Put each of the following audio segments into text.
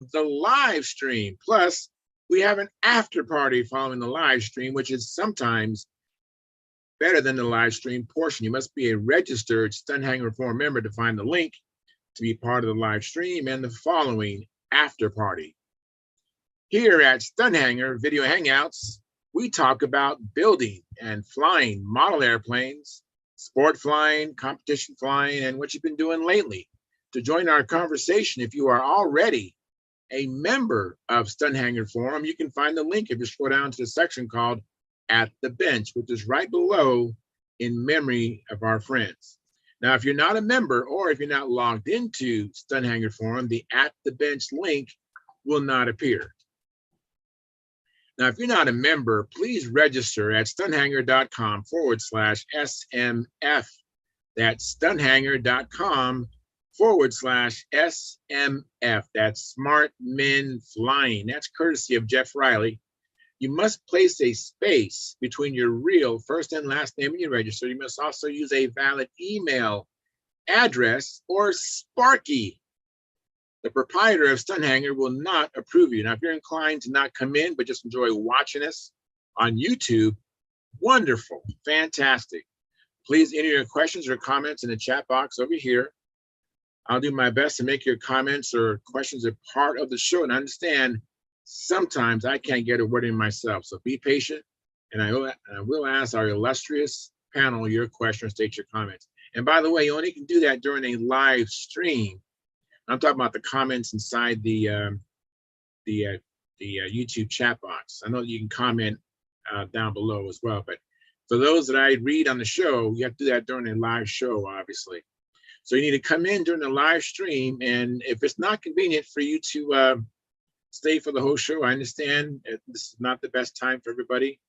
the live stream. Plus, we have an after party following the live stream, which is sometimes better than the live stream portion. You must be a registered Stunthangar Forum member to find the link to be part of the live stream and the following after party. Here at Stunthangar Video Hangouts, we talk about building and flying model airplanes, sport flying, competition flying, and what you've been doing lately. To join our conversation, if you are already a member of Stunthangar Forum, you can find the link if you scroll down to the section called At the Bench, which is right below in memory of our friends. Now, if you're not a member or if you're not logged into Stunthangar Forum, the At the Bench link will not appear. Now, if you're not a member, please register at stunthangar.com/SMF. That's stunthangar.com/SMF. That's Smart Men Flying. That's courtesy of Jeff Riley. You must place a space between your real first and last name when you register. You must also use a valid email address or Sparky. The proprietor of Stunthangar will not approve you. Now, if you're inclined to not come in, but just enjoy watching us on YouTube, wonderful, fantastic. Please enter your questions or comments in the chat box over here. I'll do my best to make your comments or questions a part of the show. And understand, sometimes I can't get a word in myself. So be patient, and I will ask our illustrious panel your question or state your comments. And by the way, you only can do that during a live stream. I'm talking about the comments inside the YouTube chat box. I know you can comment down below as well, but for those that I read on the show, you have to do that during a live show, obviously. So you need to come in during the live stream, and if it's not convenient for you to stay for the whole show, I understand this is not the best time for everybody,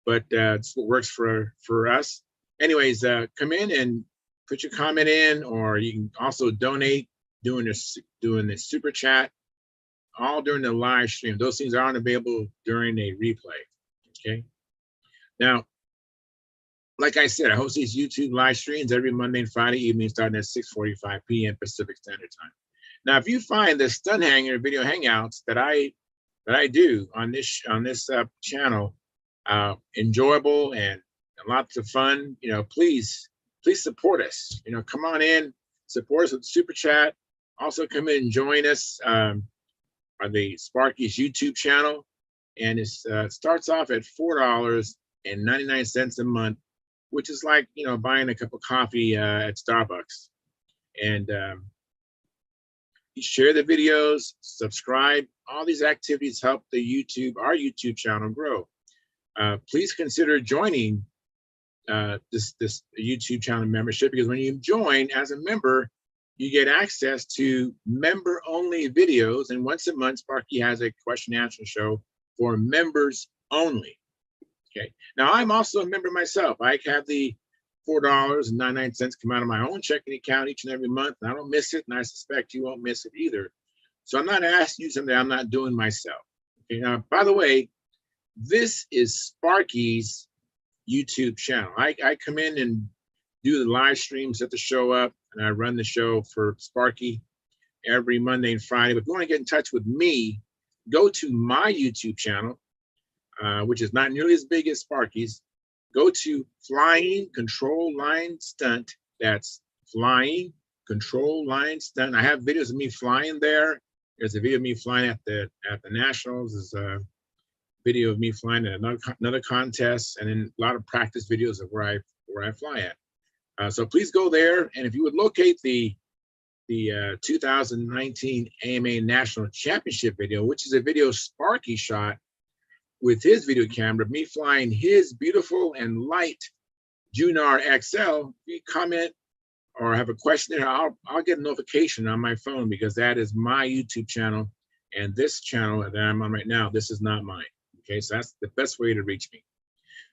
but it's what works for us. Anyways, come in and put your comment in, or you can also donate doing the super chat, all during the live stream. Those things aren't available during a replay. Okay. Now, like I said, I host these YouTube live streams every Monday and Friday evening, starting at 6:45 p.m. Pacific Standard Time. Now, if you find the Stunthangar Video Hangouts that I do on this channel enjoyable and lots of fun, please support us. Come on in, support us with super chat. Also, come in and join us on the Sparky's YouTube channel, and it starts off at $4.99 a month, which is like buying a cup of coffee at Starbucks. And you share the videos, subscribe. All these activities help our YouTube channel grow. Please consider joining this YouTube channel membership, because when you join as a member, you get access to member-only videos, and once a month, Sparky has a question and answer show for members only. Okay. Now, I'm also a member myself. I have the $4.99 come out of my own checking account each and every month, and I don't miss it, and I suspect you won't miss it either. So I'm not asking you something I'm not doing myself. Okay. Now, by the way, this is Sparky's YouTube channel. I come in and do the live streams, set the show up, and I run the show for Sparky every Monday and Friday. But if you want to get in touch with me, go to my YouTube channel, which is not nearly as big as Sparky's. Go to Flying Control Line Stunt. That's Flying Control Line Stunt. I have videos of me flying there. There's a video of me flying at the Nationals. There's a video of me flying at another contest, and then a lot of practice videos of where I fly at. So please go there, and if you would locate the 2019 AMA National Championship video, which is a video Sparky shot with his video camera, me flying his beautiful and light Junar XL. If you comment or have a question there, I'll get a notification on my phone, because that is my YouTube channel, and this channel that I'm on right now, this is not mine. Okay, so that's the best way to reach me.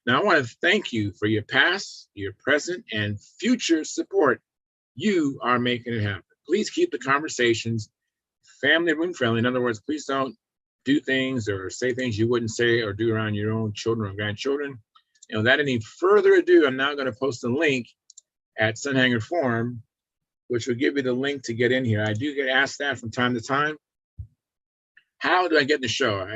Now, I want to thank you for your past, your present, and future support. You are making it happen. Please keep the conversations family room friendly. In other words, please don't do things or say things you wouldn't say or do around your own children or grandchildren. Without any further ado, I'm now going to post a link at Stunthangar Forum, which will give you the link to get in here. I do get asked that from time to time. how do I get in the show?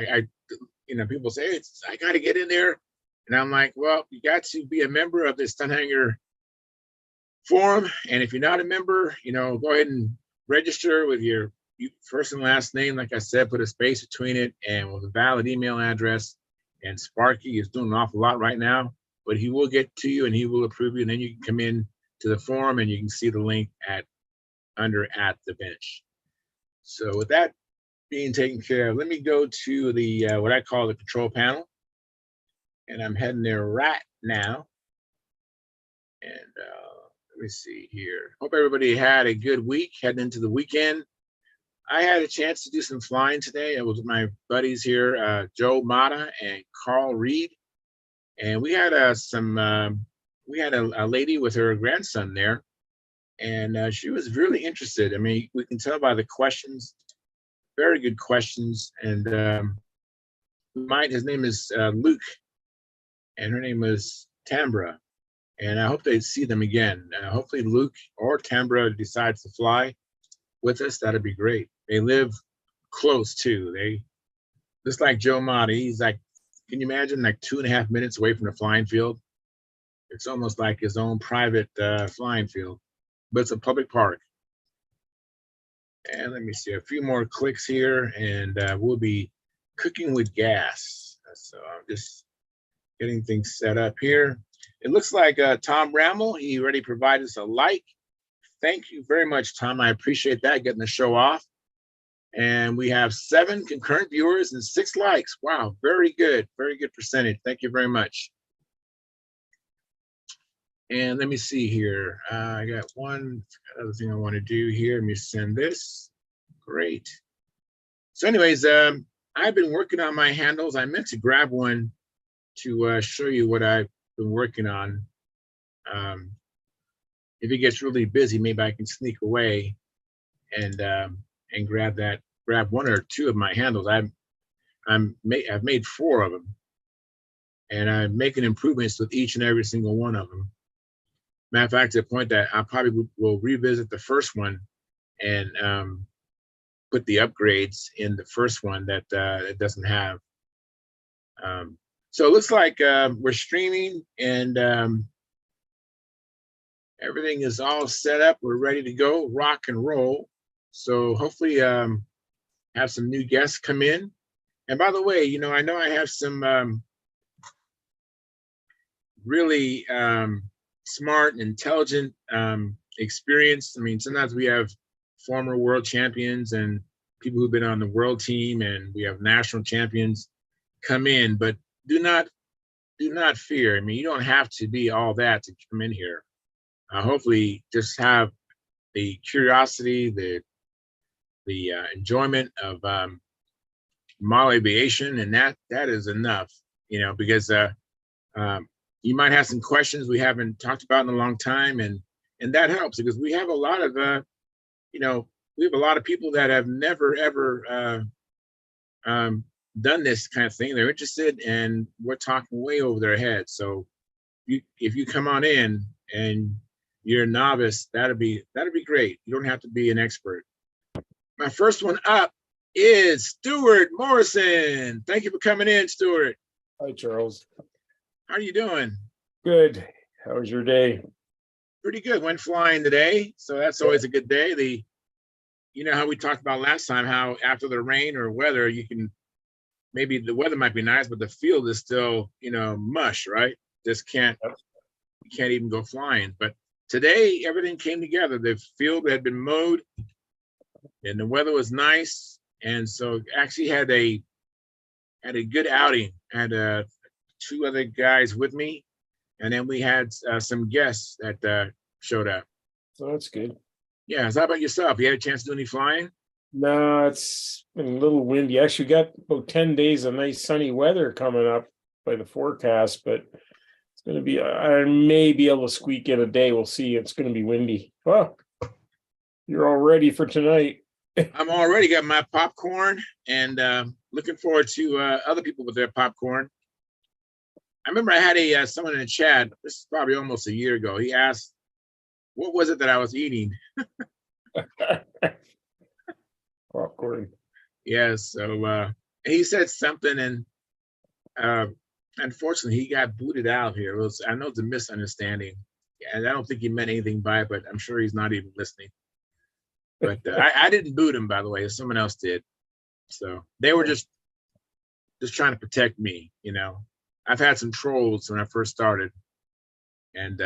People say, I got to get in there. And I'm like, well, you got to be a member of the Stunthangar forum. And if you're not a member, go ahead and register with your first and last name. Like I said, put a space between it and with a valid email address. And Sparky is doing an awful lot right now, but he will get to you and he will approve you. And then you can come in to the forum and you can see the link at the bench. So with that being taken care of, let me go to the what I call the control panel. And I'm heading there right now. And let me see here. Hope everybody had a good week heading into the weekend. I had a chance to do some flying today. I was with my buddies here, Joe Mata and Carl Reed. And we had a lady with her grandson there. And she was really interested. I mean, we can tell by the questions, very good questions. And his name is Luke, and her name is Tambra. And I hope they see them again. Hopefully Luke or Tambra decides to fly with us. That'd be great. They live close too. They, just like Joe Mata, he's like, can you imagine, like 2.5 minutes away from the flying field? It's almost like his own private flying field, but it's a public park. And let me see, a few more clicks here and we'll be cooking with gas. So I'm just getting things set up here. It looks like Tom Bramble, he already provided us a like. Thank you very much, Tom. I appreciate that, getting the show off. And we have 7 concurrent viewers and 6 likes. Wow, very good percentage. Thank you very much. And let me see here. I got one other thing I want to do here. Let me send this. Great. So anyways, I've been working on my handles. I meant to grab one to show you what I've been working on. If it gets really busy, maybe I can sneak away and grab 1 or 2 of my handles. I've made 4 of them, and I'm making improvements with each and every single one of them. Matter of fact, to the point that I probably will revisit the first one and put the upgrades in the first one that it doesn't have. So it looks like we're streaming and everything is all set up. We're ready to go, rock and roll. So hopefully have some new guests come in. And by the way, I know I have some really smart and intelligent experience. I mean, sometimes we have former world champions and people who've been on the world team, and we have national champions come in, but do not fear. I mean, you don't have to be all that to come in here. Hopefully just have the curiosity, the enjoyment of model aviation, and that is enough, because you might have some questions we haven't talked about in a long time, and that helps because we have a lot of we have a lot of people that have never ever done this kind of thing. They're interested, and we're talking way over their heads. So if you come on in and you're a novice, that'd be great. You don't have to be an expert. My first one up is Stuart Morrison. Thank you for coming in, Stuart. Hi, Charles. How are you doing? Good. How was your day? Pretty good. Went flying today, so that's always a good day. You know how we talked about last time, how after the rain or weather, you can, maybe the weather might be nice, but the field is still, mush, right? You can't even go flying. But today, everything came together. The field had been mowed, and the weather was nice, and so actually had a good outing. I had 2 other guys with me, and then we had some guests that showed up. So that's good. Yeah. So how about yourself? You had a chance to do any flying? No, it's been a little windy. Actually, got about 10 days of nice sunny weather coming up by the forecast, but it's going to be, I may be able to squeak in a day. We'll see. It's going to be windy. Oh, you're all ready for tonight. I'm already got my popcorn and looking forward to other people with their popcorn. I remember I had someone in the chat, this is probably almost a year ago. He asked, what was it that I was eating? Popcorn. Yeah, so he said something, and unfortunately, he got booted out here. I know it's a misunderstanding, and I don't think he meant anything by it, but I'm sure he's not even listening. But I didn't boot him, by the way. Someone else did. So they were just trying to protect me. I've had some trolls when I first started. And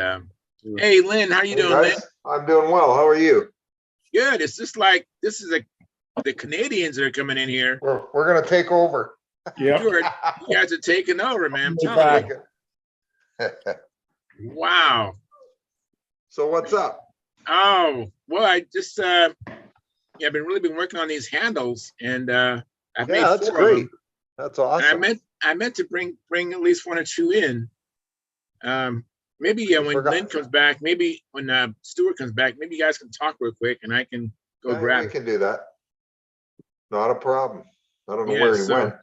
hey, Lynn, how you doing, Lynn? I'm doing well. How are you? Good. It's just like the Canadians are coming in here. We're gonna take over. Yeah. You guys are taking over, man. I'm telling you. Wow. So what's up? Oh, well, I just I've been working on these handles, and I've made That's 4 great. of them. That's awesome. And I meant to bring at least 1 or 2 in. Maybe when Lynn comes back, maybe when Stuart comes back, maybe you guys can talk real quick, and I can go grab We it. can do that. Not a problem. I don't know Yeah, where he went.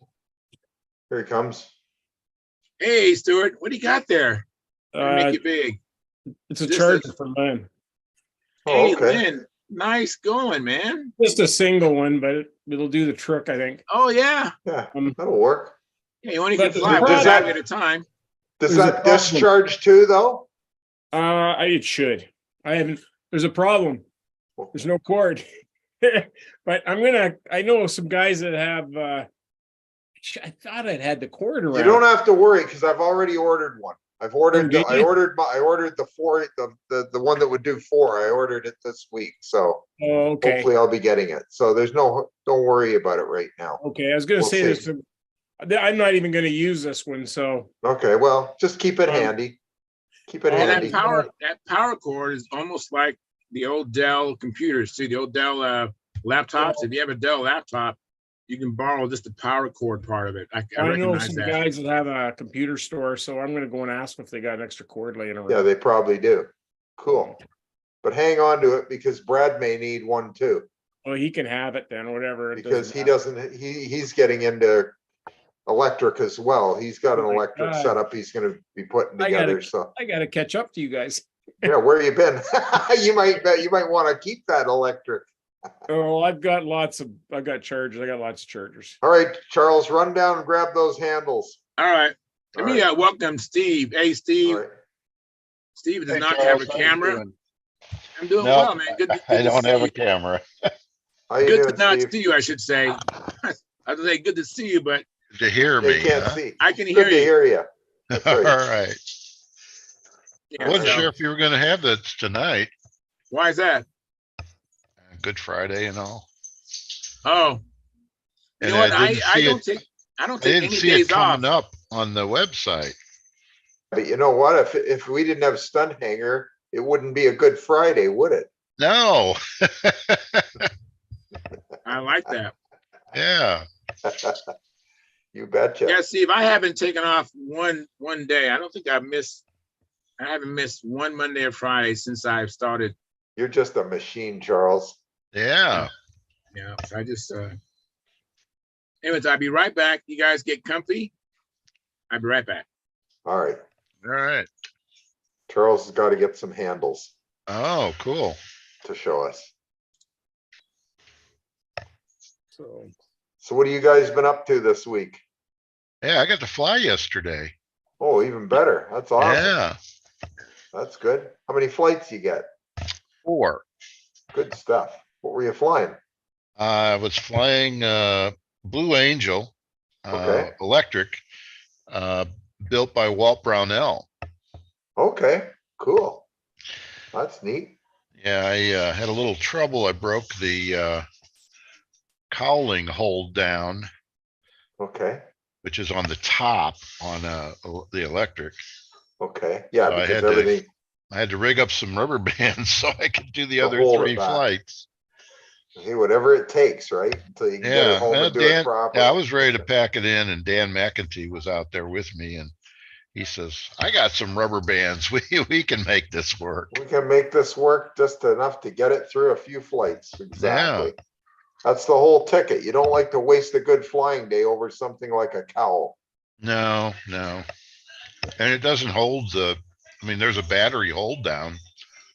Here he comes. Hey, Stuart, what do you got there? Make it big. It's a charger for Lynn. Hey, Lynn, nice going, man. Just a single one, but it'll do the trick, I think. Oh yeah. Yeah, that'll work. Yeah, you only can fly Does one that- bag at a time. Does that discharge too, though? It should. There's a problem. There's no cord. But I know some guys that have, I thought I'd had the cord around. You don't have to worry because I've already ordered one. I ordered the 4, the one that would do 4. I ordered it this week. So hopefully I'll be getting it. So don't worry about it right now. Okay. I was going to say this. I'm not even going to use this one. So. Okay. Well, just keep it handy. Keep it handy. That power cord is almost like the old Dell computers too. The old Dell laptops. If you have a Dell laptop, you can borrow just the power cord part of it. I know some guys that have a computer store, so I'm going to go and ask them if they got an extra cord laying around. Yeah, they probably do. Cool. But hang on to it because Brad may need one too. Well, he can have it then, whatever. Because he's getting into electric as well. He's got an electric setup he's going to be putting together. I got to catch up to you guys. Yeah, where you been? you might want to keep that electric. Oh, I've got chargers. I got lots of chargers. All right, Charles, run down and grab those handles. All right. Let me welcome Steve. Hey, Steve. Right. Steve does not have a camera. I'm doing well, man. I don't have a camera. Good to not see you, I should say. I would say good to see you, but to hear me. You can't see. I can hear you. Hear you. All right. Yeah, I wasn't sure if you were going to have that tonight. Why is that? Good Friday and all. Oh. You know what? I don't take any days coming up on the website. But you know what? If we didn't have Stunthangar, it wouldn't be a Good Friday, would it? No. I like that. Yeah. You betcha. Yeah, Steve, I haven't taken off one day. I don't think I haven't missed one Monday or Friday since I've started. You're just a machine, Charles. Yeah. Yeah. So I just anyways, I'll be right back. You guys get comfy. I'll be right back. All right. All right. Charles has got to get some handles. Oh, cool. To show us. So what have you guys been up to this week? Yeah, I got to fly yesterday. Oh, even better. That's awesome. Yeah. That's good. How many flights you get? 4. Good stuff. What were you flying? I was flying Blue Angel electric, built by Walt Brownell. Okay, cool. That's neat. Yeah, I had a little trouble. I broke the cowling hold down. Okay. Which is on the top on the electric. Okay. Yeah, so because I had to rig up some rubber bands so I could do the other 3 flights. Hey, whatever it takes, right? Until you can get it home and do it properly. Yeah, I was ready to pack it in, and Dan McEntee was out there with me, and he says, "I got some rubber bands. We can make this work. We can make this work just enough to get it through a few flights." Exactly. Yeah. That's the whole ticket. You don't like to waste a good flying day over something like a cowl. No. And it doesn't hold there's a battery hold down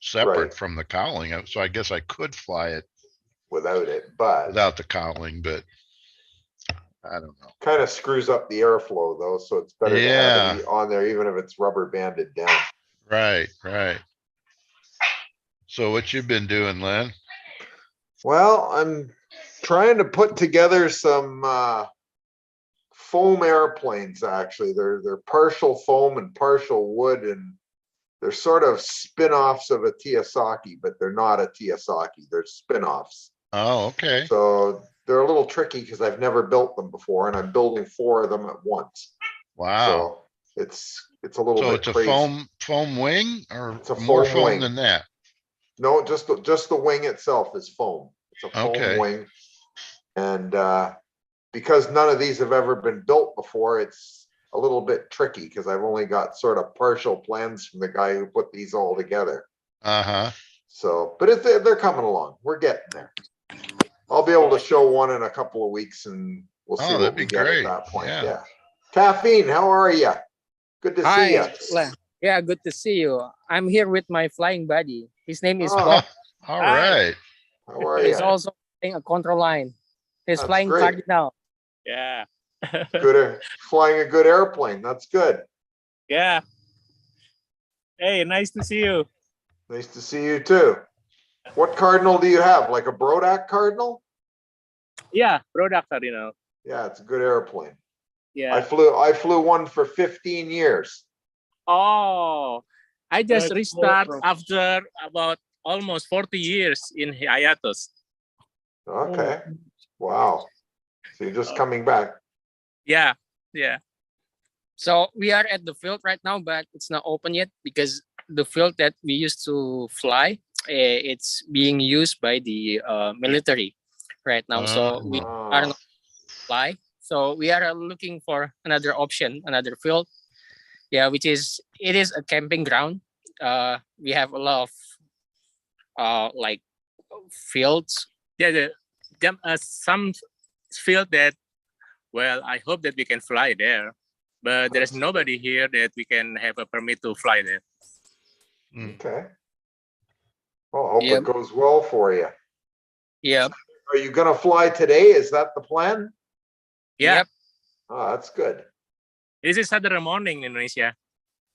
separate from the cowling. So I guess I could fly it without it, but without the cowling, but I don't know. Kind of screws up the airflow though, so it's better to have it on there, even if it's rubber banded down. Right, right. So what you been doing, Len? Well, I'm trying to put together some foam airplanes. Actually, they're partial foam and partial wood, and they're sort of spin-offs of a Kiyosaki, but they're not a Kiyosaki. They're spin-offs. Oh, okay. So they're a little tricky because I've never built them before, and I'm building 4 of them at once. Wow. So it's a little So bit it's a crazy. foam wing or It's a more foam foam wing. than that? No, just the wing itself is foam. It's a foam Okay. wing. And because none of these have ever been built before, it's a little bit tricky because I've only got sort of partial plans from the guy who put these all together. Uh-huh. So, but they're coming along. We're getting there. I'll be able to show one in a couple of weeks, and we'll see Oh, what that'd we be get at great. that point. Yeah. Yeah. Caffeine, how are you? Good to see you. Hi, yeah, good to see you. I'm here with my flying buddy. His name is Oh, Bob. All right. How are He's you? also flying a control line. He's That's flying great. Cardinal. Yeah. Good, flying a good airplane. That's good. Yeah. Hey, nice to see you. Nice to see you too. What Cardinal do you have? Like a Brodak Cardinal? Yeah, product Cardinal. Yeah, it's a good airplane. Yeah. I flew one for 15 years. Oh, I just That's restart awesome. after about almost 40 years in hiatus. Okay. Wow. So you're just coming back. Yeah, yeah. So we are at the field right now, but it's not open yet because the field that we used to fly, it's being used by the military right now. So we are Oh, not fly. So we are looking for another option, another field. Yeah, it is a camping ground. We have a lot of like fields. Yeah, some field that, well, I hope that we can fly there, but there is nobody here that we can have a permit to fly there. okay. Well, I hope Yep. it goes well for you. Yep. Are you gonna fly today? Is that the plan? Yeah. Yep. Oh, that's good. This is Saturday morning in Indonesia.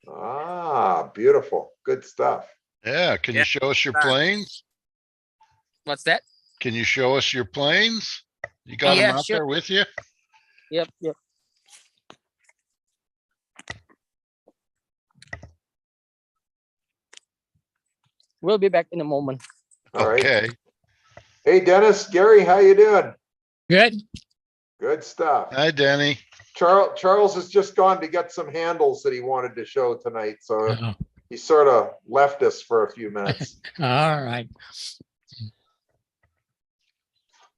Ah, beautiful. Good stuff. Yeah. Can you show us your planes? What's that? Can you show us your planes? You got them out there with you? Yep. Yep. We'll be back in a moment. All right. Okay. Hey, Dennis, Gary, how you doing? Good. Good stuff. Hi, Denny. Charles has just gone to get some handles that he wanted to show tonight, so he sort of left us for a few minutes. All right.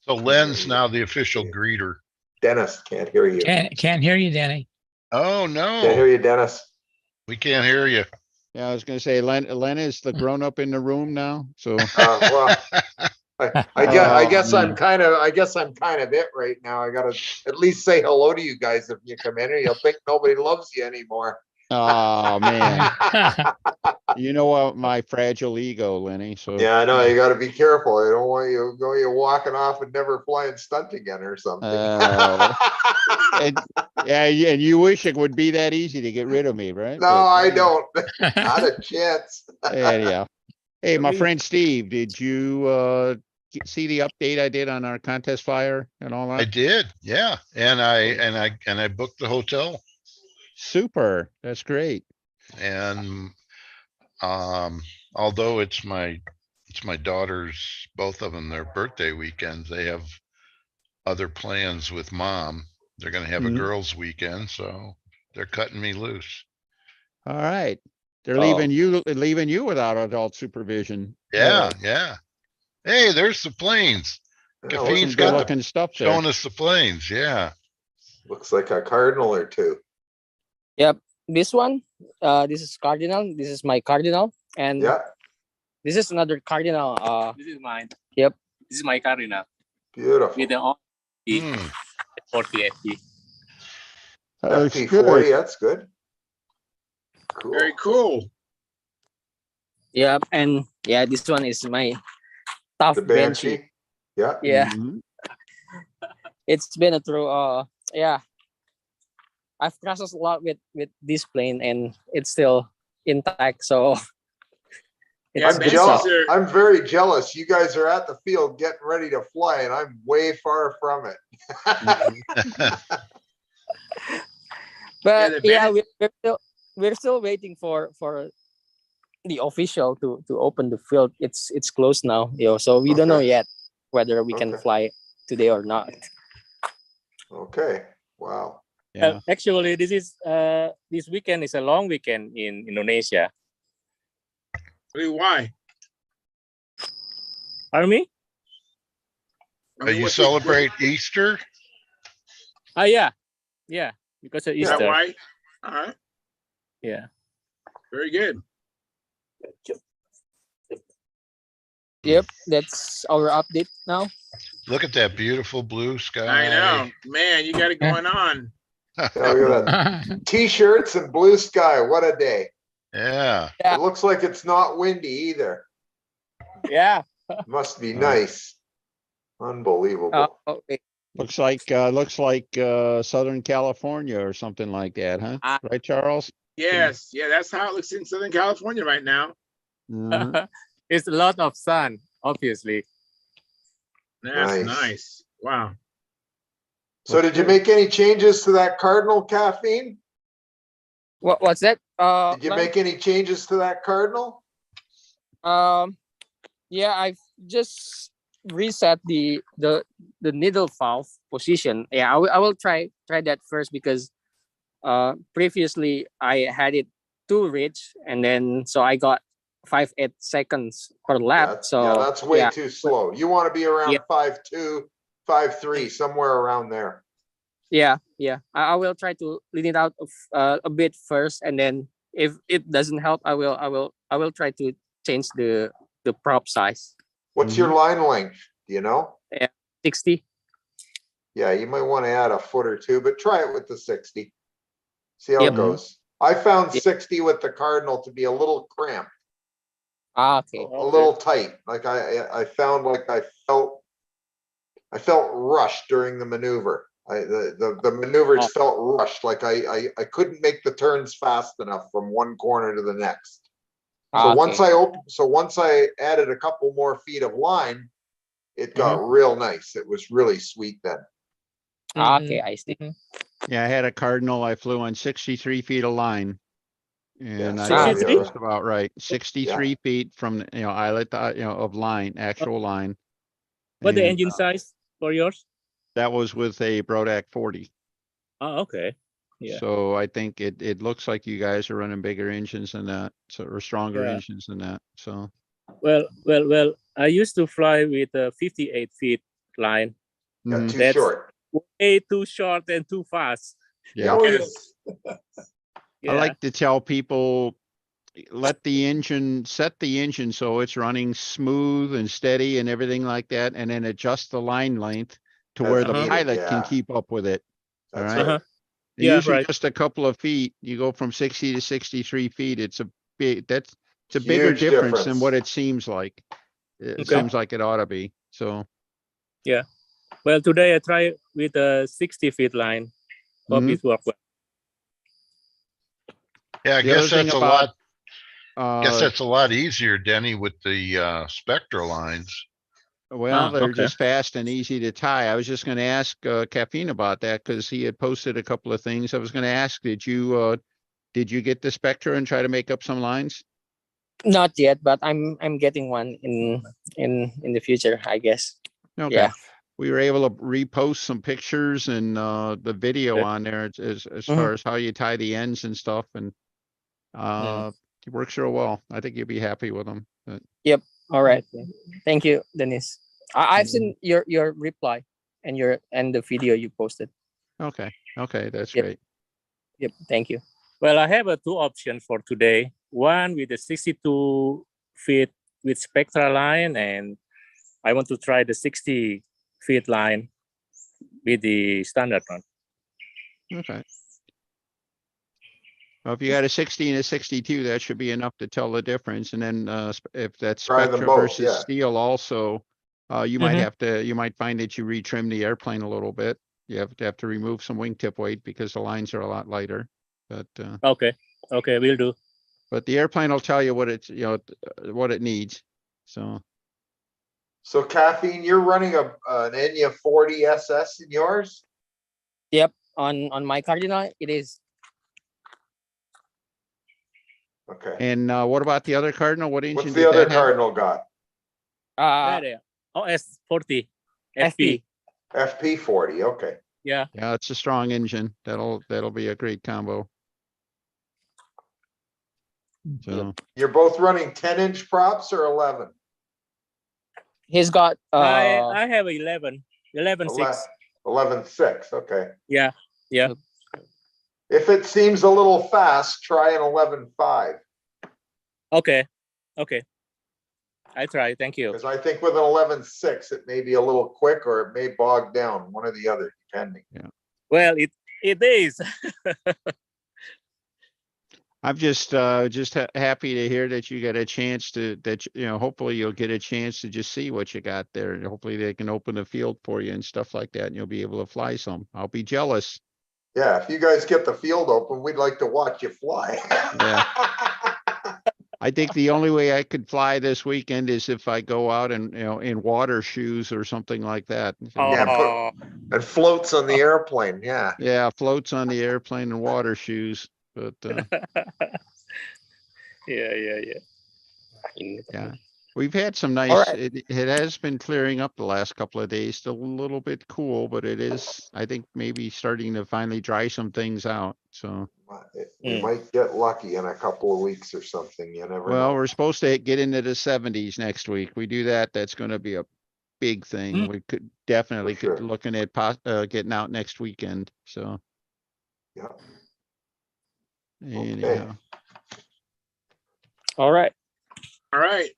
So Len's now the official greeter. Dennis, can't hear you. Can't hear you, Danny. Oh, Can't hear no. you, Dennis. We can't hear you. Yeah, I was gonna say Len is the grown up in the room now, so. Well, I guess I'm man. kind of it right now. I gotta at least say hello to you guys if you come in here. You'll think nobody loves you anymore. Oh, man. You know what, my fragile ego, Lenny, so. Yeah, I know. You got to be careful. I don't want you walking off and never flying stunt again or something. And, yeah, and you wish it would be that easy to get rid of me, right? No, I don't. Not a chance. Anyhow. Hey, my friend Steve, did you see the update I did on our contest fire and all I that? did. Yeah. And I booked the hotel. Super. That's great. And although it's my daughter's, both of them, their birthday weekends, they have other plans with mom. They're gonna have a Mhm. girls' weekend, so they're cutting me loose. All right. They're Oh. leaving you without adult supervision. Yeah, yeah. Hey, there's the planes. Yeah, Some Caffeine's good got the, looking stuff there. showing us the planes. Yeah. looks like a cardinal or two. Yep. This one, this is Cardinal. This is my Cardinal. And Yeah, this is another Cardinal. This is mine. Yep. This is my Cardinal. beautiful. With the Hmm. 40 FP. That's FP40, good. that's good. Cool. Very cool. Yep. And yeah, this one is my tough The Banshee. Banshee. Yeah. Yeah. Mhm. It's been through yeah, I've crashed a lot with this plane, and it's still intact. So Yeah, it's I'm good jealous. stuff. Manchester. I'm very jealous. You guys are at the field getting ready to fly and I'm way far from it. But the yeah, advantage- we're still waiting for the official to open the field. It's closed now, so we don't know Okay. yet whether we can Okay. fly today or not. Okay, wow. Yeah. Actually, this weekend is a long weekend in Indonesia. Why? Pardon me? I Oh, mean, you what's the- celebrate Easter? Ah, yeah, because of Is that Easter. why? All right, Yeah. very good. Yep, that's our update now. Look at that beautiful blue sky. I know, man. You got it going on. Yeah, look at that. T-shirts and blue sky. What a day. Yeah. Yeah. It looks like it's not windy either. Yeah. Must be Right. nice. Unbelievable. Okay. Looks like Southern California or something like that, huh? Ah. Right, Charles? Yes, yeah, that's how it looks in Southern California right now. Mhm. It's a lot of sun, obviously. That's Nice. nice. Wow. So did you make any changes to that Cardinal, Caffeine? What's that? Did you make any changes to that Cardinal? Yeah, I've just reset the needle valve position. Yeah, I will try that first because previously I had it too rich, and then so I got 5.8 seconds per lap. That's way yeah, too slow. You want to be around Yeah. 5.2, 5.3, somewhere around there. yeah. I will try to lean it out of, a bit first, and then if it doesn't help, I will try to change the prop size. What's your line length? Do you know? 60. Yeah, you might want to add a foot or two, but try it with the 60. See how Yep. it goes. I found Yep. 60 with the Cardinal to be a little cramped, Okay. a little tight. Like I found like I felt rushed during the maneuver. The maneuvers felt rushed. Like I couldn't make the turns fast enough from one corner to the next. So once I added a couple more feet of line, it got real nice. It was really sweet then. Okay, I see. Yeah, I had a Cardinal. I flew on 63 feet of line. And I so thought did it the was other. just about right. 63 feet from, eyelet, of line, actual line. What the And, engine size for yours? that was with a Brodak 40. Oh, okay. Yeah. So I think it looks like you guys are running bigger engines than that, or stronger Yeah. engines than that. So Well. I used to fly with a 58 feet line. Got mhm, too That's- short. Way too short and too fast. yeah. Yes. I like to tell people, set the engine so it's running smooth and steady and everything like that, and then adjust the line length to As where the needed, pilot yeah. can keep up with it. That's All right. right. Yeah, Usually right. just a couple of feet, you go from 60 to 63 feet. It's a bigger Huge difference than difference. what it seems like. It Okay. seems like it ought to be. So, Well, today I try with a 60 feet line. Hope Mhm. it works well. Yeah, I The other guess thing that's a about, lot, guess that's a lot easier, Denny, with the Spectra lines. well, they're okay. just fast and easy to tie. I was just gonna ask, Caffeine about that because he had posted a couple of things. I was gonna ask, did you get the Spectra and try to make up some lines? Not yet, but I'm getting one in the future, I guess. Okay. Yeah. We were able to repost some pictures and, the video Okay. on there as far as how you tie the ends and stuff, and, it works real well. I think you'll be happy with them. But, All right. Thank you, Dennis. I've seen your reply and the video you posted. okay, that's Yep. great. Yep. Thank you. Well, I have two options for today. One with the 62 feet with Spectra line, and I want to try the 60 feet line with the standard one. Okay. Well, if you got a 60 and a 62, that should be enough to tell the difference. And then, if that's Try them Spectra both, versus yeah. steel also, you might Mhm. have to, you might find that you retrim the airplane a little bit. You have to remove some wingtip weight because the lines are a lot lighter. But Okay, will do. but the airplane will tell you what it's, what it needs. So So Caffeine, you're running an Enya 40 SS in yours? Yep. On my Cardinal, it is. Okay. and what about the other Cardinal? What engine What's did the other that have? Cardinal got? There. OS 40 FP. FP. FP 40. Okay. Yeah. Yeah, it's a strong engine. That'll be a great combo. So You're both running 10-inch props or 11? He's got I have 11 6. 11.6. Okay. Yeah. If it seems a little fast, try an 11.5. Okay. I try. Thank you. Because I think with an 11.6, it may be a little quick or it may bog down, one or the other, depending. Well, it is. I'm just happy to hear that you got a chance to, hopefully you'll get a chance to just see what you got there. And hopefully they can open the field for you and stuff like that, and you'll be able to fly some. I'll be jealous. Yeah, if you guys get the field open, we'd like to watch you fly. Yeah. I think the only way I could fly this weekend is if I go out and, in water shoes or something like that. Yeah, and floats on the airplane. Yeah. Yeah, floats on the airplane and water shoes. But Yeah. yeah, we've had some nice, right. it has been clearing up the last couple of days, still a little bit cool, but it is, I think, maybe starting to finally dry some things out. So, We might get lucky in a couple of weeks or something. You never well, know. we're supposed to get into the 70s next week. We do that, that's going to be a big thing. We could definitely For sure. looking at getting out next weekend. So, Yeah. anyhow. all right. All right.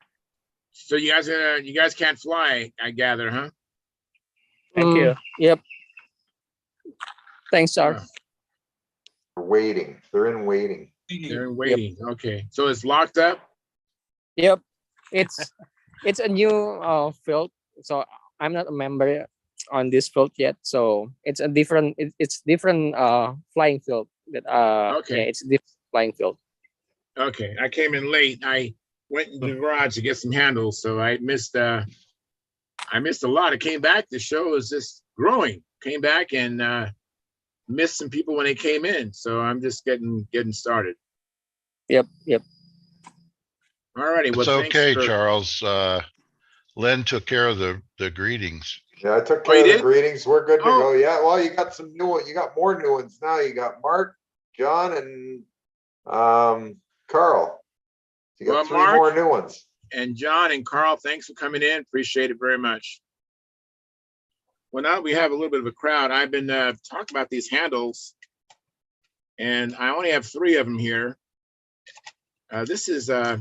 So you guys can't fly, I gather, huh? Thank you. Yep. Thanks, sir. They're waiting. They're in waiting. They're waiting. Okay. So it's locked up? Yep. It's a new field, so I'm not a member on this field yet. So it's a different it's different flying field. That Okay. yeah, it's a different flying field. Okay. I came in late. I went in the garage to get some handles, so I missed a lot. I came back, the show was just growing. Came back and missed some people when they came in. So I'm just getting started. Yep. All righty. It's Well, okay, Charles. Len took care of the greetings. Yeah, I took Oh, you care of the did? greetings. We're good to Oh. go. Yeah, well, you got some new ones. You got more new ones now. You got Mark, John, and Carl. You got Well, 3 Mark- more new ones. And John and Carl, thanks for coming in. Appreciate it very much. Well, now we have a little bit of a crowd. I've been talking about these handles, and I only have 3 of them here. This is, let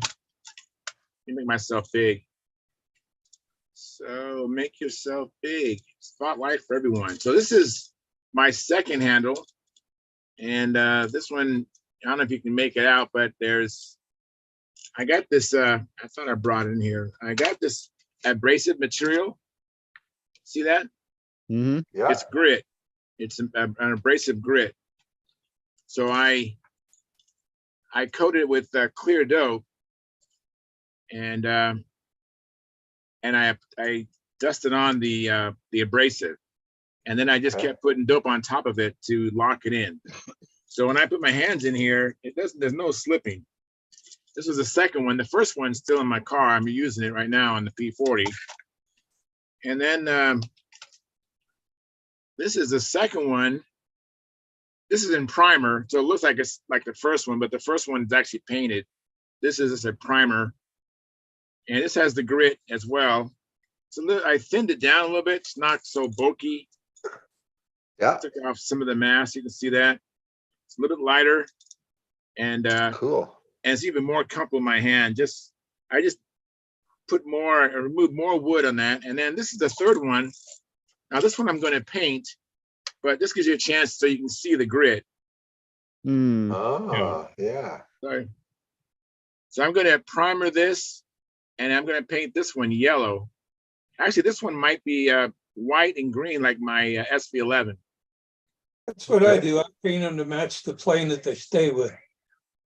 me make myself big. So make yourself big. Spotlight for everyone. So this is my second handle. And this one, I don't know if you can make it out, but I got this, I thought I brought it in here. I got this abrasive material. See that? Mm-hmm. Yeah. It's grit. It's an abrasive grit. So I coated it with clear dough, and I dusted on the abrasive, and then I just kept putting dope on top of it to lock it in. So when I put my hands in here, there's no slipping. This was the second one. The first one's still in my car. I'm using it right now on the P40. And then this is the second one. This is in primer, so it looks like it's like the first one, but the first one is actually painted. This is just a primer, and this has the grit as well. So I thinned it down a little bit. It's not so bulky. Yeah. Took off some of the mass. You can see that it's a little bit lighter, and Cool. and it's even more comfortable in my hand. I just put more, or remove more wood on that, and then this is the third one. Now this one I'm going to paint, but this gives you a chance so you can see the grit. Oh, yeah. So I'm going to primer this, and I'm going to paint this one yellow. Actually, this one might be white and green like my SV11. That's what I Okay. do. I paint them to match the plane that they stay with.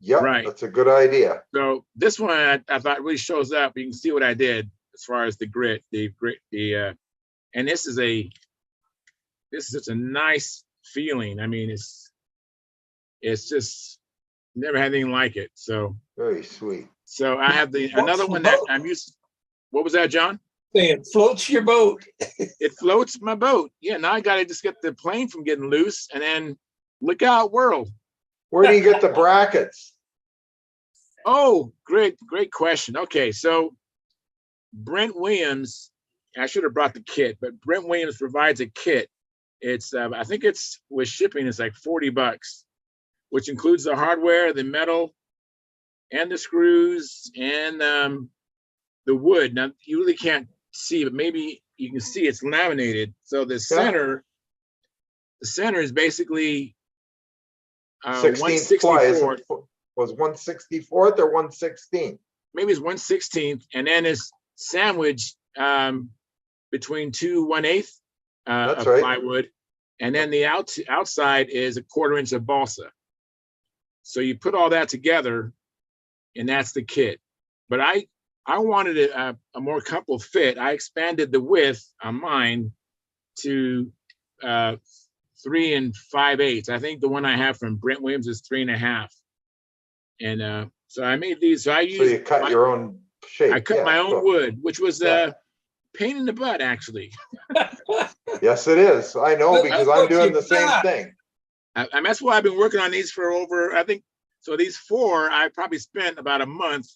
Yep, Right. that's a good idea. So this one I thought really shows up. You can see what I did as far as the grit, and this is just a nice feeling. I mean, it's just never had anything like it. So Very sweet. So I have Floats another the one that boat. I'm used. What was that, John? Say it floats your boat. It floats my boat. Yeah, now I gotta just get the plane from getting loose, and then look out, world. Where do you get the brackets? Oh, great question. Okay, so Brent Williams, I should have brought the kit, but Brent Williams provides a kit. It's I think it's with shipping, it's like $40, which includes the hardware, the metal, and the screws, and the wood. Now you really can't see, but maybe you can see it's laminated. So the center is basically 16th ply. Is 1/64. it, was 1/64 or 1/16? Maybe it's 1/16, and then it's sandwiched between two 1/8 That's of right. plywood, and then the outside is a 1/4 inch of balsa. So you put all that together, and that's the kit. But I wanted a more comfortable fit. I expanded the width on mine to 3 5/8. I think the one I have from Brent Williams is 3.5. And so I made these. So I So you cut your own shape. I cut my own wood, which was Yeah. pain in the butt, actually. Yes, it is. I know But because that's I'm what doing you the same got. thing. And that's why I've been working on these for over, I think, so these 4, I probably spent about a month,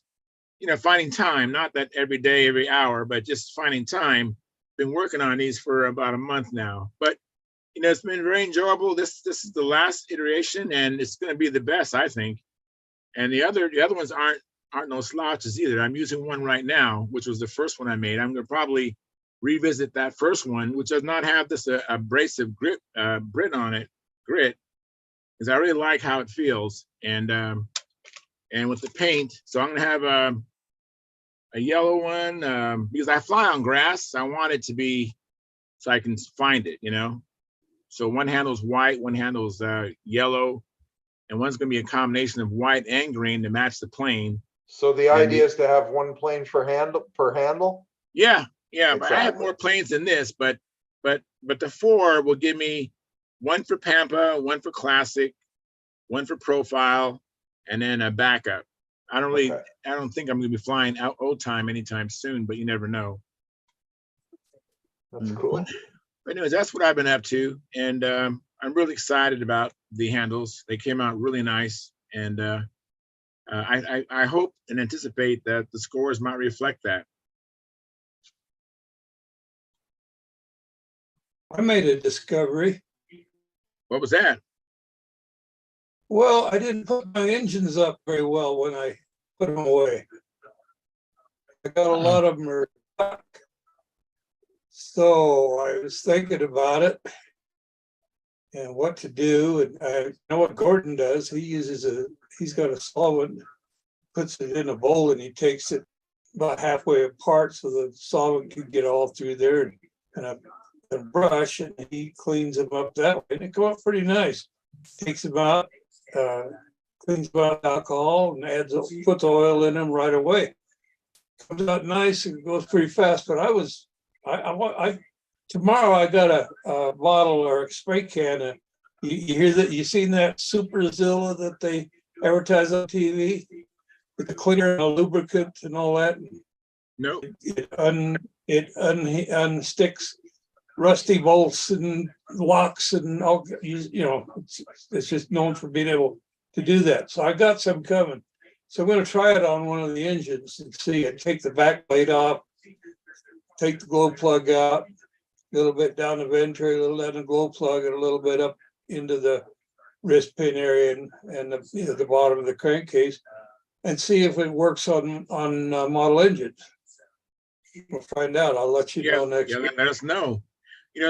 finding time, not that every day, every hour, but just finding time. Been working on these for about a month now, but it's been very enjoyable. This is the last iteration, and it's going to be the best, I think. And the other ones aren't no slouches either. I'm using one right now, which was the first one I made. I'm going to probably revisit that first one, which does not have this abrasive grit on it, because I really like how it feels. And with the paint, so I'm going to have a yellow one because I fly on grass. I want it to be so I can find it, So one handle's white, one handle's yellow, and one's going to be a combination of white and green to match the plane. So the idea is to have one plane per handle. Yeah, Exactly. But I have more planes than this, but the 4 will give me one for Pampa, one for Classic, one for Profile, and then a backup. I don't think I'm going to be flying out old time anytime soon, but you never know. That's cool. But anyways, that's what I've been up to, and I'm really excited about the handles. They came out really nice, and I hope and anticipate that the scores might reflect that. I made a discovery. What was that? Well, I didn't put my engines up very well when I put them away. I got a lot of them are stuck. So I was thinking about it and what to do. And I know what Gordon does. He's got a solvent, puts it in a bowl, and he takes it about halfway apart so the solvent can get all through there, and a brush, and he cleans them up that way. And it goes up pretty nice. Takes them out, cleans them out alcohol, and puts oil in them right away. Comes out nice and goes pretty fast. But tomorrow I got a bottle or a spray can. You hear that? You seen that Super Zilla that they advertise on TV with the cleaner and the lubricant and all that? No. It unsticks rusty bolts and locks and all. It's just known for being able to do that. So I got some coming. So I'm going to try it on one of the engines and see it. Take the back plate off, take the glow plug out, a little bit down the venturi, a little down the glow plug, and a little bit up into the wrist pin area and the bottom of the crankcase, and see if it works on model engines. We'll find out. I'll let you know next week. Let us know.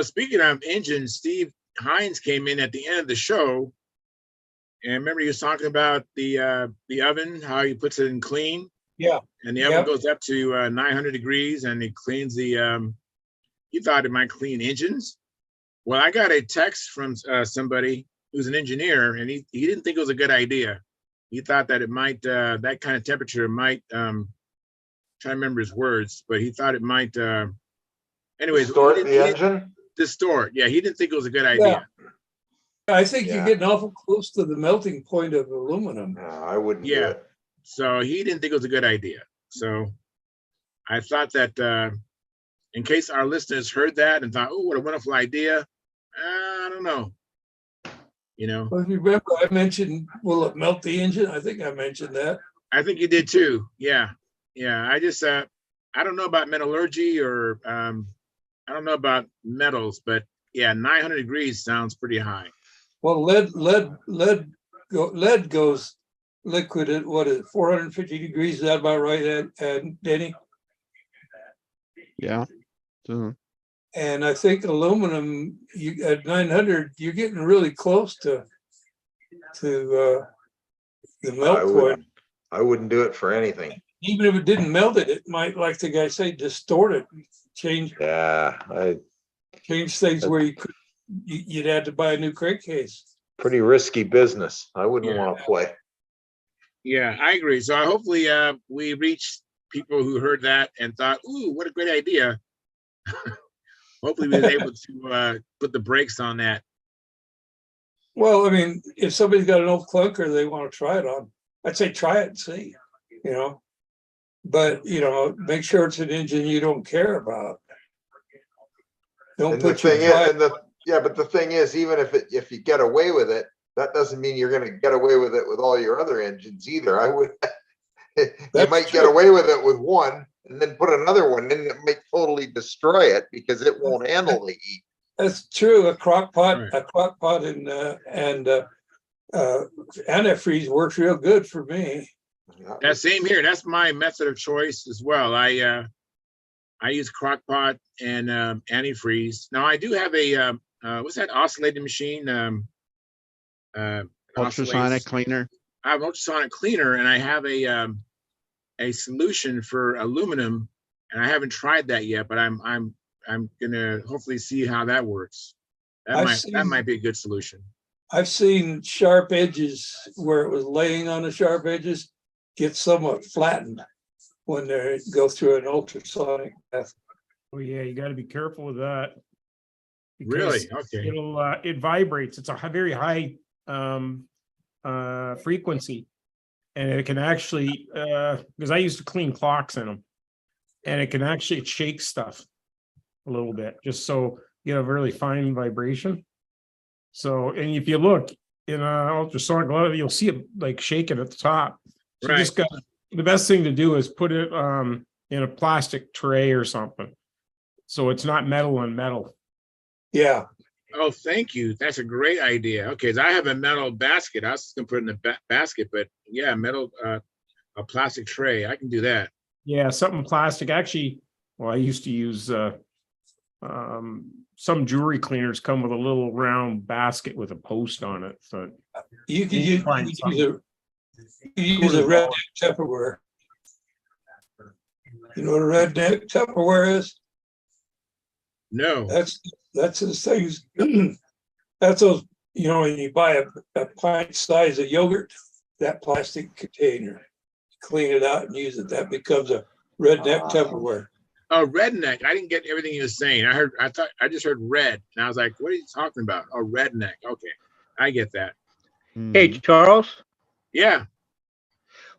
Speaking of engines, Steve Hines came in at the end of the show, and remember he was talking about the oven, how he puts it in clean. Yeah. And the oven goes up to 900 degrees, and it cleans the. He thought it might clean engines. Well, I got a text from somebody who's an engineer, and he didn't think it was a good idea. He thought that it might that kind of temperature might trying to remember his words, but he thought it might anyways Distort the engine? Distort. Yeah, he didn't think it was a good Yeah. idea. I think you're Yeah. getting awful close to the melting point of aluminum. No, I wouldn't do Yeah. it. So he didn't think it was a good idea. So I thought that in case our listeners heard that and thought, oh, what a wonderful idea. I don't know. You know, Well, if you remember, I mentioned, will it melt the engine? I think I mentioned that. I think you did too. Yeah. Yeah. I just I don't know about metallurgy or I don't know about metals, but yeah, 900 degrees sounds pretty high. Well, lead goes liquid at what is it, 450 degrees? Is that about right, Denny? Yeah. So, And I think aluminum, you at 900, you're getting really close to the melt point. I wouldn't do it for anything. Even if it didn't melt it, it might, like the guy say, distort it, change Yeah, things where you'd have to buy a new crankcase. pretty risky business. I wouldn't Yeah. want to play. Yeah, I agree. So hopefully we reached people who heard that and thought, ooh, what a great idea. Hopefully we were able to put the brakes on that. Well, I mean, if somebody's got an old clunker they want to try it on, I'd say try it and see, you know. But, you know, make sure it's an engine you don't care about. Don't And the put your thing is, but the thing is, even if you get away with it, that doesn't mean you're going to get away with it with all your other engines either. You That's might true. get away with it with one and then put another one in that might totally destroy it because it won't handle the heat. That's true. A crock pot Right. and antifreeze works real good for me. Yeah, same here. That's my method of choice as well. I use crockpot and antifreeze. Now I do have a what's that oscillating machine? ultrasonic cleaner. I have an ultrasonic cleaner, and I have a solution for aluminum, and I haven't tried that yet. But I'm gonna hopefully see how that works. That might be a good solution. I've seen sharp edges where it was laying on the sharp edges get somewhat flattened when they go through an ultrasonic bath. Oh yeah, you got to be careful with that. Really? because Okay. it vibrates. It's a very high frequency, and it can actually because I used to clean clocks in them, and it can actually shake stuff a little bit, just so you have really fine vibration. So, and if you look in ultrasonic level, you'll see it like shaking at the top. So Right. just got the best thing to do is put it in a plastic tray or something, so it's not metal on metal. Yeah, Oh, thank you. That's a great idea. Okay, so I have a metal basket. I was just gonna put it in the basket, but yeah, metal a plastic tray. I can do that. Yeah, something plastic. Actually, well, I used to use some jewelry cleaners come with a little round basket with a post on it. So you could You use, find you something. use a redneck Tupperware. You know what a redneck Tupperware is? No. That's those things. That's those, you know, when you buy a pint size of yogurt, that plastic container, clean it out and use it. That becomes a redneck Tupperware. Oh, redneck. I didn't get everything you were saying. I just heard red, and I was like, what are you talking about? Oh, redneck. Okay, I get that. Hey, Charles, Yeah.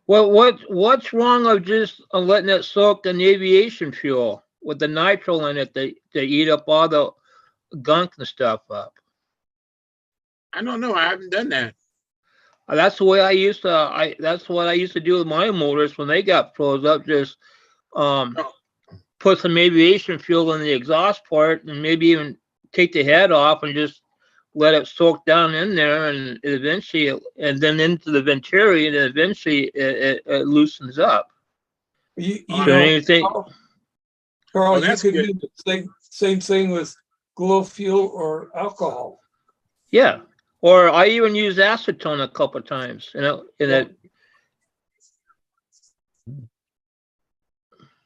well, what's wrong of just letting it soak in aviation fuel with the nitro in it to eat up all the gunk and stuff up? I don't know. I haven't done that. That's the way I used to. That's what I used to do with my motors when they got froze up. Just put some aviation fuel in the exhaust port and maybe even take the head off and just let it soak down in there, and eventually, and then into the venturi, and eventually it loosens up. You Oh, know, anything? Carl, you that's could good. do the same thing with glow fuel or alcohol. Yeah. Or I even used acetone a couple of times,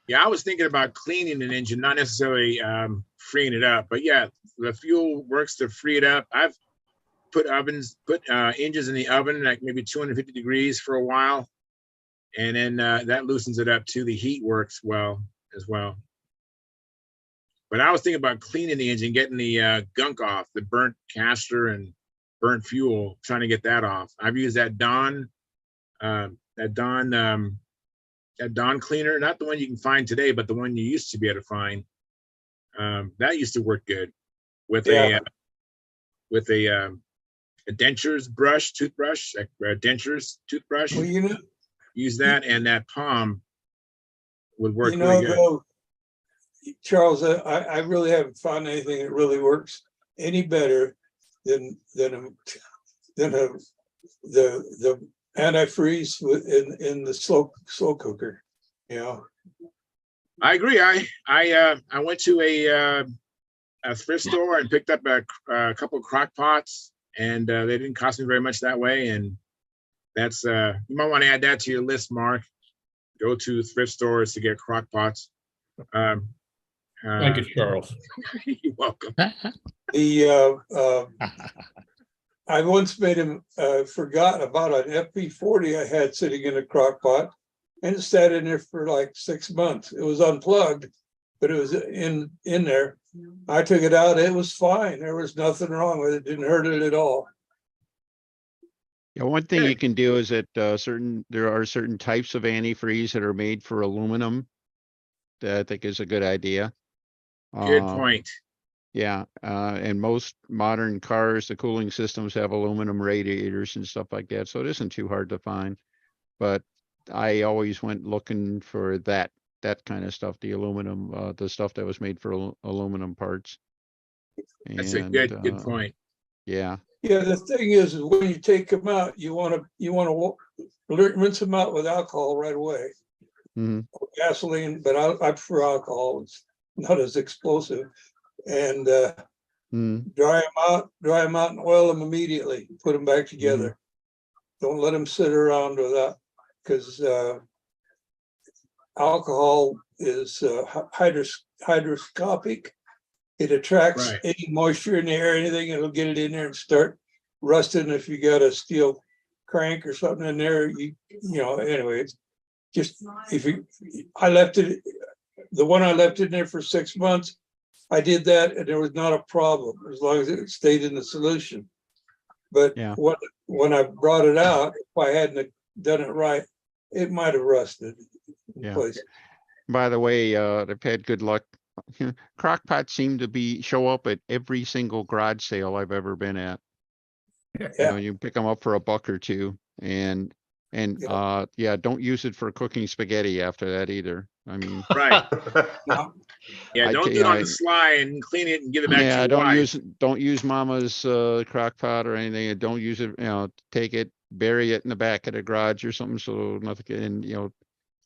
Yeah, I was thinking about cleaning an engine, not necessarily freeing it up. But yeah, the fuel works to free it up. I've put engines in the oven like maybe 250 degrees for a while, and then that loosens it up too. The heat works well as well. But I was thinking about cleaning the engine, getting the gunk off, the burnt caster and burnt fuel, trying to get that off. I've used that Dawn cleaner, not the one you can find today, but the one you used to be able to find. That used to work good with a toothbrush. Well, you know, Use that, and that palm would work you know, really good. though, Charles, I really haven't found anything that really works any better than the antifreeze in the slow cooker. You know, I agree. I went to a thrift store and picked up a couple of crock pots, and they didn't cost me very much that way. And that's you might want to add that to your list, Mark. Go to thrift stores to get crock pots. Thank you, Charles. You're welcome. I once made him forgot about an FP40 I had sitting in a crock pot, and it sat in there for like 6 months. It was unplugged, but it was in there. I took it out. It was fine. There was nothing wrong with it. Didn't hurt it at all. Yeah, one thing you can do is that there are certain types of antifreeze that are made for aluminum that I think is a good idea. Good point. Yeah, and most modern cars, the cooling systems have aluminum radiators and stuff like that, so it isn't too hard to find. But I always went looking for that kind of stuff, the aluminum, the stuff that was made for aluminum parts. That's a good point. Yeah. Yeah, the thing is when you take them out, you want to rinse them out with alcohol right away. Mm-hmm. Gasoline, but I prefer alcohol. It's not as explosive. And dry them out and oil them immediately. Put them back together. Don't let them sit around without, because alcohol is hydroscopic. It attracts any moisture in the air, anything, it'll get it in there and start rusting. If you got a steel crank or something in there, you know, anyway, it's just, I left it, the one I left in there for 6 months, I did that and there was not a problem as long as it stayed in the solution. But when I brought it out, if I hadn't done it right, it might have rusted in place. By the way, they've had good luck. Crockpots seem to show up at every single garage sale I've ever been at. You know, you pick them up for $1 or $2, and don't use it for cooking spaghetti after that either. I mean, right. Yeah, don't do it on the sly and clean it and give it back to your wife. Don't use mama's crock pot or anything. And don't use it, you know, take it, bury it in the back of the garage or something so nothing, and you know,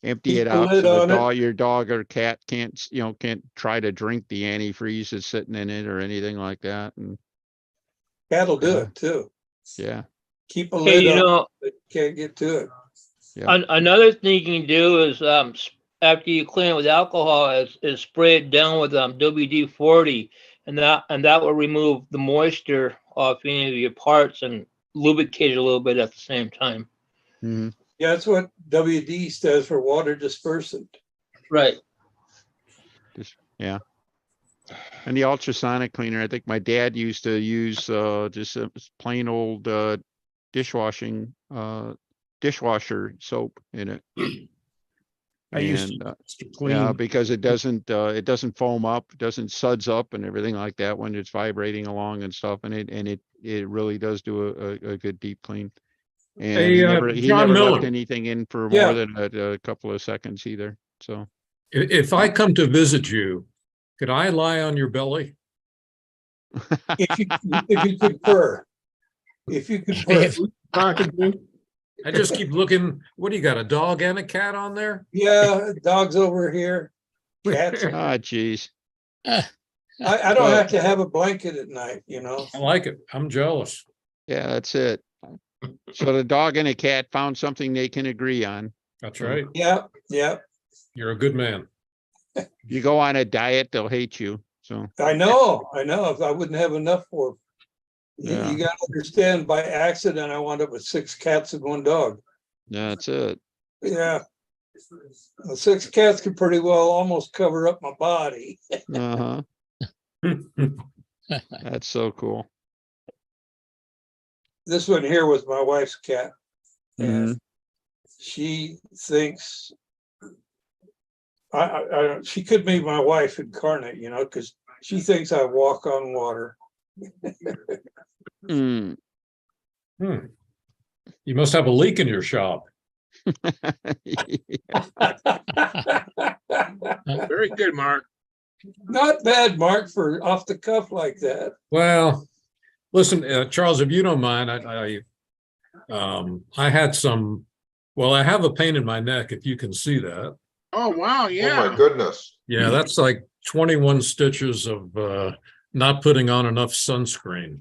empty it out so your dog or cat can't try to drink the antifreeze that's sitting in it or anything like that. And cat'll do it too. Yeah. Keep a lid on it, can't get to it. Yeah. Another thing you can do is after you clean it with alcohol is spray it down with WD-40, and that will remove the moisture off any of your parts and lubricate it a little bit at the same time. Mm-hmm. Yeah, that's what WD stands for, water dispersant. Right. Yeah. And the ultrasonic cleaner, I think my dad used to use just a plain old dishwasher soap in it. I used to clean. Because it doesn't foam up, doesn't suds up and everything like that when it's vibrating along and stuff. And it really does do a good deep clean. And he never left anything in for more than a couple of seconds either. So if I come to visit you, could I lie on your belly? If you prefer. If you prefer. I just keep looking. What do you got? A dog and a cat on there? Yeah, dog's over here. Cats. Geez. I don't have to have a blanket at night, you know. I like it. I'm jealous. Yeah, that's it. So the dog and a cat found something they can agree on. That's right. Yeah. You're a good man. You go on a diet, they'll hate you. So, I know. If I wouldn't have enough for 'em. Yeah. You gotta understand, by accident, I wound up with 6 cats and 1 dog. that's it. Yeah. The 6 cats could pretty well almost cover up my body. Uh-huh. That's so cool. This one here was my wife's cat. Mhm. And she thinks she could be my wife incarnate, because she thinks I walk on water. Mm. You must have a leak in your shop. Very good, Mark. Not bad, Mark, for off the cuff like that. Well, listen, Charles, if you don't mind, I had some. Well, I have a pain in my neck. If you can see that. Oh wow, Oh yeah. my goodness. Yeah, that's like 21 stitches of not putting on enough sunscreen.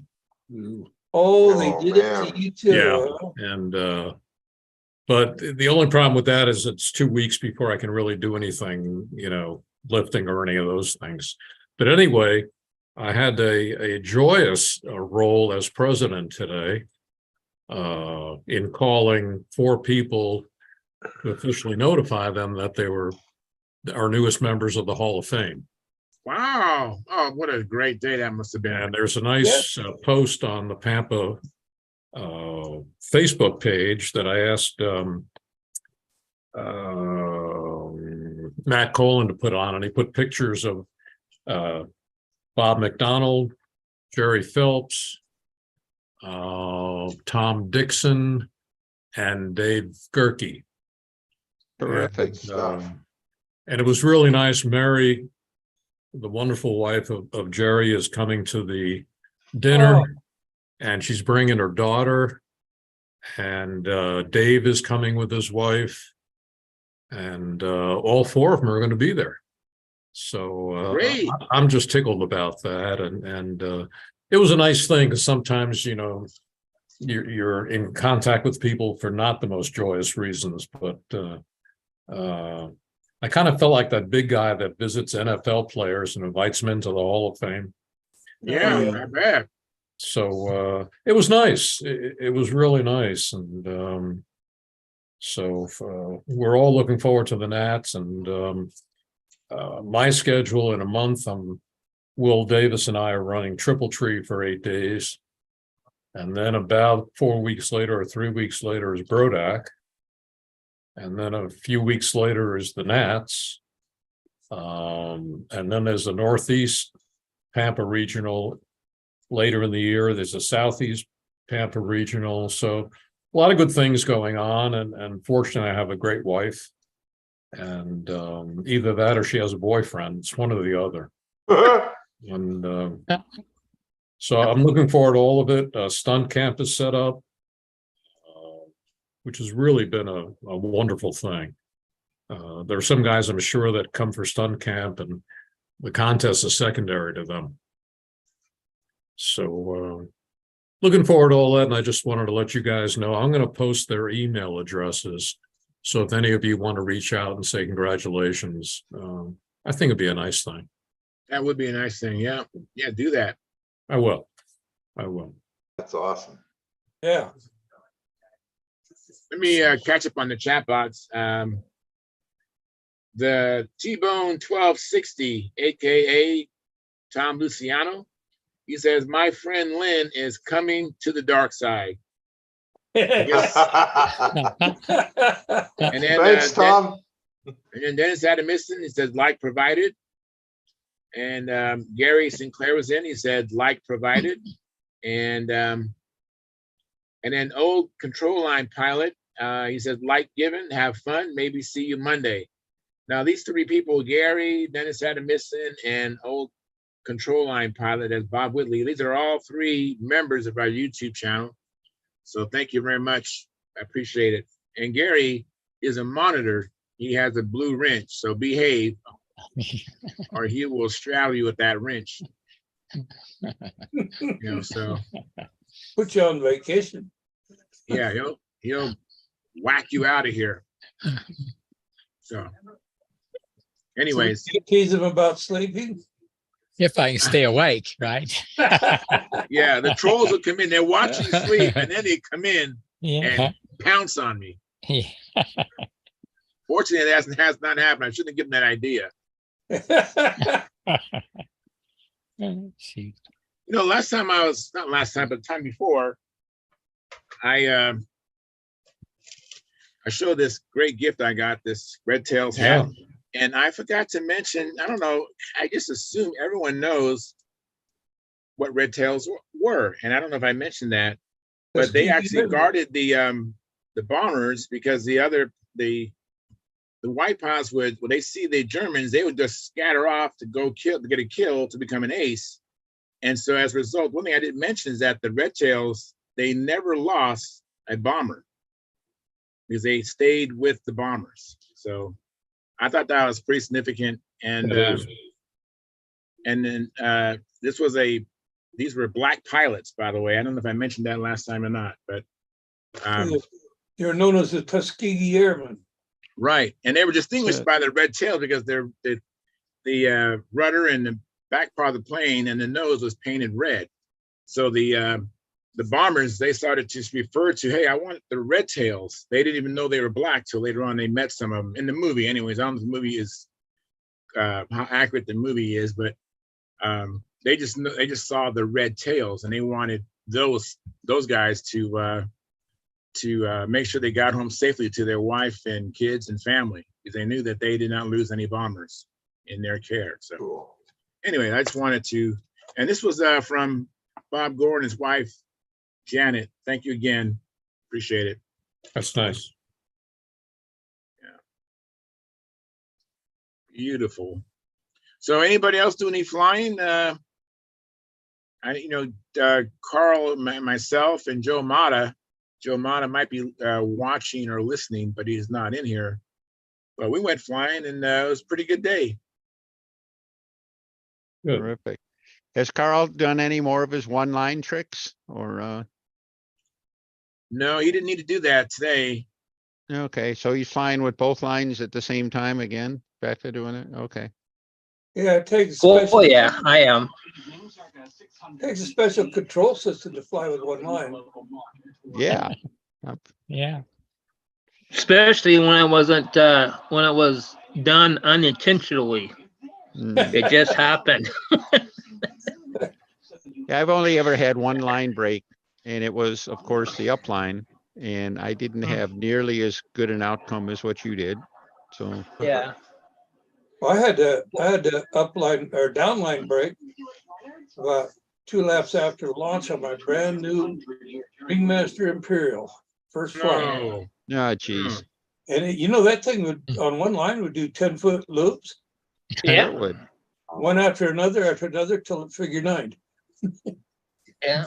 Oh, they Oh, did man. it to you too. Yeah. huh? And but the only problem with that is it's 2 weeks before I can really do anything, lifting or any of those things. But anyway, I had a joyous role as president today in calling 4 people to officially notify them that they were our newest members of the Hall of Fame. Wow. Oh, what a great day that must have been. And there's a nice post on the Pampa Facebook page that I asked Matt Colin to put on, and he put pictures of Bob McDonald, Jerry Phelps, Tom Dixon, and Dave Gerke. Terrific stuff. And it was really nice. Mary, the wonderful wife of Jerry, is coming to the dinner. Oh. And she's bringing her daughter, and Dave is coming with his wife, and all 4 of them are going to be there. So Great. I'm just tickled about that, and it was a nice thing, because sometimes you're in contact with people for not the most joyous reasons, but I kind of felt like that big guy that visits NFL players and invites them into the Hall of Fame. Yeah, Yeah. I bet. So it was nice. It was really nice. And so we're all looking forward to the Nats. And my schedule in a month, Will Davis and I are running Triple Tree for 8 days. And then about 4 weeks later or 3 weeks later is Brodak. And then a few weeks later is the Nats. And then there's the Northeast Pampa Regional. Later in the year, there's a Southeast Pampa Regional. So a lot of good things going on. And fortunately, I have a great wife. And either that or she has a boyfriend. It's one or the other. And so I'm looking forward to all of it. Stunt Camp is set up, which has really been a wonderful thing. There are some guys, I'm sure, that come for Stunt Camp, and the contest is secondary to them. So looking forward to all that, and I just wanted to let you guys know I'm going to post their email addresses. So if any of you want to reach out and say congratulations, I think it'd be a nice thing. That would be a nice thing. Yeah. Yeah, do that. I will. That's awesome. Yeah. Let me catch up on the chat box. The T-Bone 1260, aka Tom Luciano, he says, my friend Lynn is coming to the dark side. Thanks, And then Tom. And then Dennis Adamiston, he says, like provided. And Gary Sinclair was in, he said, like provided. And then old control line pilot, he says, like given, have fun, maybe see you Monday. Now these 3 people, Gary, Dennis Adamiston, and old control line pilot as Bob Whitley, these are all 3 members of our YouTube channel. So thank you very much. I appreciate it. And Gary is a monitor. He has a blue wrench, so behave or he will straddle you with that wrench. So Put you on vacation. yeah, he'll whack you out of here. So anyways, So you tease him about sleeping. If I can stay awake, right? Yeah, the trolls will come in. They're watching you sleep, and then they come in Yeah. and pounce on me. Yeah. Fortunately, that has not happened. I shouldn't have given that idea. Shoot. You know, last time I was, not last time, but the time before, I showed this great gift I got, this Red Tails hat. And I forgot to mention, I don't know, I just assume everyone knows what Red Tails were. And I don't know if I mentioned that, but they actually guarded the bombers, because the White Pods would, when they see the Germans, they would just scatter off to go kill, to get a kill, to become an ace. And so as a result, one thing I didn't mention is that the Red Tails, they never lost a bomber because they stayed with the bombers. So I thought that was pretty significant. And then these were black pilots, by the way. I don't know if I mentioned that last time or not, but you're known as the Tuskegee Airmen. Right, and they were distinguished by the red tail because the rudder and the back part of the plane and the nose was painted red. So the bombers, they started to refer to, hey, I want the red tails. They didn't even know they were black till later on they met some of them in the movie. Anyways, I don't know if the movie is how accurate the movie is, but they just saw the red tails and they wanted those guys to make sure they got home safely to their wife and kids and family, because they knew that they did not lose any bombers in their care. So anyway, I just wanted to, and this was from Bob Gore and his wife, Janet. Thank you again. Appreciate it. That's nice. Yeah. Beautiful. So anybody else do any flying? Carl, myself, and Joe Mata. Joe Mata might be watching or listening, but he's not in here. But we went flying, and it was a pretty good day. Good. Terrific. Has Carl done any more of his one-line tricks, or? No, he didn't need to do that today. Okay, so he's flying with both lines at the same time again. Back to doing it. Okay. Yeah, it takes a Oh, yeah, I am. takes a special control system to fly with one line. Yeah. Yeah. Especially when it wasn't when it was done unintentionally. It just happened. Yeah, I've only ever had one line break, and it was, of course, the upline, and I didn't have nearly as good an outcome as what you did. So yeah. Well, I had to upline or downline break about 2 laps after launch on my brand new Ringmaster Imperial first flight. Oh, geez. And that thing would on one line would do 10-foot loops. Yeah. It would. One after another till it figure 9. Yeah.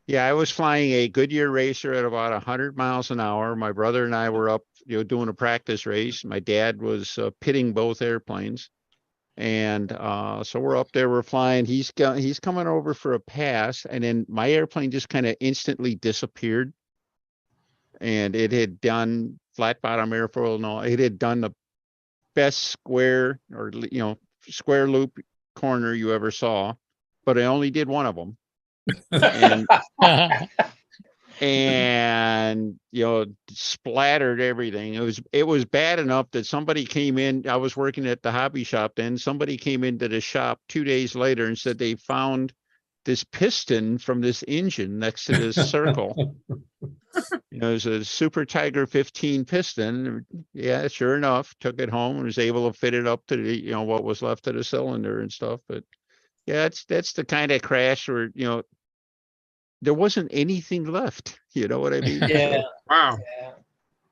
Yeah, I was flying a Goodyear racer at about 100 miles an hour. My brother and I were up, doing a practice race. My dad was pitting both airplanes. And so we're up there, we're flying. He's coming over for a pass, and then my airplane just kind of instantly disappeared. And it had done flat bottom airfoil. No, it had done the best square or square loop corner you ever saw, but I only did one of them. And splattered everything. It was bad enough that somebody came in. I was working at the hobby shop then. Somebody came into the shop 2 days later and said they found this piston from this engine next to this circle. It was a Super Tiger 15 piston. Yeah, sure enough, took it home and was able to fit it up to the what was left of the cylinder and stuff. But yeah, that's the kind of crash where there wasn't anything left. You know what I mean? Yeah. wow. Yeah.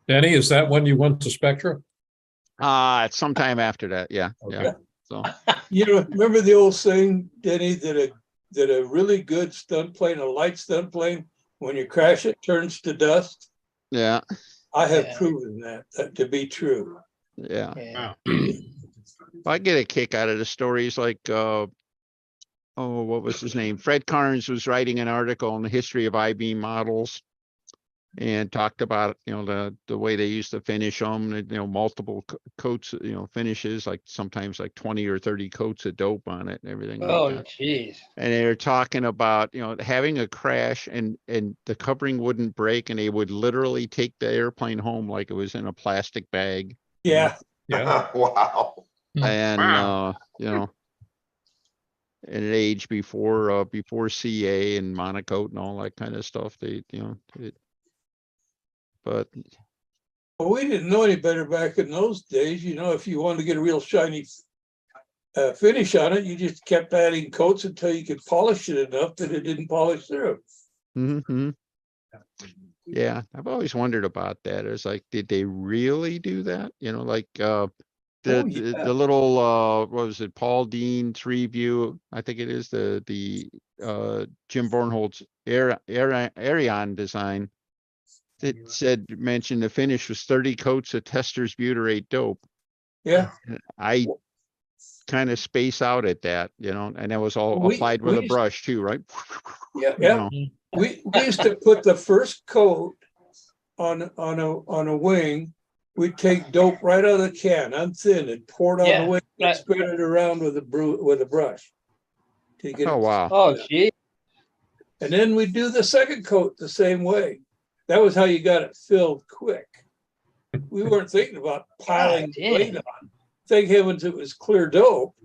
Danny, is that when you went to Spectra? Sometime after that. Yeah. Okay. Yeah. So Remember the old saying, Denny, that a really good stunt plane, a light stunt plane, when you crash it, turns to dust. yeah. I have proven that to be true. Yeah. Wow. I get a kick out of the stories like what was his name? Fred Carnes was writing an article on the history of I-beam models. and talked about, the way they used to finish them, multiple coats, finishes, like sometimes like 20 or 30 coats of dope on it and everything like Oh, that. jeez. And they were talking about, having a crash and the covering wouldn't break, and they would literally take the airplane home like it was in a plastic bag. Yeah. Yeah. Wow. And, Wow. at an age before CA and monocoat and all that kind of stuff, but Well, we didn't know any better back in those days. If you wanted to get a real shiny finish on it, you just kept adding coats until you could polish it enough that it didn't polish through. mm-hmm. Yeah, I've always wondered about that. It's like, did they really do that? The little what was it, Paul Dean 3-view, I think it is, the Jim Bornhold's Arion design. It mentioned the finish was 30 coats of Tester's butyrate dope. Yeah. I kind of space out at that, and it was all applied with a brush too, right? Yeah. We used to put the first coat on a wing. We'd take dope right out of the can, unthinned, and pour it on the wing and spread it around with a brush. Oh, wow. Oh, gee. And then we'd do the second coat the same way. That was how you got it filled quick. We weren't thinking about piling weight on. Thank heavens it was clear dope,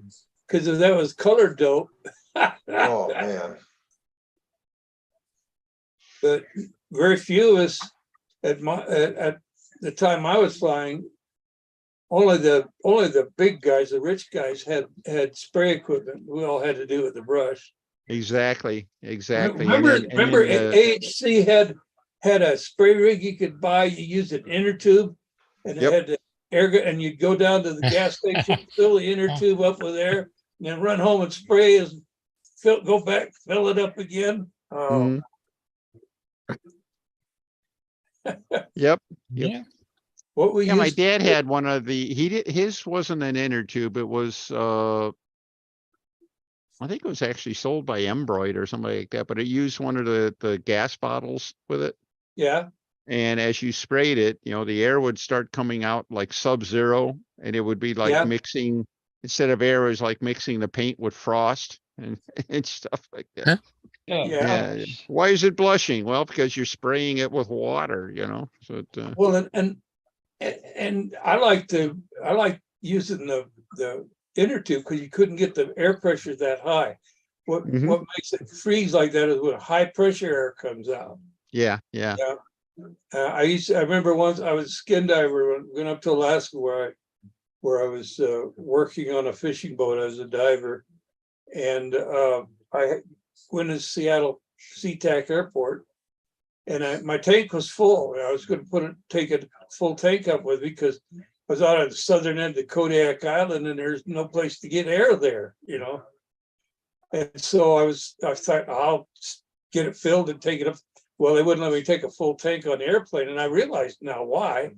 because if that was colored dope. Oh, man. But very few of us at the time I was flying, only the big guys, the rich guys had spray equipment. We all had to do it with the brush. Exactly. Remember AHC had a spray rig you could buy. You used an inner tube, and it had the air, and you'd go down to the gas station, fill the inner tube up with air, and then run home and spray and go back, fill it up again. Oh. Yep. Yeah. What we my dad had one of his wasn't an inner tube. It was I think it was actually sold by Embroid or somebody like that, but it used one of the gas bottles with it. Yeah. And as you sprayed it, the air would start coming out like sub-zero, and it would be like mixing, instead of air, it was like mixing the paint with frost and stuff like that. Huh? Yeah. Why is it blushing? Well, because you're spraying it with water, So well, and I like using the inner tube because you couldn't get the air pressure that high. What makes it freeze like that is when high pressure air comes out. Yeah. I remember once I was a skin diver, went up to Alaska where I was working on a fishing boat as a diver, and I went to Seattle SeaTac Airport, and my tank was full. I was going to take a full tank up with me because I was out at the southern end of Kodiak Island, and there's no place to get air there, And so I thought I'll get it filled and take it up. Well, they wouldn't let me take a full tank on the airplane, and I realized now why.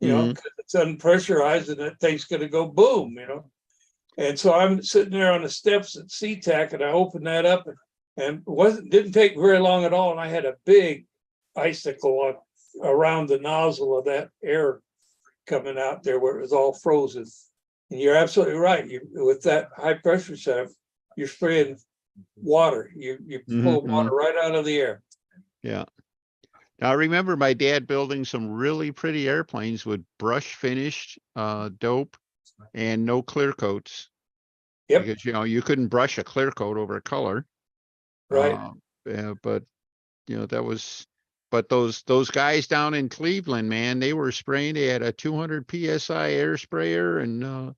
Because it's unpressurized and that thing's going to go boom. And so I'm sitting there on the steps at SeaTac, and I opened that up, and didn't take very long at all, and I had a big icicle around the nozzle of that air coming out there where it was all frozen. And you're absolutely right. With that high pressure setup, you're spraying water. You pull water right out of the air. Yeah. Now, I remember my dad building some really pretty airplanes with brush finished dope and no clear coats. Yep. Because you couldn't brush a clear coat over a color. Right. But that was. But those guys down in Cleveland, man, they were spraying. They had a 200 psi air sprayer, and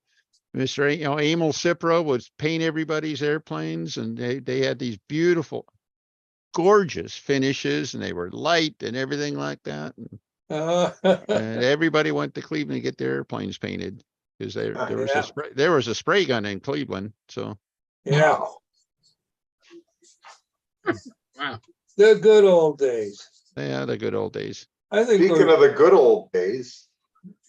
Mr. Emil Cipra would paint everybody's airplanes, and they had these beautiful, gorgeous finishes, and they were light and everything like that. And everybody went to Cleveland to get their airplanes painted because there was a spray gun in Cleveland. So yeah. Wow. The good old days. Yeah, the good old days. I think Speaking of the good old days,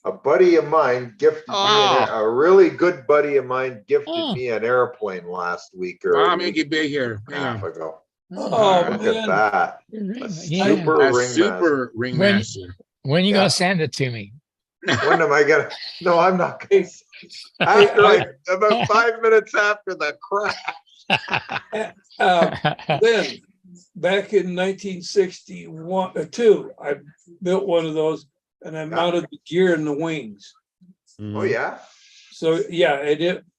a buddy of mine gifted me a really good buddy of mine gifted me an airplane last week or Wow, make it big here. half ago. Oh, Look man. at that. Yeah. Super A ringmaster. super ringmaster. When you Yeah. gonna send it to me? When am I gonna? No, I'm not gonna. About 5 minutes after the crash. Then, back in 1961, two, I built one of those and I mounted the gear in the wings. Oh, yeah? So, yeah,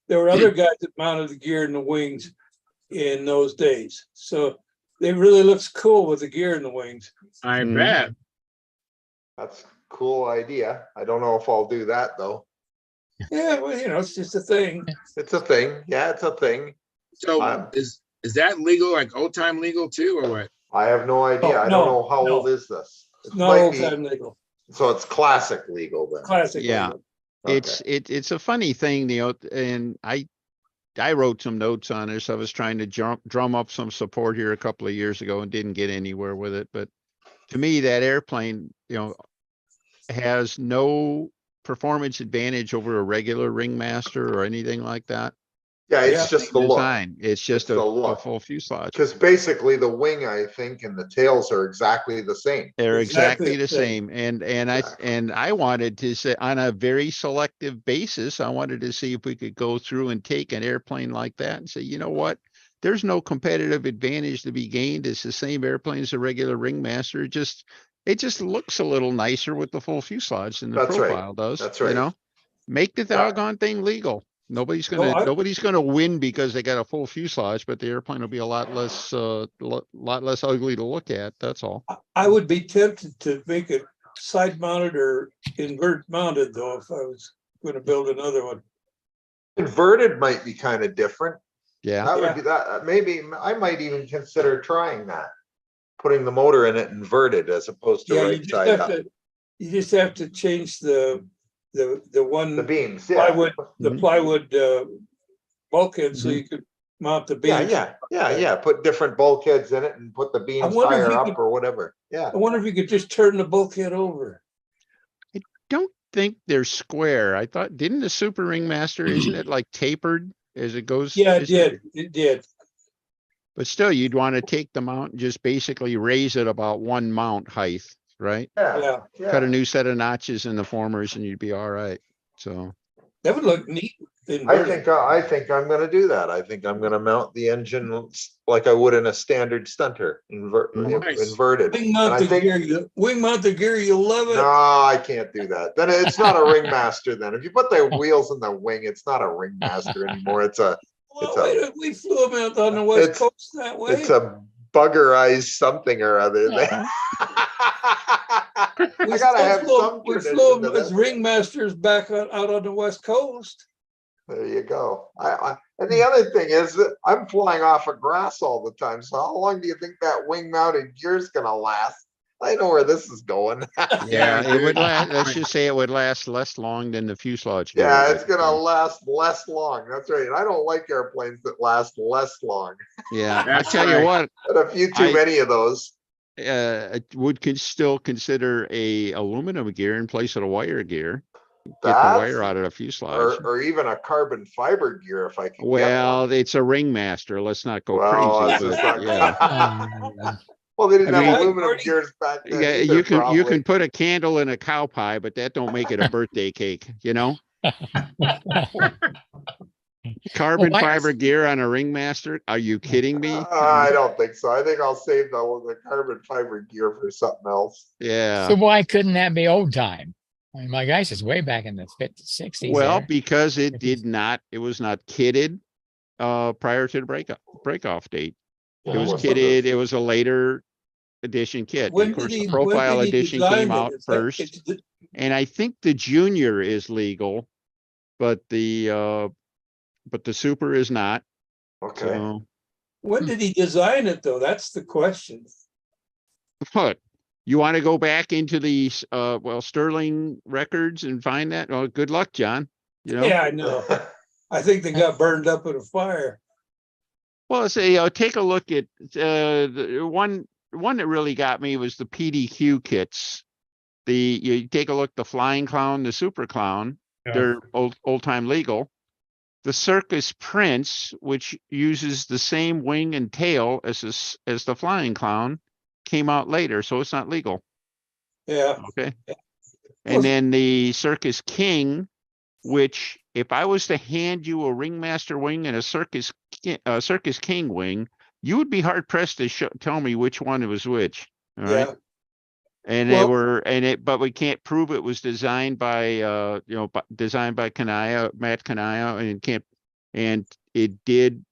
there were other guys that mounted the gear in the wings in those days. So it really looks cool with the gear in the wings. I bet. That's a cool idea. I don't know if I'll do that, though. Yeah, well, it's just a thing. It's a thing. Yeah, it's a thing. So is that legal, like old time legal too, or what? I have no idea. I don't know how old is this. It Not might old be. time legal. So it's classic legal then. Classic Yeah. legal. It's a funny thing, and I wrote some notes on this. I was trying to drum up some support here a couple of years ago and didn't get anywhere with it. But to me, that airplane, has no performance advantage over a regular ringmaster or anything like that. Yeah, it's just the look. Design. It's just a full fuselage. Because basically the wing, I think, and the tails are exactly the same. They're exactly the same. And I wanted to say, on a very selective basis, I wanted to see if we could go through and take an airplane like that and say, you know what? There's no competitive advantage to be gained. It's the same airplane as a regular ringmaster. It just looks a little nicer with the full fuselage than the profile does. That's right. Make the doggone thing legal. Nobody's gonna win because they got a full fuselage, but the airplane will be a lot less ugly to look at. That's all. I would be tempted to make it side mounted or invert mounted though, if I was going to build another one. Inverted might be kind of different. Yeah. That would be that. Maybe I might even consider trying that. Putting the motor in it inverted as opposed to right side up. You just have to change the beams, plywood, plywood bulkhead so you could mount the beams. Yeah. Put different bulkheads in it and put the beams higher up or whatever. Yeah. I wonder if you could just turn the bulkhead over. I don't think they're square. I thought, didn't the Super Ringmaster, isn't it like tapered as it goes? Yeah, it did. But still, you'd want to take the mount and just basically raise it about one mount height, right? Yeah. Cut a new set of notches in the formers and you'd be all right. So that would look neat. I think I'm going to do that. I think I'm going to mount the engine like I would in a standard stunter, inverted. Wing mount the gear, you'll love it. No, I can't do that. Then it's not a ringmaster. Then if you put the wheels in the wing, it's not a ringmaster anymore. We flew them out on the west coast that way. It's a buggerized something or other. I gotta have some. We flew them as ringmasters back out on the west coast. There you go. And the other thing is that I'm flying off of grass all the time. So how long do you think that wing mounted gear is gonna last? I know where this is going. Yeah, it would last. Let's just say it would last less long than the fuselage. Yeah, it's gonna last less long. That's right. And I don't like airplanes that last less long. Yeah, I tell you what. But a few too many of those. Would still consider a aluminum gear in place of a wire gear. Get the wire out of the fuselage, or even a carbon fiber gear if I can. Well, it's a ringmaster. Let's not go crazy. Well, they didn't have aluminum gears back then. Yeah, you can put a candle in a cow pie, but that don't make it a birthday cake, Carbon fiber gear on a ringmaster? Are you kidding me? I don't think so. I think I'll save the carbon fiber gear for something else. Yeah. So why couldn't that be old time? I mean, my guys is way back in the 50s, 60s. Well, because it was not kitted prior to the break-off date. It was kitted. It was a later edition kit. Of course, the profile edition came out first. And I think the junior is legal, but the super is not. Okay. So, when did he design it though? That's the question. What? You want to go back into the Sterling records and find that? Well, good luck, John. Yeah, I know. I think they got burned up in a fire. Well, take a look at the one that really got me was the PDQ kits. You take a look, the Flying Clown, the Super Clown. Yeah. They're old time legal. The Circus Prince, which uses the same wing and tail as the Flying Clown, came out later, so it's not legal. Yeah. Okay. And then the Circus King, which if I was to hand you a Ringmaster wing and a Circus King wing, you would be hard pressed to tell me which one was which. All right. Yeah. And Well- they were, but we can't prove it was designed by, designed by Matt Kanaya, and it did.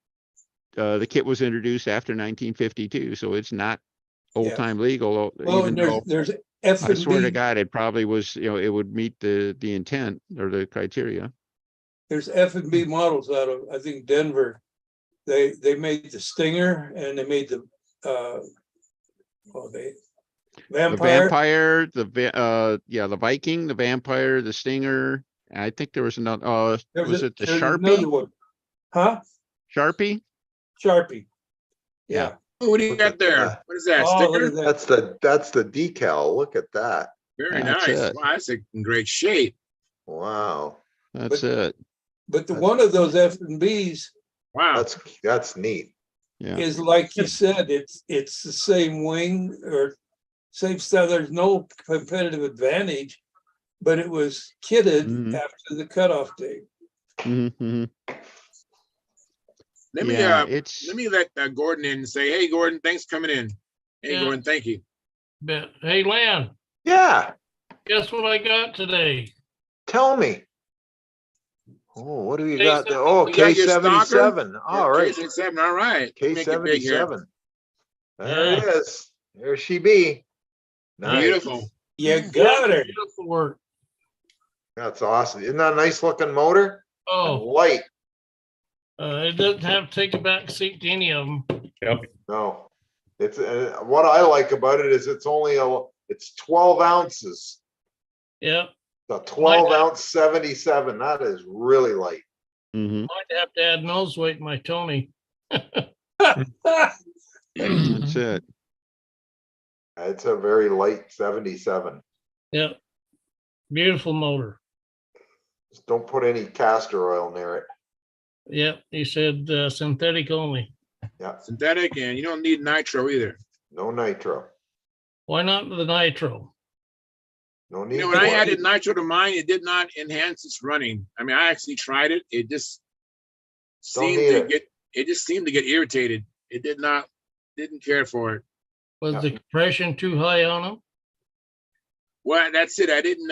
The kit was introduced after 1952, so it's not old time legal. Well, even and though there's F I and swear to B. God, it probably was, it would meet the intent or the criteria. There's F and B models out of, I think, Denver. They made the Stinger and they made the Vampire. The Viking, the Vampire, the Stinger. I think there was another. Was it the there's Sharpie? another one. Huh? Sharpie? Sharpie. Yeah. Oh, what do you Look got at there? that. What is that? Oh, look Sticker? at that. That's the decal. Look at that. Very That's nice. it. Wow, that's in great shape. Wow. That's it. But the one of those F and Bs Wow. That's neat. Yeah. is like you said, it's the same wing or same style. There's no competitive advantage, but it was kitted Mhm. after the cutoff date. Mm-hmm. Let me Yeah, let me let Gordon in and say, hey, Gordon, thanks for coming in. Hey, Yeah. Gordon, thank you. But hey, Lan, Yeah. guess what I got today? Tell me. Oh, what do you K77. got there? Oh, You got your K77. All right. K77, all right. Make it big here. K77. There Yeah. it is. There she be. Nice. Beautiful. You got her. Beautiful work. That's awesome. Isn't that a nice looking motor? And Oh, light. it doesn't have to take a back seat to any of them. No. It's what I like about it is it's only it's 12 ounces. Yep. The 12 ounce 77. That is really light. Mm-hmm. Might have to add nose weight in my Tony. That's it. It's a very light 77. Yep. Beautiful motor. Just don't put any castor oil near it. Yep. He said synthetic only. Yeah. Synthetic, and you don't need nitro either. No nitro. Why not the nitro? No need. You know, when I for it. added nitro to mine, it did not enhance its running. I mean, I actually tried it. It just seemed need to it. get, it just seemed to get irritated. It didn't care for it. Was Yeah. the compression too high on them? Well, that's it. I didn't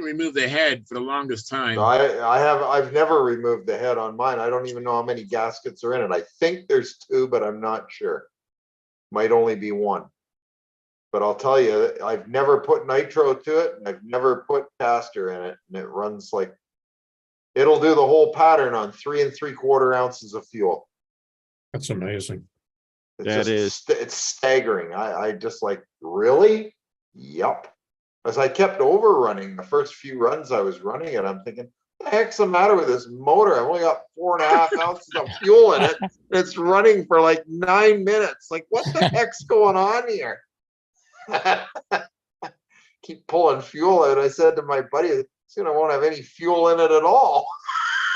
remove the head for the longest time. No, I've never removed the head on mine. I don't even know how many gaskets are in it. I think there's 2, but I'm not sure. Might only be 1. But I'll tell you, I've never put nitro to it, and I've never put castor in it, and it runs like it'll do the whole pattern on 3 3/4 ounces of fuel. That's amazing. It's staggering. I just like, really? Yep. As I kept overrunning the first few runs I was running it, I'm thinking, what the heck's the matter with this motor? I've only got 4.5 ounces of fuel in it. And it's running for like 9 minutes. Like, what the heck's going on here? Keep pulling fuel out. I said to my buddy, it's gonna won't have any fuel in it at all.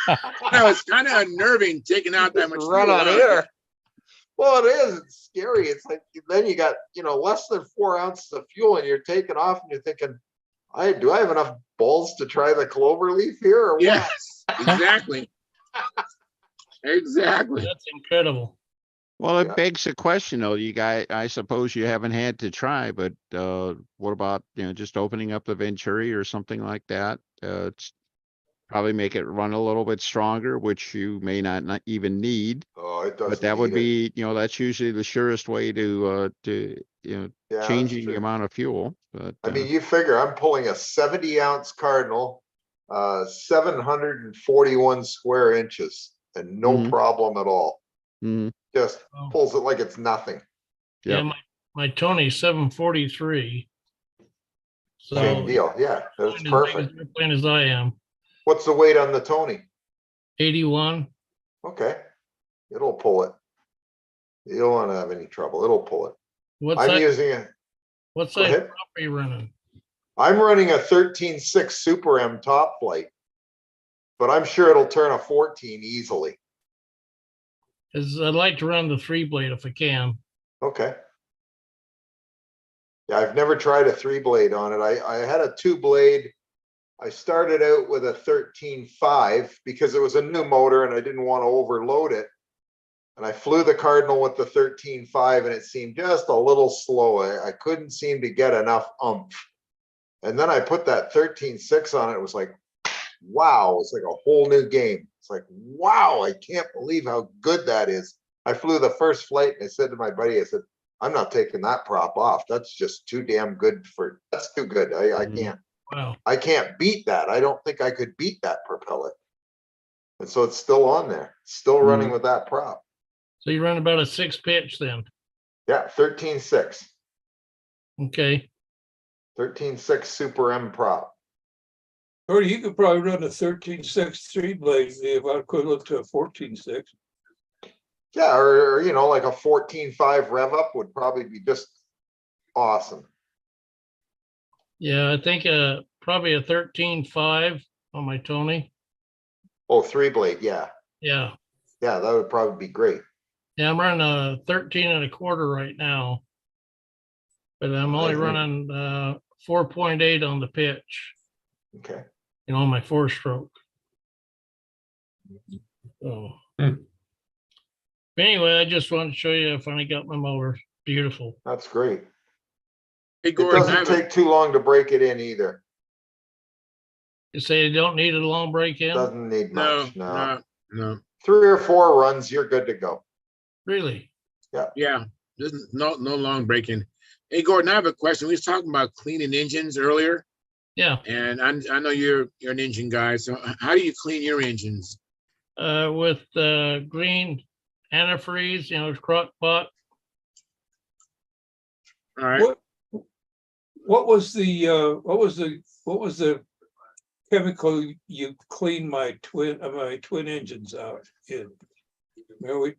No, it's kind of unnerving taking out that Just much run fuel on out. air. Well, it is. It's scary. It's like then you got, less than 4 ounces of fuel and you're taking off and you're thinking, do I have enough balls to try the clover leaf here or what? Yes, exactly. Exactly. That's incredible. Well, it Yeah. begs the question, though. You guys, I suppose you haven't had to try, but what about just opening up the Venturi or something like that? It's probably make it run a little bit stronger, which you may not even need. Oh, it doesn't. But that would need it. be, that's usually the surest way to Yeah, that's changing the true. amount of fuel. But I mean, you figure I'm pulling a 70-ounce Cardinal, 741 square inches, and no Mhm. problem at all. mhm, Just Oh. pulls it like it's nothing. Yeah, Yep. my Tony's 743. So Same deal. Yeah, that's as big perfect. as airplane as I am. What's the weight on the Tony? 81. Okay, it'll pull it. You don't want to have any trouble. It'll pull it. What I'm size, using it. what Go size ahead. prop are you running? I'm running a 13.6 Super M top flight, but I'm sure it'll turn a 14 easily. Cause I'd like to run the 3-blade if I can. Okay. Yeah, I've never tried a 3-blade on it. I had a 2-blade. I started out with a 13.5 because it was a new motor and I didn't want to overload it. And I flew the Cardinal with the 13.5 and it seemed just a little slow. I couldn't seem to get enough oomph. And then I put that 13.6 on it. It was like, wow, it's like a whole new game. It's like, wow, I can't believe how good that is. I flew the first flight and I said to my buddy, I said, I'm not taking that prop off. That's just too damn good that's too good. I can't. Wow. I can't beat that. I don't think I could beat that propeller. And so it's still on there, still running with that prop. So you run about a 6 pitch then? Yeah, 13.6. Okay. 13.6 Super M prop. Or you could probably run a 13.6 3-blade, if equivalent to a 14.6. Yeah, or you know, like a 14.5 rev up would probably be just awesome. Yeah, I think probably a 13.5 on my Tony. Oh, 3-blade, yeah. Yeah. Yeah, that would probably be great. Yeah, I'm running a 13.25 right now. But I'm only running 4.8 on the pitch. Okay. You know, on my 4-stroke. So anyway, I just wanted to show you I finally got my motor. Beautiful. That's great. Hey, It Gordon, doesn't take too long to break it in either. You say you don't need a long break in? Doesn't need much. No. 3 or 4 runs, you're good to go. Really? Yeah. There's no long break-in. Hey, Gordon, I have a question. We was talking about cleaning engines earlier. Yeah. And I know you're an engine guy. So how do you clean your engines? With green antifreeze, you know, crock pot. All right. What was the chemical you cleaned my twin engines out in? Remember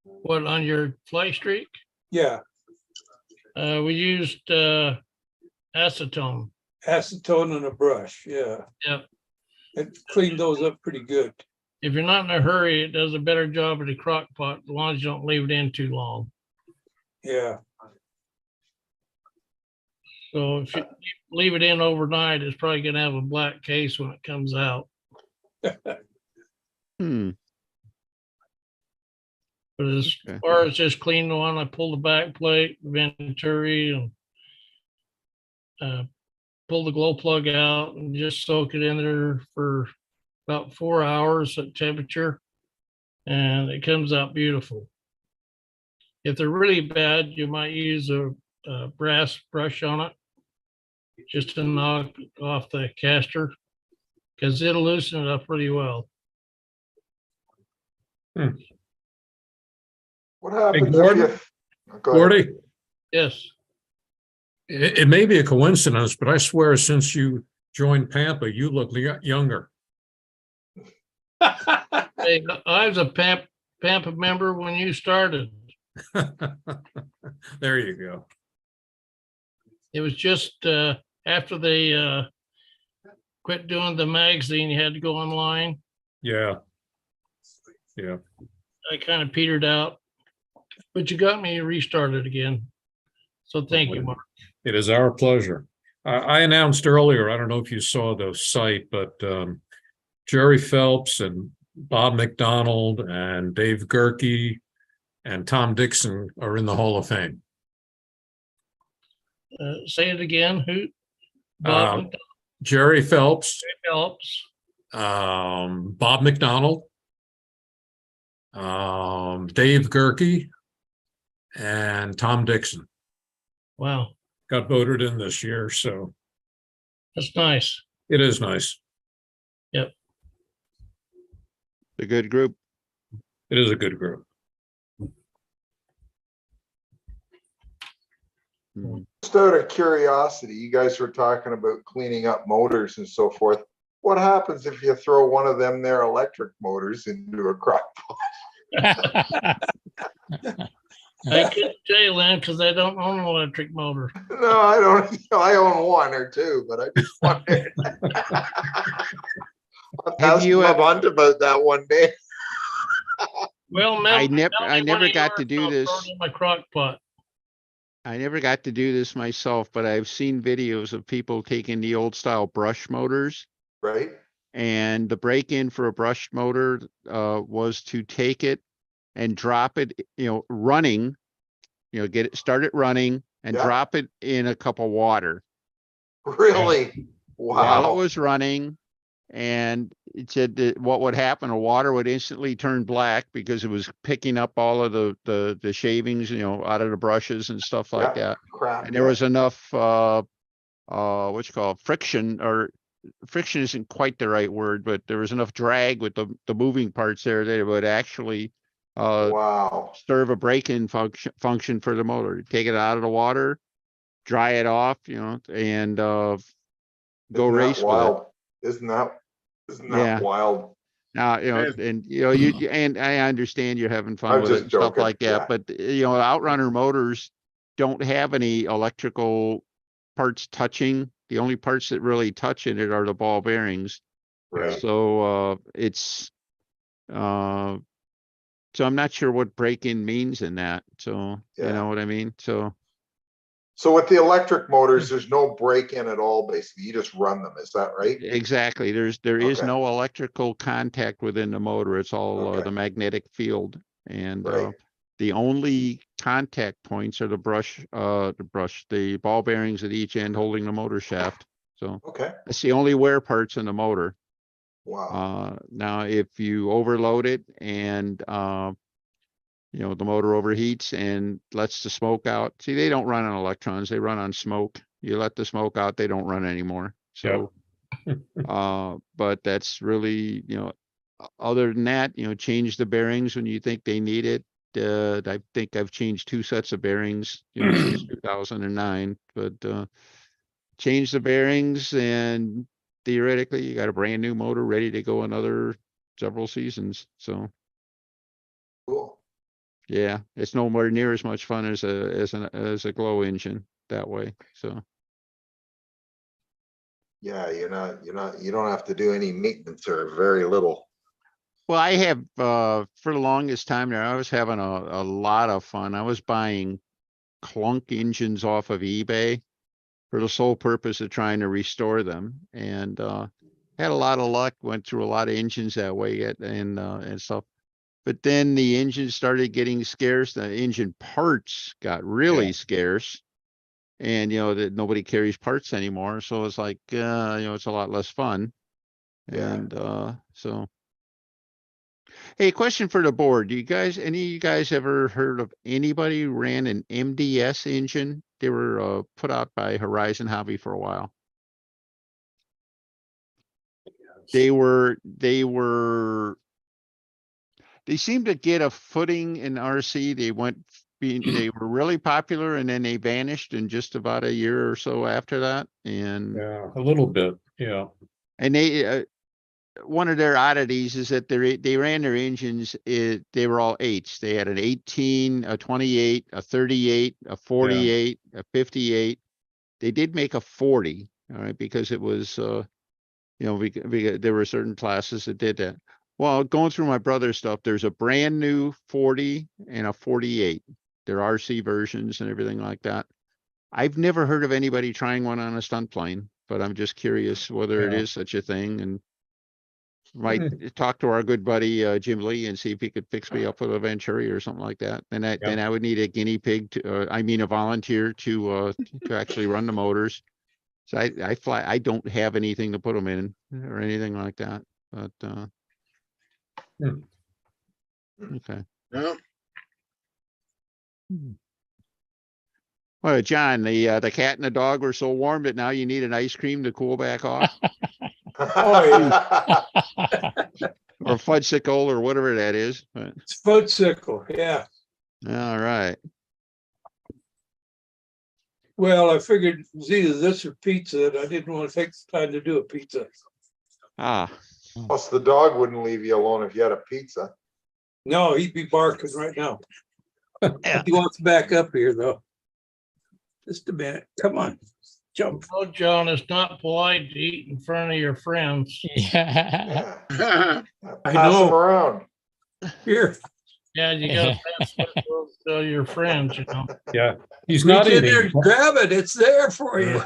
What, on your fly streak? Yeah. We used acetone. Acetone and a brush, yeah. Yep. It cleaned those up pretty good. If you're not in a hurry, it does a better job of the crock pot as long as you don't leave it in too long. Yeah. So if you leave it in overnight, it's probably gonna have a black case when it comes out. But as far as just cleaning the one, I pull the back plate, Venturi, and pull the glow plug out and just soak it in there for about 4 hours at temperature. And it comes out beautiful. If they're really bad, you might use a brass brush on it just to knock off the caster because it'll loosen it up pretty well. What happens Hey, Gordon? if you... Gordy, Yes. it may be a coincidence, but I swear since you joined Pampa, you look younger. Hey, I was a Pampa member when you started. There you go. It was just after they quit doing the magazine, you had to go online. Yeah. Yeah. I kind of petered out, but you got me restarted again. So thank you, Mark. It is our pleasure. I announced earlier, I don't know if you saw the site, but Jerry Phelps and Bob McDonald and Dave Gerke and Tom Dixon are in the Hall of Fame. Say it again. Who? Bob Jerry Phelps. Phelps. Bob McDonald. Dave Gerke and Tom Dixon. Wow. Got voted in this year, so. That's nice. It is nice. Yep. A good group. It is a good group. Just out of curiosity, you guys were talking about cleaning up motors and so forth. What happens if you throw one of them there electric motors into a crock pot? I couldn't tell you, Lynn, because I don't own an electric motor. No, I don't. I own 1 or 2, but I just wondered. Ask my aunt about that one day. Well, I tell me never one of got to yours, do I'll throw this. it in my crock pot. I never got to do this myself, but I've seen videos of people taking the old style brush motors. Right. And the break-in for a brush motor was to take it and drop it, running, get it, start it running and Yeah. drop it in a cup of water. Really? While it Wow. was running. And it said that what would happen, the water would instantly turn black because it was picking up all of the shavings, out of the brushes and stuff like that. Crap. And there was enough, what you call friction, or friction isn't quite the right word, but there was enough drag with the moving parts there that it would actually wow. serve a break-in function for the motor. Take it out of the water, dry it off, and go race with it. Isn't that Yeah. wild? Now, and you and I understand you're having fun I'm with it just and stuff joking, like that, but outrunner motors don't have any electrical parts touching. The only parts that really touch in it are the ball bearings. Right. So it's so I'm not sure what break-in means in that. So you know what I mean? So with the electric motors, there's no break-in at all, basically. You just run them. Is that right? Exactly. There is no electrical contact within the motor. It's all the magnetic field. And the only contact points are the ball bearings at each end holding the motor shaft. So that's the only wear parts in the motor. Wow. Now, if you overload it and the motor overheats and lets the smoke out. See, they don't run on electrons, they run on smoke. You let the smoke out, they don't run anymore. So, but that's really, other than that, change the bearings when you think they need it. I think I've changed 2 sets of bearings, since 2009, but change the bearings and theoretically you got a brand new motor ready to go another several seasons. So. Cool. Yeah, it's nowhere near as much fun as a glow engine that way. So. Yeah, you don't have to do any maintenance or very little. Well, I have for the longest time there, I was having a lot of fun. I was buying clunk engines off of eBay for the sole purpose of trying to restore them, and had a lot of luck. Went through a lot of engines that way, and stuff. But then the engines started getting scarce. The engine parts got really scarce, and that nobody carries parts anymore. So it's like it's a lot less fun. And so, hey, question for the board: any of you guys ever heard of anybody who ran an MDS engine? They were put out by Horizon Hobby for a while. They seemed to get a footing in RC. They were really popular, and then they vanished in just about a year or so after that. And yeah, a little bit. Yeah. And they, one of their oddities is that they ran their engines. They were all 8s. They had an 18, a 28, a 38, a 48, a 58. They did make a 40. All right, because it was, there were certain classes that did that. Well, going through my brother's stuff, there's a brand new 40 and a 48. They're RC versions and everything like that. I've never heard of anybody trying one on a stunt plane, but I'm just curious whether it is such a thing, and might talk to our good buddy Jim Lee and see if he could fix me up with a Venturi or something like that. And then I would need a guinea pig a volunteer to actually run the motors. So I fly. I don't have anything to put them in or anything like that. But okay. No. Well, John, the cat and the dog were so warm that now you need an ice cream to cool back off. Or fudgesicle or whatever that is. But. It's fudgesicle, yeah. All right. Well, I figured it was either this or pizza, and I didn't want to take the time to do a pizza. Plus, the dog wouldn't leave you alone if you had a pizza. No, he'd be barking right now. He wants back up here, though. Just a minute. Come on. Jump. Oh, John, it's not polite to eat in front of your friends. Yeah. Yeah. I Pass them know. around. Here, Yeah, you gotta pass it to your friends, you know. Yeah, he's reach not in there, eating. grab it. It's there for you.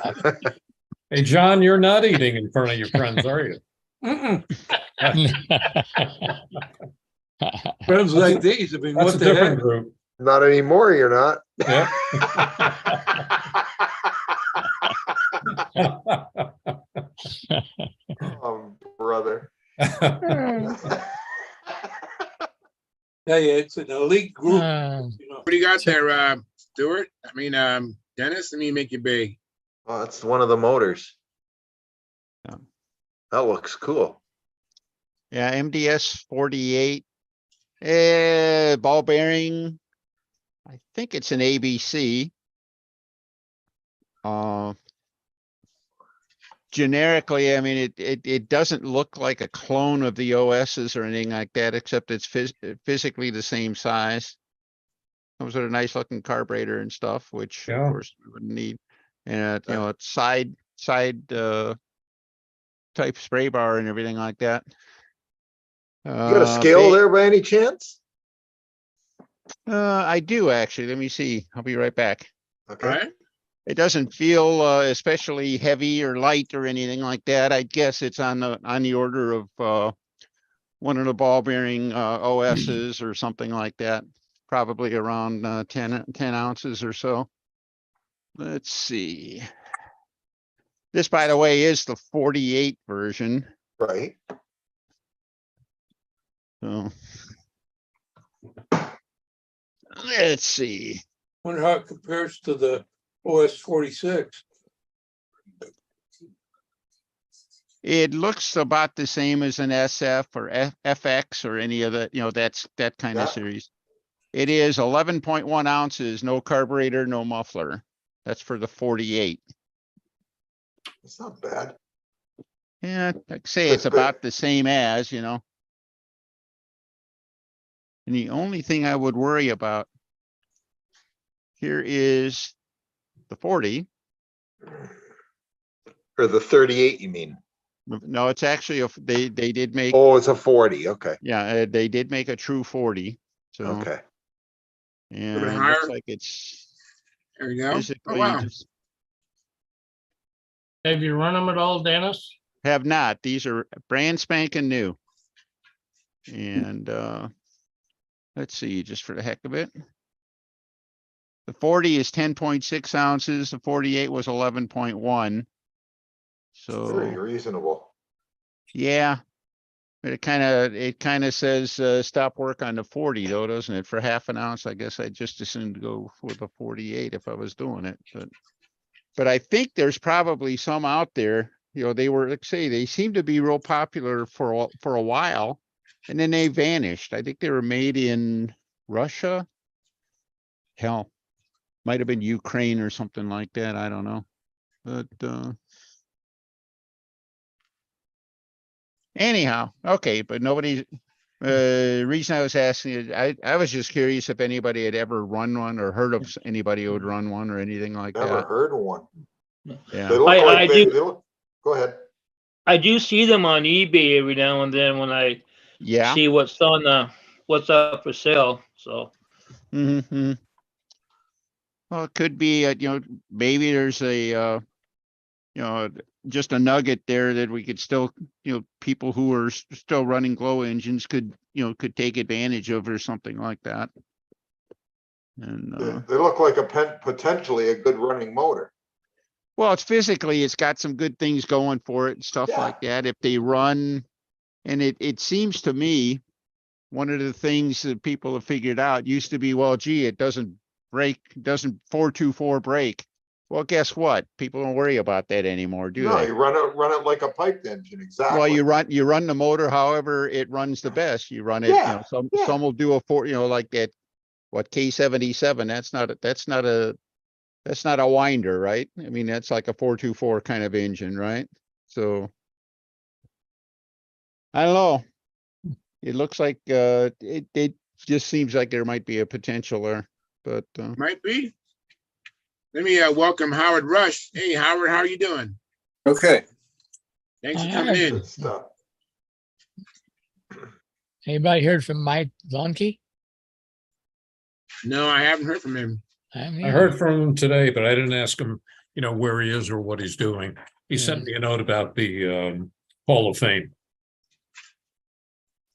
Hey, John, you're not eating in front of your friends, are you? Mm-mm. Friends like these, I mean, That's what a the different heck? group. Not anymore, you're not. Yeah. Brother. Hey, it's an elite group. You know. What do you got there, Stuart? I mean, Dennis, let me make you big. Oh, that's one of the motors. Yeah. That looks cool. Yeah, MDS 48. Ball bearing. I think it's an ABC. Generically, I mean, it doesn't look like a clone of the OSs or anything like that, except it's physically the same size. Comes with a nice looking carburetor and stuff, which Yeah. of course we wouldn't need. And you know, it's side type spray bar and everything like that. You got a scale there by any chance? I do actually. Let me see. I'll be right back. Okay. All right. It doesn't feel especially heavy or light or anything like that. I guess it's on the order of one of the ball bearing OSs or something like that. Probably around 10 ounces or so. Let's see. This, by the way, is the 48 version. Right. So let's see. Wonder how it compares to the OS 46. It looks about the same as an SF or FX or any of the, you know, that kind of series. It is 11.1 ounces, no carburetor, no muffler. That's for the 48. It's not bad. Yeah, I'd say it's about the same as, you know. And the only thing I would worry about here is the 40. Or the 38, you mean? No, it's actually they did make. Oh, it's a 40. Okay. Yeah, they did make a true 40. So okay. And bit it higher. looks like it's There you go. physically Oh, wow. just Have you run them at all, Dennis? have not. These are brand spanking new. And let's see, just for the heck of it. The 40 is 10.6 ounces. The 48 was 11.1. Very So reasonable. yeah, but it kind of says stop work on the 40 though, doesn't it? For half an ounce, I guess I just assumed to go for the 48 if I was doing it. But I think there's probably some out there. You know, they were, like say, they seem to be real popular for a while, and then they vanished. I think they were made in Russia. Hell, might have been Ukraine or something like that. I don't know. But anyhow, okay. But nobody's. Reason I was asking is I was just curious if anybody had ever run one or heard of anybody who would run one or anything like Never that. heard of one. Yeah. They look like they look. Go ahead. I do see them on eBay every now and then when I see what's what's up for sale. So. Mm-hmm. Well, it could be, you know, maybe there's a, you know, just a nugget there that we could still, you know, people who are still running glow engines could, you know, could take advantage of or something like that. And they look like potentially a good running motor. Well, it's got some good things going for it and stuff like that. If they run, and it seems to me, one of the things that people have figured out used to be, well, gee, it doesn't break, doesn't 424 break. Well, guess what? People don't worry about that anymore, do No, they? you run it like a piped engine, exactly. Well, you run the motor however it runs the best. You run it, you know, some will do a 4, you know, like that, what, K77, that's not a winder, right? I mean, that's like a 424 kind of engine, right? So I don't know. It looks like it just seems like there might be a potential there, but Might be. Let me welcome Howard Rush. Hey, Howard, how are you doing? Okay. Thanks for coming in. Good stuff. Anybody heard from Mike Zonke? No, I haven't heard from him. I I heard from him today, but I didn't ask him, where he is or what he's doing. He sent me a note about the Hall of Fame.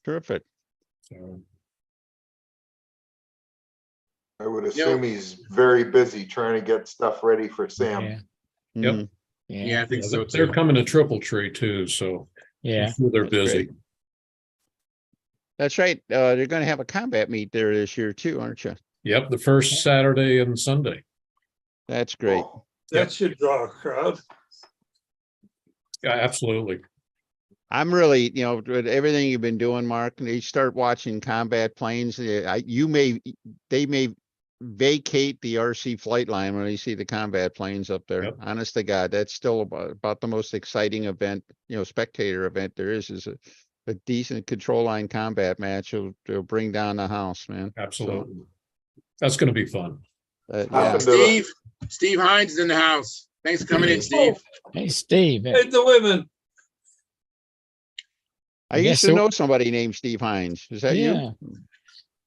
Terrific. So, I would assume he's very busy trying to get stuff ready for Sam. Yeah. yep. Yeah, I think so They're too. coming to Triple Tree too, so Yeah. I'm sure they're That's busy. great. That's right. They're going to have a combat meet there this year too, aren't you? Yep, the first Saturday and Sunday. That's great. Oh, That should draw a crowd. Yeah, absolutely. I'm really, with everything you've been doing, Mark, and you start watching combat planes, they may vacate the RC flight line when you see the combat planes up there. Yep. Honest to God, that's still about the most exciting event, spectator event there is a decent control line combat match. It'll bring down the house, man. Absolutely. That's going to be fun. Yeah. Steve Hines is in the house. Thanks for coming in, Steve. Hey, Steve. Hey, the women. I used to know somebody named Steve Hines. Is that you?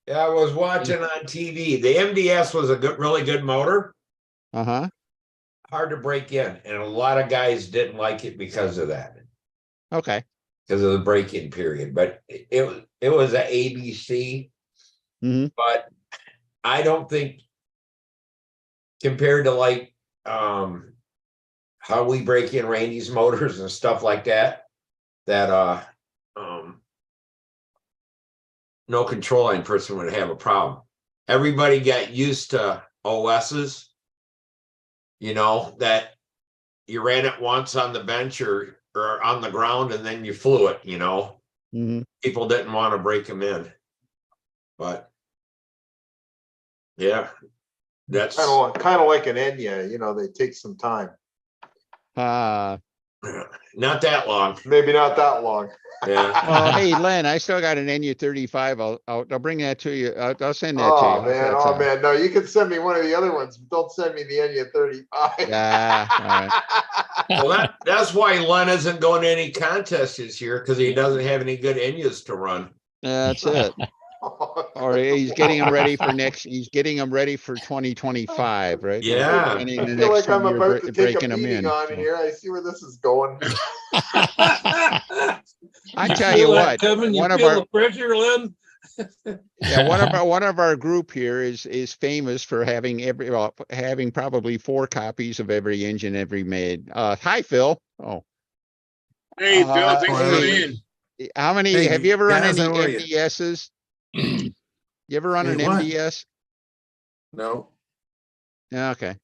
Yeah, I was watching on TV. The MDS was a really good motor. Uh-huh. Hard to break in, and a lot of guys didn't like it because of that. Okay. Because of the break-in period, but it was a ABC. Mm-hmm. But I don't think compared to like how we break in Randy's motors and stuff like that, no control line person would have a problem. Everybody got used to OSs, that you ran it once on the bench or on the ground and then you flew it, Mm-hmm. People didn't want to break them in. But yeah, that's kind of like an Enya, they take some time. not that long. Maybe not that long. Yeah. Hey, Len, I still got an NU 35. I'll bring that to you. I'll send that to you. Oh man, no, you can send me one of the other ones, but don't send me the Enya 35. Yeah, all right. Well, that's why Len isn't going to any contests this year because he doesn't have any good Enyas to run. That's it. Or he's getting them ready for He's getting them ready for 2025, right? Yeah. I feel like I'm about to take a beating on here. I see where this is going. I tell you what, one of our pressure, Len. Yeah, one of our group here is famous for having having probably 4 copies of every engine ever made. Hi, Phil. Oh. Hey, Phil, thanks for coming in. How many have you ever run any MDSs? You ever run an MDS? No. Yeah, okay.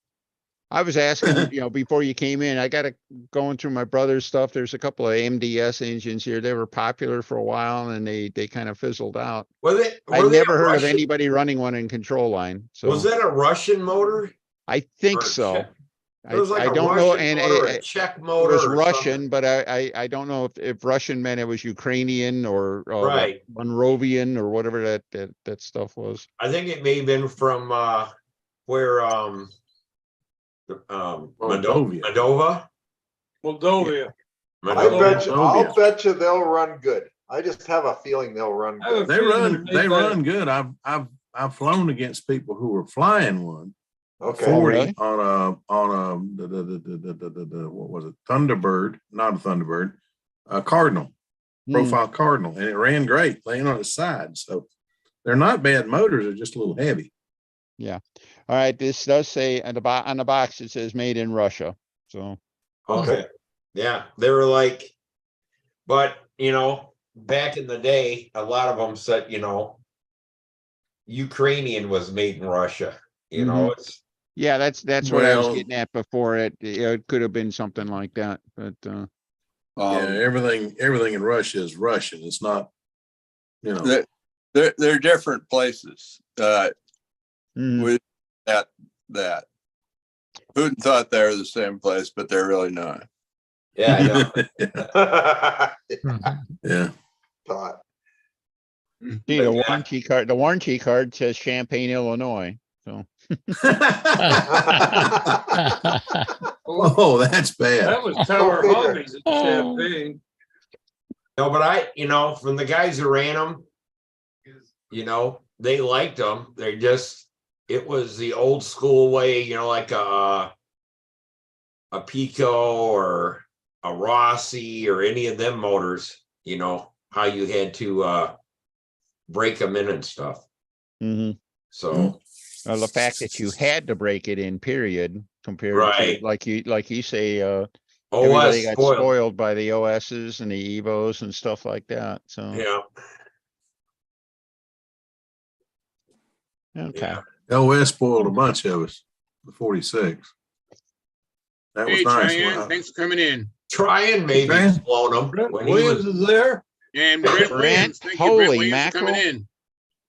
I was asking, before you came in, I got going through my brother's stuff. There's a couple of MDS engines here. They were popular for a while and they kind of fizzled out. I never heard of anybody running one in control line. So was that a Russian motor? I think so. It was like I don't know, and a Czech motor. It was Russian, but I don't know if Russian meant it was Ukrainian or right. Monrovian or whatever that stuff was. I think it may have been from where Moldova. I'll bet you they'll run good. I just have a feeling they'll run good. They run good. I've flown against people who were flying one. Okay. 40 really? on a what was it? Thunderbird, not a Thunderbird, a Cardinal, profile Cardinal, and it ran great laying on its side. So they're not bad motors, they're just a little heavy. Yeah. All right. This does say on the box it says made in Russia. So okay. Yeah, they were like, but back in the day, a lot of them said, Ukrainian was made in Russia. It's yeah, that's what I was getting at before. It could have been something like that, but yeah, everything in Russia is Russian. It's not, they're different places. With that Putin thought they were the same place, but they're really not. Yeah, I know. Yeah. Thought. See, the warranty card says Champaign, Illinois. So. Oh, that's bad. That was Tower figure. Hobbies in Champaign. No, but from the guys who ran them, they liked them. It was the old school way, like a Pico or a Rossi or any of them motors, how you had to break them in and stuff. Mhm. So Well, the fact that you had to break it in, period, compared Right. to like you say, OS everybody got spoiled. spoiled by the OSs and the Evos and stuff like that. So Yeah. okay. LS spoiled a bunch of us, the 46. That was Hey, nice. Cheyenne, thanks for coming in. Trying maybe Brian? blown them. Brent When he Williams was is there. And Brent Brent, Williams, thank you, Brent holy Williams, for coming mackerel. in.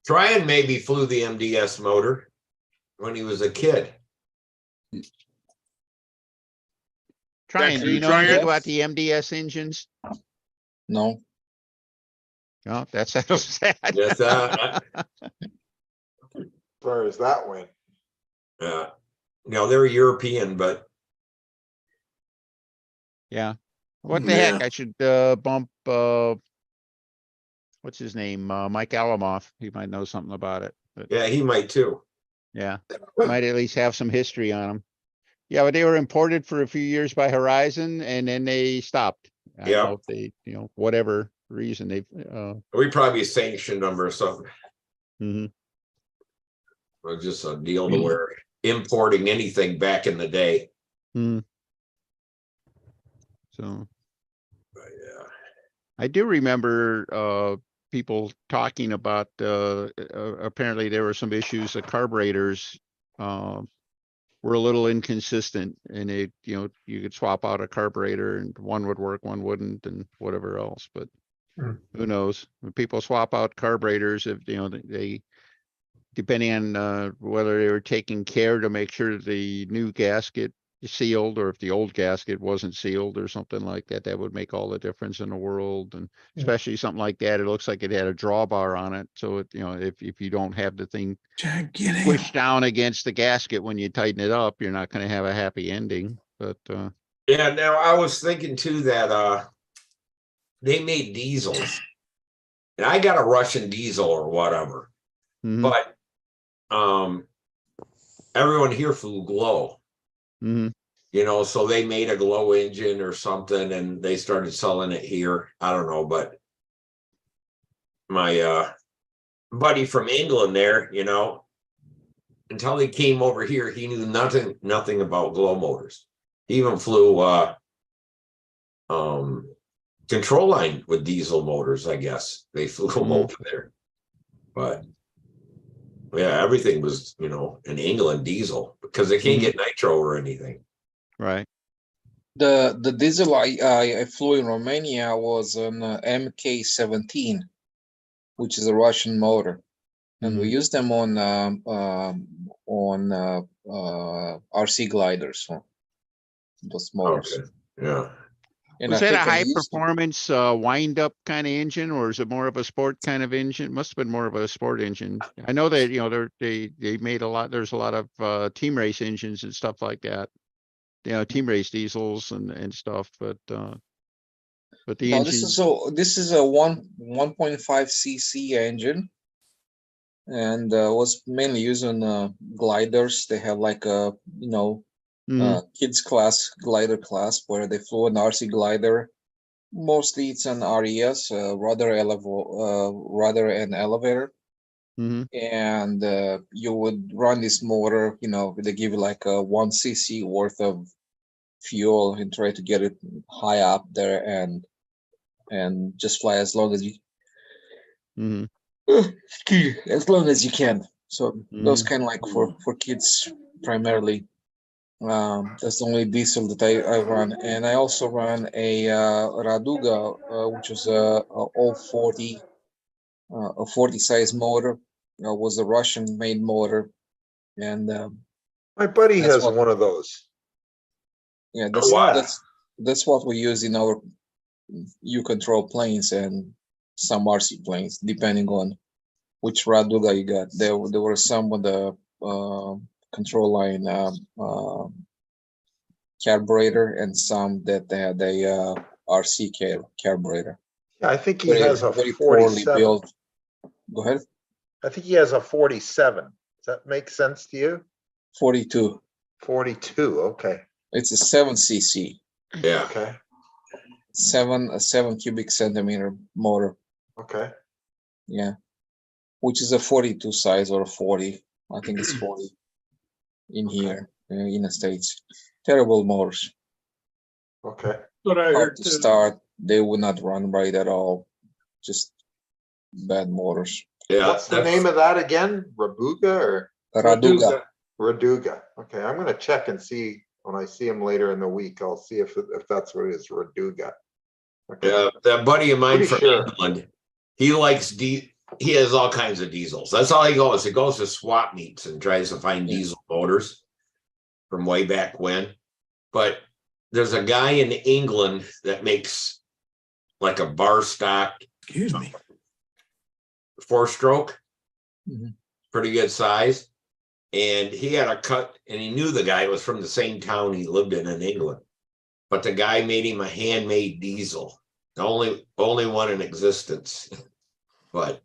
Trying maybe flew the MDS motor when he was a kid. Trying, That's do you true, know anything Tryon? about the MDS engines? No. No, that settles that. Yes, As far as that went. They're European, but Yeah. What the Yeah. heck? I should bump what's his name? Mike Alamoth. He might know something about it. But yeah, he might too. yeah. Might at least have some history on them. Yeah, but they were imported for a few years by Horizon and then they stopped. I don't know if they, whatever reason they've We probably sanctioned them or something. mhm. Or just a deal to where importing anything back in the day. So But yeah. I do remember people talking about apparently there were some issues. The carburetors were a little inconsistent, and you could swap out a carburetor and one would work, one wouldn't, and whatever else. But who knows? When people swap out carburetors, if they depending on whether they were taking care to make sure the new gasket sealed, or if the old gasket wasn't sealed or something like that, that would make all the difference in the world. And especially something like that, it looks like it had a drawbar on it. So it, if you don't have the thing pushed down against the gasket when you tighten it up, you're not going to have a happy ending. But yeah, now I was thinking too that they made diesels, and I got a Russian diesel or whatever, but everyone here flew glow. So they made a glow engine or something and they started selling it here. I don't know, but my buddy from England there, until he came over here, he knew nothing about glow motors. He even flew control line with diesel motors, I guess. They flew them over there. But yeah, everything was, in England diesel because they can't get nitro or anything. Right. The diesel I flew in Romania was an MK17, which is a Russian motor, and we used them on RC gliders. So those motors. Okay. Yeah. And was that a high performance wind up kind of engine, or is it more of a sport kind of engine? Must have been more of a sport engine. I know that they made a lot. There's a lot of team race engines and stuff like that. Team race diesels and stuff. But the no, engine. this is a 1.5 cc engine, and was mainly used on gliders. They have like a kids class, glider class, where they flew an RC glider. Mostly it's an RES, rudder and elevator. And you would run this motor, they give you like a 1 cc worth of fuel and try to get it high up there and just fly as long as you can. So those kind of like for kids primarily. That's the only diesel that I run, and I also run a Raduga, which was a 040, a 40 size motor. Was a Russian made motor, and my buddy has one of those. Yeah, that's what we use in our U-control planes and some RC planes, depending on which Raduga you got. There were some with the control line carburetor, and some that they had a RC carburetor. Yeah, I think he has a very poorly 47. built. Go ahead. I think he has a 47. Does that make sense to you? 42. 42. Okay. It's a 7cc. Yeah. Okay. A 7 cubic centimeter motor. Okay. Yeah, which is a 42 size or a 40. I think it's 40 in here in the States. Terrible motors. Okay. But I Hard heard to start. They would not run right at all. Just bad motors. Yeah. What's the name of that again? Rabuga or Raduga. Raduga. Okay, I'm gonna check and see when I see him later in the week. I'll see if that's what it is. Raduga. Okay. Yeah, that buddy of mine Pretty from sure. England, he likes he has all kinds of diesels. That's all he goes. He goes to swap meets and tries to find diesel motors from way back when. But there's a guy in England that makes like a bar stock, 4-stroke, pretty good size. And he had a cut, and he knew the guy was from the same town he lived in England. But the guy made him a handmade diesel, the only one in existence. But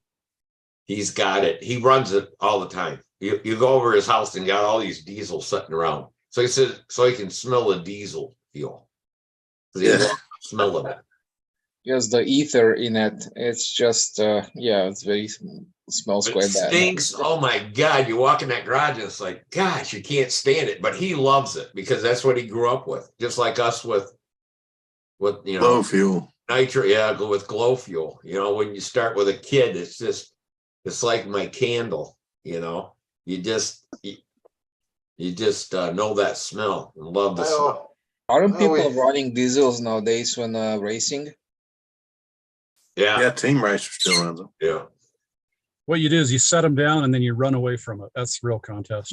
he's got it. He runs it all the time. You go over his house and got all these diesels sitting around. So he said, so he can smell the diesel fuel. He has a smell of it. Yes, the ether in it. It's just it's very smells It quite bad. stinks. Oh my God. You walk in that garage and it's like, gosh, you can't stand it. But he loves it because that's what he grew up with. Just like us with glow fuel. Nitro, go with glow fuel. When you start with a kid, it's like my candle, You just know that smell and love the smell. Aren't people running diesels nowadays when racing? Yeah, Team Racer still runs them. Yeah. What you do is you set them down and then you run away from it. That's the real contest.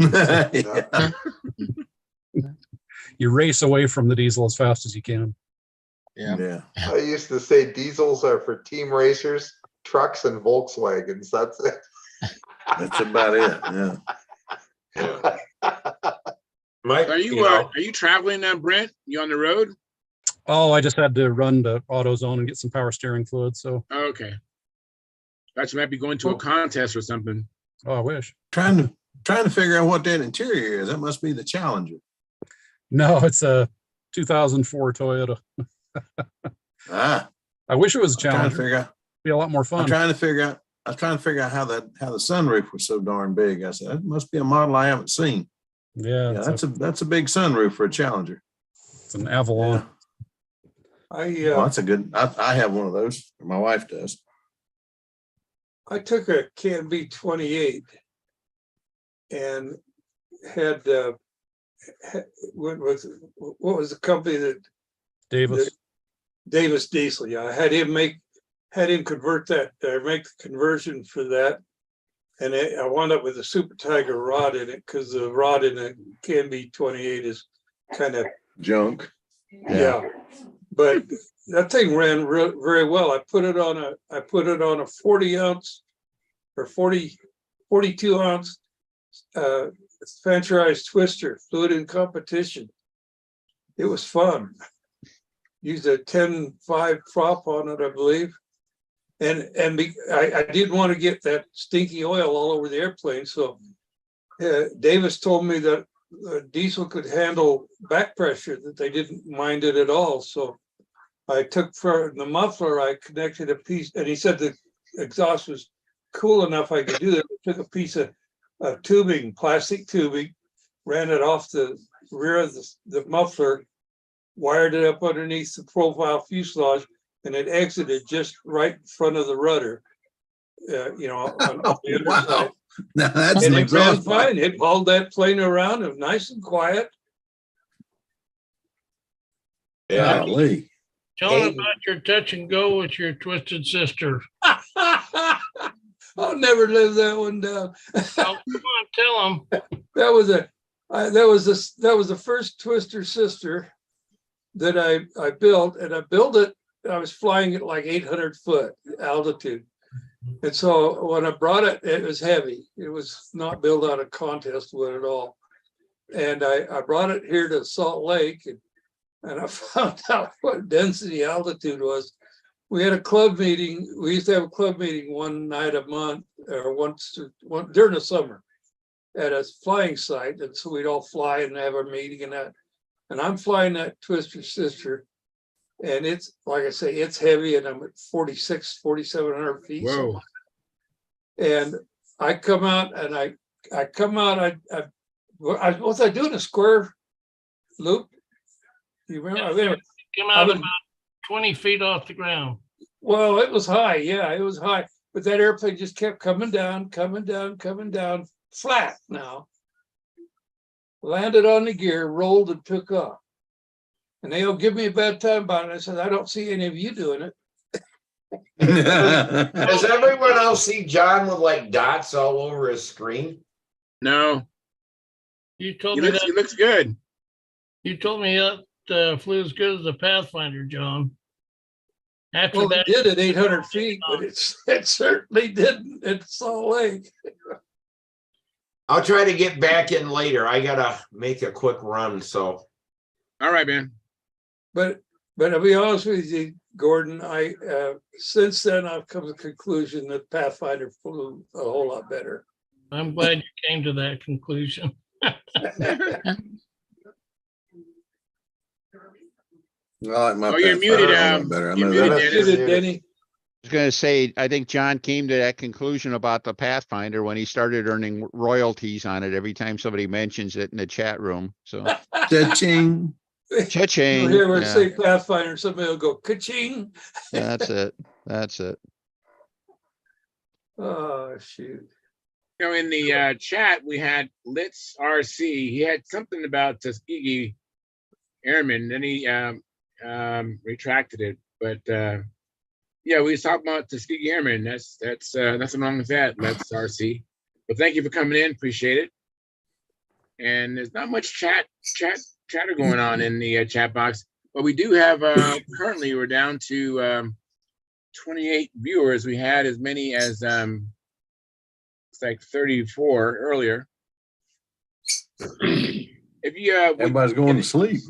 You race away from the diesel as fast as you can. Yeah. I used to say diesels are for team racers, trucks, and Volkswagens. That's it. That's about it. Yeah. Mike, are you traveling, Brent? You on the road? Oh, I just had to run to AutoZone and get some power steering fluid. So okay, thought you might be going to a contest or something. Oh, I wish. Trying to figure out what that interior is. That must be the Challenger. No, it's a 2004 Toyota. I wish it was a Challenger. Trying to figure out. Be a lot more fun. I was trying to figure out how the sunroof was so darn big. I said that must be a model I haven't seen. Yeah, that's a big sunroof for a Challenger. It's an Avalon. That's a good. I have one of those. My wife does. I took a Can-B 28 and had what was the company that Davis Diesel? Yeah, I had him convert that or make the conversion for that. And I wound up with a Super Tiger rod in it because the rod in a Can-B 28 is kind of junk. Yeah, but that thing ran very well. I put it on a 40 ounce or 42 ounce Fancherized twister, flew it in competition. It was fun. Used a 10.5 prop on it, I believe. And I didn't want to get that stinky oil all over the airplane. So Davis told me that diesel could handle back pressure, that they didn't mind it at all. So I took for the muffler, I connected a piece, and he said the exhaust was cool enough I could do that. I took a piece of tubing, plastic tubing, ran it off the rear of the muffler, wired it up underneath the profile fuselage, and it exited just right in front of the rudder, on the underside. Now that's and an it ran exhaust fine. It hauled that plane around. It was nice and quiet. Yeah, Tell them about your touch and go with your twisted sister. I'll never live that one down. Oh, come on, tell them. That was the first twister sister that I built, and I built it. I was flying at like 800 foot altitude, And so when I brought it, it was heavy. It was not built out of contest wood at all. And I brought it here to Salt Lake and I found out what density altitude was. We had a club meeting. We used to have a club meeting one night a month or once during the summer at a flying site. And so we'd all fly and have our meeting and that. And I'm flying that Twister Sister. And it's, like I say, it's heavy and I'm at 4,700 feet. Whoa. And I come out and I was I doing a square loop? You remember? Came out about 20 feet off the ground. Well, it was high. Yeah, it was high. But that airplane just kept coming down, flat now. Landed on the gear, rolled and took off. And they'll give me a bad time about it. I said, I don't see any of you doing it. Does everyone else see John with like dots all over his screen? No. You told me He looks good. You told me that flew as good as the Pathfinder, John. After Well, that, it did at 800 feet, but it certainly didn't at Salt Lake. I'll try to get back in later. I gotta make a quick run. So, all right, man. But I'll be honest with you, Gordon. I since then I've come to the conclusion that Pathfinder flew a whole lot better. I'm glad you came to that conclusion. You're muted. Better. You're muted, Denny. I was going to say, I think John came to that conclusion about the Pathfinder when he started earning royalties on it every time somebody mentions it in the chat room. So, cha-ching. Cha-ching. You'll hear when Yeah. say Pathfinder, somebody will go ka-ching. That's it. That's it. Oh, shoot. You know, in the chat, we had Litz RC. He had something about Tuskegee Airmen, then he retracted it. But yeah, we was talking about Tuskegee Airmen. That's nothing wrong with that. Let's RC. But thank you for coming in. Appreciate it. And there's not much chatter going on in the chat box, but we do have currently we're down to 28 viewers. We had as many as it's like 34 earlier. If you everybody's going to sleep.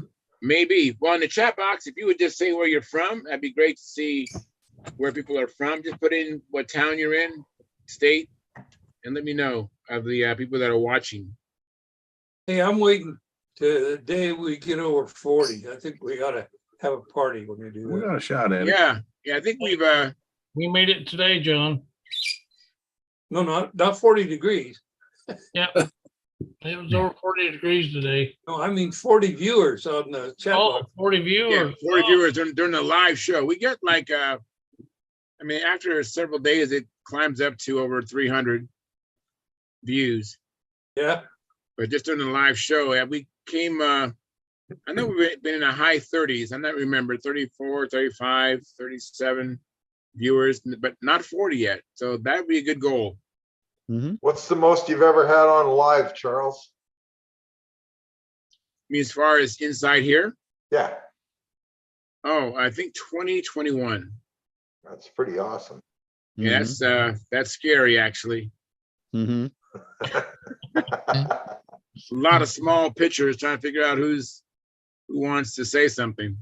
Maybe. Well, in the chat box, if you would just say where you're from, that'd be great to see where people are from. Just put in what town you're in, state, and let me know of the people that are watching. Hey, I'm waiting to the day we get over 40. I think we got to have a party when we do that. We got a shot at it. Yeah, I think we made it today, John. No, not 40 degrees. Yeah. It was over 40 degrees today. No, I mean 40 viewers on the chat. Oh, 40 viewers. Yeah, 40 viewers during the live show. We get like, I mean, after several days, it climbs up to over 300 views. Yeah. But just during the live show, we came, I know we've been in the high 30s. I'm not remember, 34, 35, 37 viewers, but not 40 yet. So that would be a good goal. Mm-hmm. What's the most you've ever had on live, Charles? I mean, as far as inside here? Yeah. Oh, I think 2021. That's pretty awesome. Yeah, that's scary, actually. Mm-hmm. A lot of small pictures trying to figure out who wants to say something.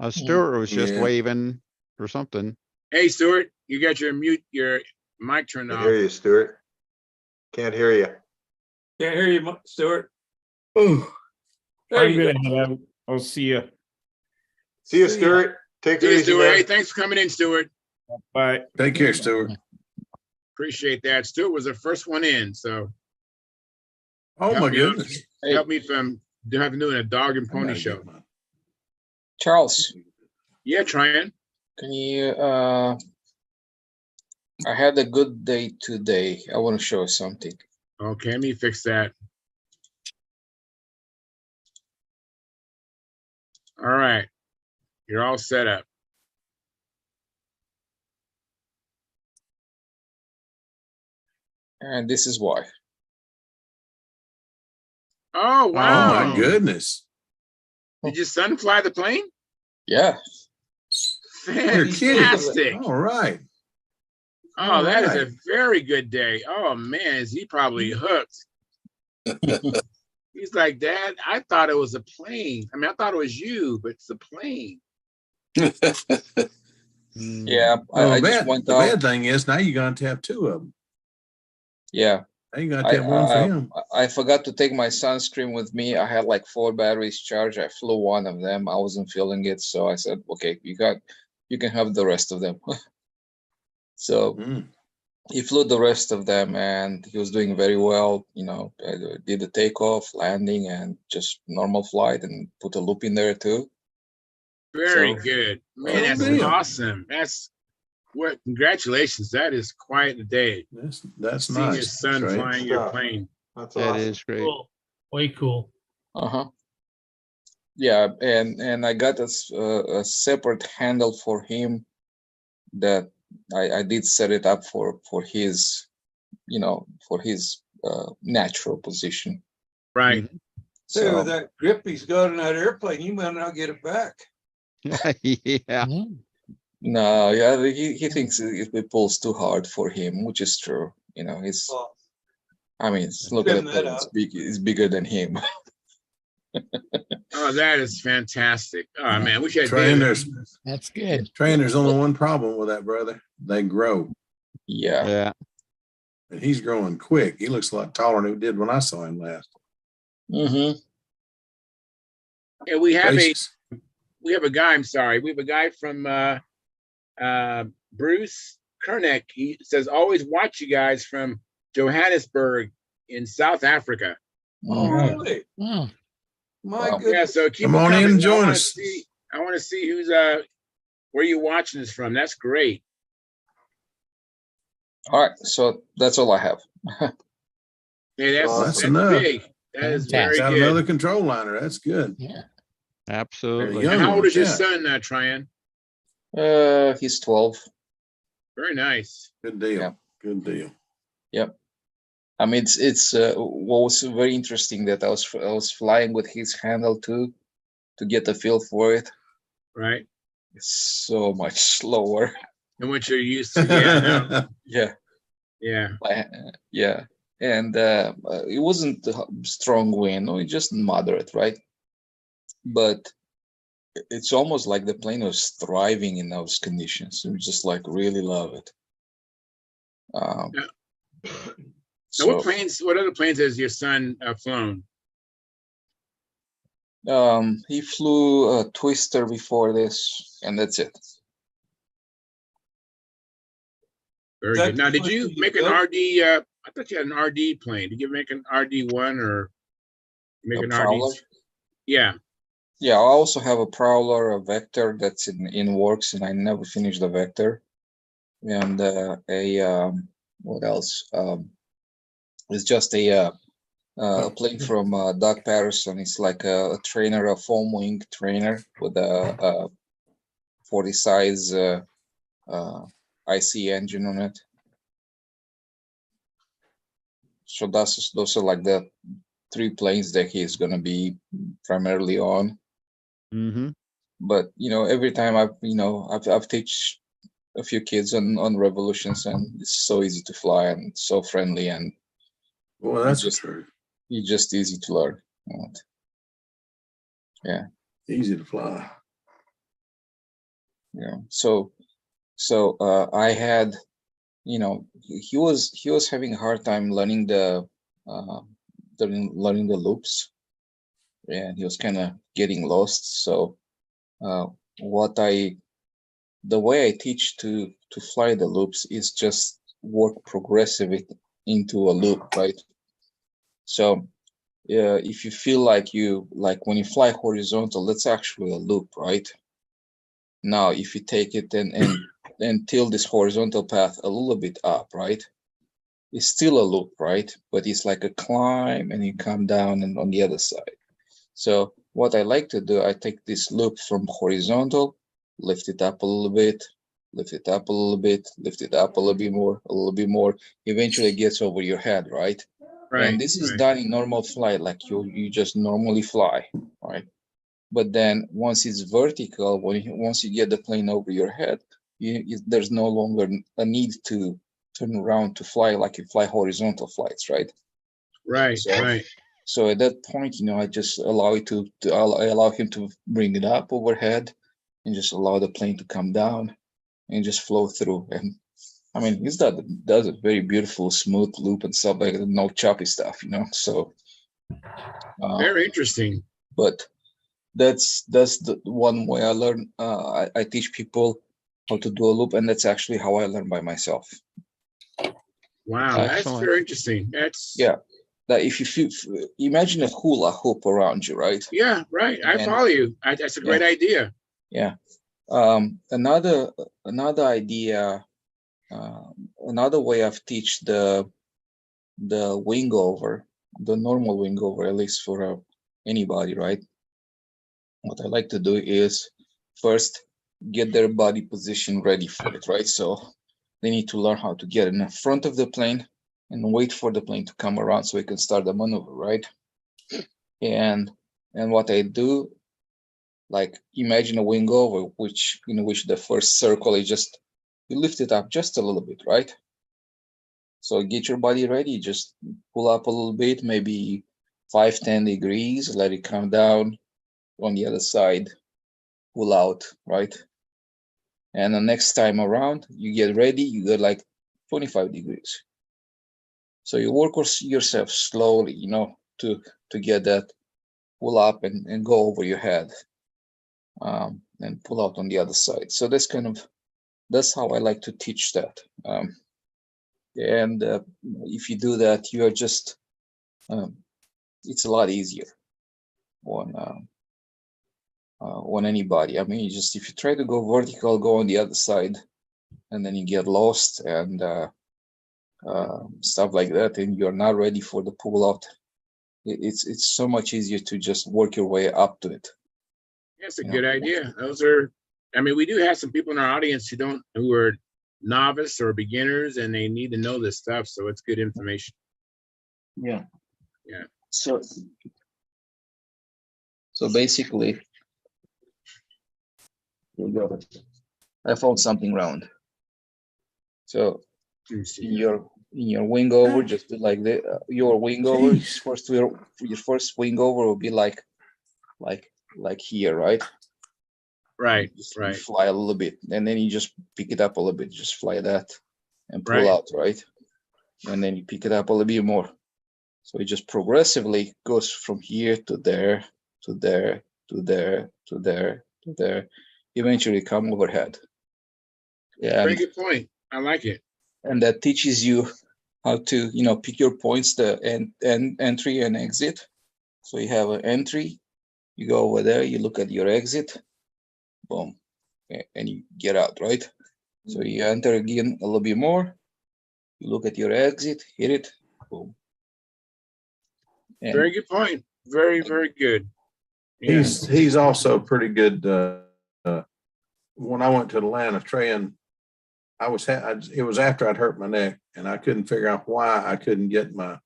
Stuart was just waving or something. Hey, Stuart, you got your mic turned off. Can't hear you, Stuart. Can't hear you. Can't hear you, Stuart. Oh, There I'm you gonna go. head out. I'll see you. See you, Stuart. Take it See you, easy, Stuart. man. Hey, thanks for coming in, Stuart. Bye. Take care, Stuart. Appreciate that. Stuart was the first one in, so. Oh my goodness. Help me from having doing a dog and pony show. Charles. Yeah, trying. Can you I had a good day today. I want to show you something. Okay, let me fix that. All right. You're all set up. And this is why. Oh, wow. Oh my goodness. Did your son fly the plane? Yeah. You're kidding. Fantastic. All right. Oh, that is a very good day. Oh man, is he probably hooked? He's like, Dad, I thought it was a plane. I mean, I thought it was you, but it's a plane. Yeah, Well, I just went the out. bad thing is now you're going to have two of them. Yeah. Now you got to have one for him. I forgot to take my sunscreen with me. I had like 4 batteries charged. I flew one of them. I wasn't feeling it, so I said, "Okay, you can have the rest of them." So he flew the rest of them, and he was doing very well. You know, did the takeoff, landing, and just normal flight, and put a loop in there too. Very good, man. That's awesome. That's what. Congratulations. That is quite a day. That's seeing nice. your son That's flying your plane. That's That awesome. is great. Cool. Way cool. Yeah, and I got a separate handle for him that I did set it up for his, for his natural position. Right. So with that grip he's got on that airplane, you might not get it back. Yeah. No, yeah, he thinks it pulls too hard for him, which is true. You know, I mean, look at the plane. It's bigger than him. Oh, that is fantastic. Oh man, we should have Trainers. That's good. Trainers only one problem with that, brother. They grow. Yeah. And he's growing quick. He looks a lot taller than he did when I saw him last. Mm-hmm. Yeah, we have a guy. I'm sorry. We have a guy from Bruce Kernick. He says, always watch you guys from Johannesburg in South Africa. Oh, really? Oh. My goodness. Yeah, so keep Come on coming. in and join us. I want to see who's where you watching this from. That's great. All right, so that's all I have. Hey, that's enough. big. That is very Got good. another control liner. That's good. Yeah. Absolutely. And how old is your son, Tryon? He's 12. Very nice. Good deal. Yeah. Good deal. Yep. I mean, it's what was very interesting that I was flying with his handle too, to get a feel for it. Right. It's so much slower. And what you're used to. Yeah. No. Yeah. Yeah. Yeah. And it wasn't a strong wind, no, it's just moderate, right? But it's almost like the plane was thriving in those conditions. We just like really love it. So what other planes has your son flown? He flew a Twister before this, and that's it. Very good. Now, did you make an RD? I thought you had an RD plane. Did you make an RD1 or make an RD? Yeah. Yeah, I also have a Prowler, a Vector that's in works, and I never finished the Vector. And what else? It's just a plane from Doug Patterson. It's like a trainer, a foam wing trainer with a 40 size IC engine on it. So those are like the 3 planes that he's gonna be primarily on. Mm-hmm. But every time I've teach a few kids on Revolutions, and it's so easy to fly and so friendly, and well, that's true. It's just easy to learn. Yeah, easy to fly. Yeah. So I had, he was having a hard time learning the loops, and he was kind of getting lost. So the way I teach to fly the loops is just work progressively into a loop, right? So if you feel like when you fly horizontal, that's actually a loop, right? Now, if you take it and tilt this horizontal path a little bit up, right? It's still a loop, right? But it's like a climb, and you come down and on the other side. So what I like to do, I take this loop from horizontal, lift it up a little bit, lift it up a little bit, lift it up a little bit more, a little bit more. Eventually it gets over your head, right? And this is done in normal flight, like you just normally fly, right? But then once it's vertical, once you get the plane over your head, there's no longer a need to turn around to fly like you fly horizontal flights, right? Right, right. So at that point, I just allow it I allow him to bring it up overhead and just allow the plane to come down and just flow through. And I mean, does a very beautiful, smooth loop and stuff like that, no choppy stuff, So very interesting. But that's the one way I learn. I teach people how to do a loop, and that's actually how I learn by myself. Wow, that's very interesting. That's that if you imagine a hula hoop around you, right? Yeah, right. I follow you. That's a great idea. Yeah. Another idea, another way I've teach the wing over, the normal wing over, at least for anybody, right? What I like to do is first get their body position ready for it, right? So they need to learn how to get in the front of the plane and wait for the plane to come around so we can start the maneuver, right? And what I do, like imagine a wing over, in which the first circle is just, you lift it up just a little bit, right? So get your body ready, just pull up a little bit, maybe 5-10 degrees, let it come down on the other side, pull out, right? And the next time around, you get ready, you get like 25 degrees. So you work yourself slowly, to get that pull up and go over your head, and pull out on the other side. So that's how I like to teach that. And if you do that, you are just, it's a lot easier on anybody. I mean, if you try to go vertical, go on the other side, and then you get lost and stuff like that, and you're not ready for the pull out. It's so much easier to just work your way up to it. That's a good idea. We do have some people in our audience who are novice or beginners, and they need to know this stuff. So it's good information. Yeah. Yeah. So basically, I found something round. So in your wing over, just do like your wing over. Your first wing over will be like here, right? Right. You fly a little bit, and then you just pick it up a little bit. Just fly that and pull out, right? And then you pick it up a little bit more. So it just progressively goes from here to there, to there, to there, to there, to there. Eventually come overhead. Yeah. Very good point. I like it. And that teaches you how to, pick your points, the entry and exit. So you have an entry, you go over there, you look at your exit, boom, and you get out, right? So you enter again a little bit more, you look at your exit, hit it, boom. And very good point. Very, very good. Yeah. He's also pretty good. When I went to Atlanta training, it was after I'd hurt my neck, and I couldn't figure out why I couldn't get my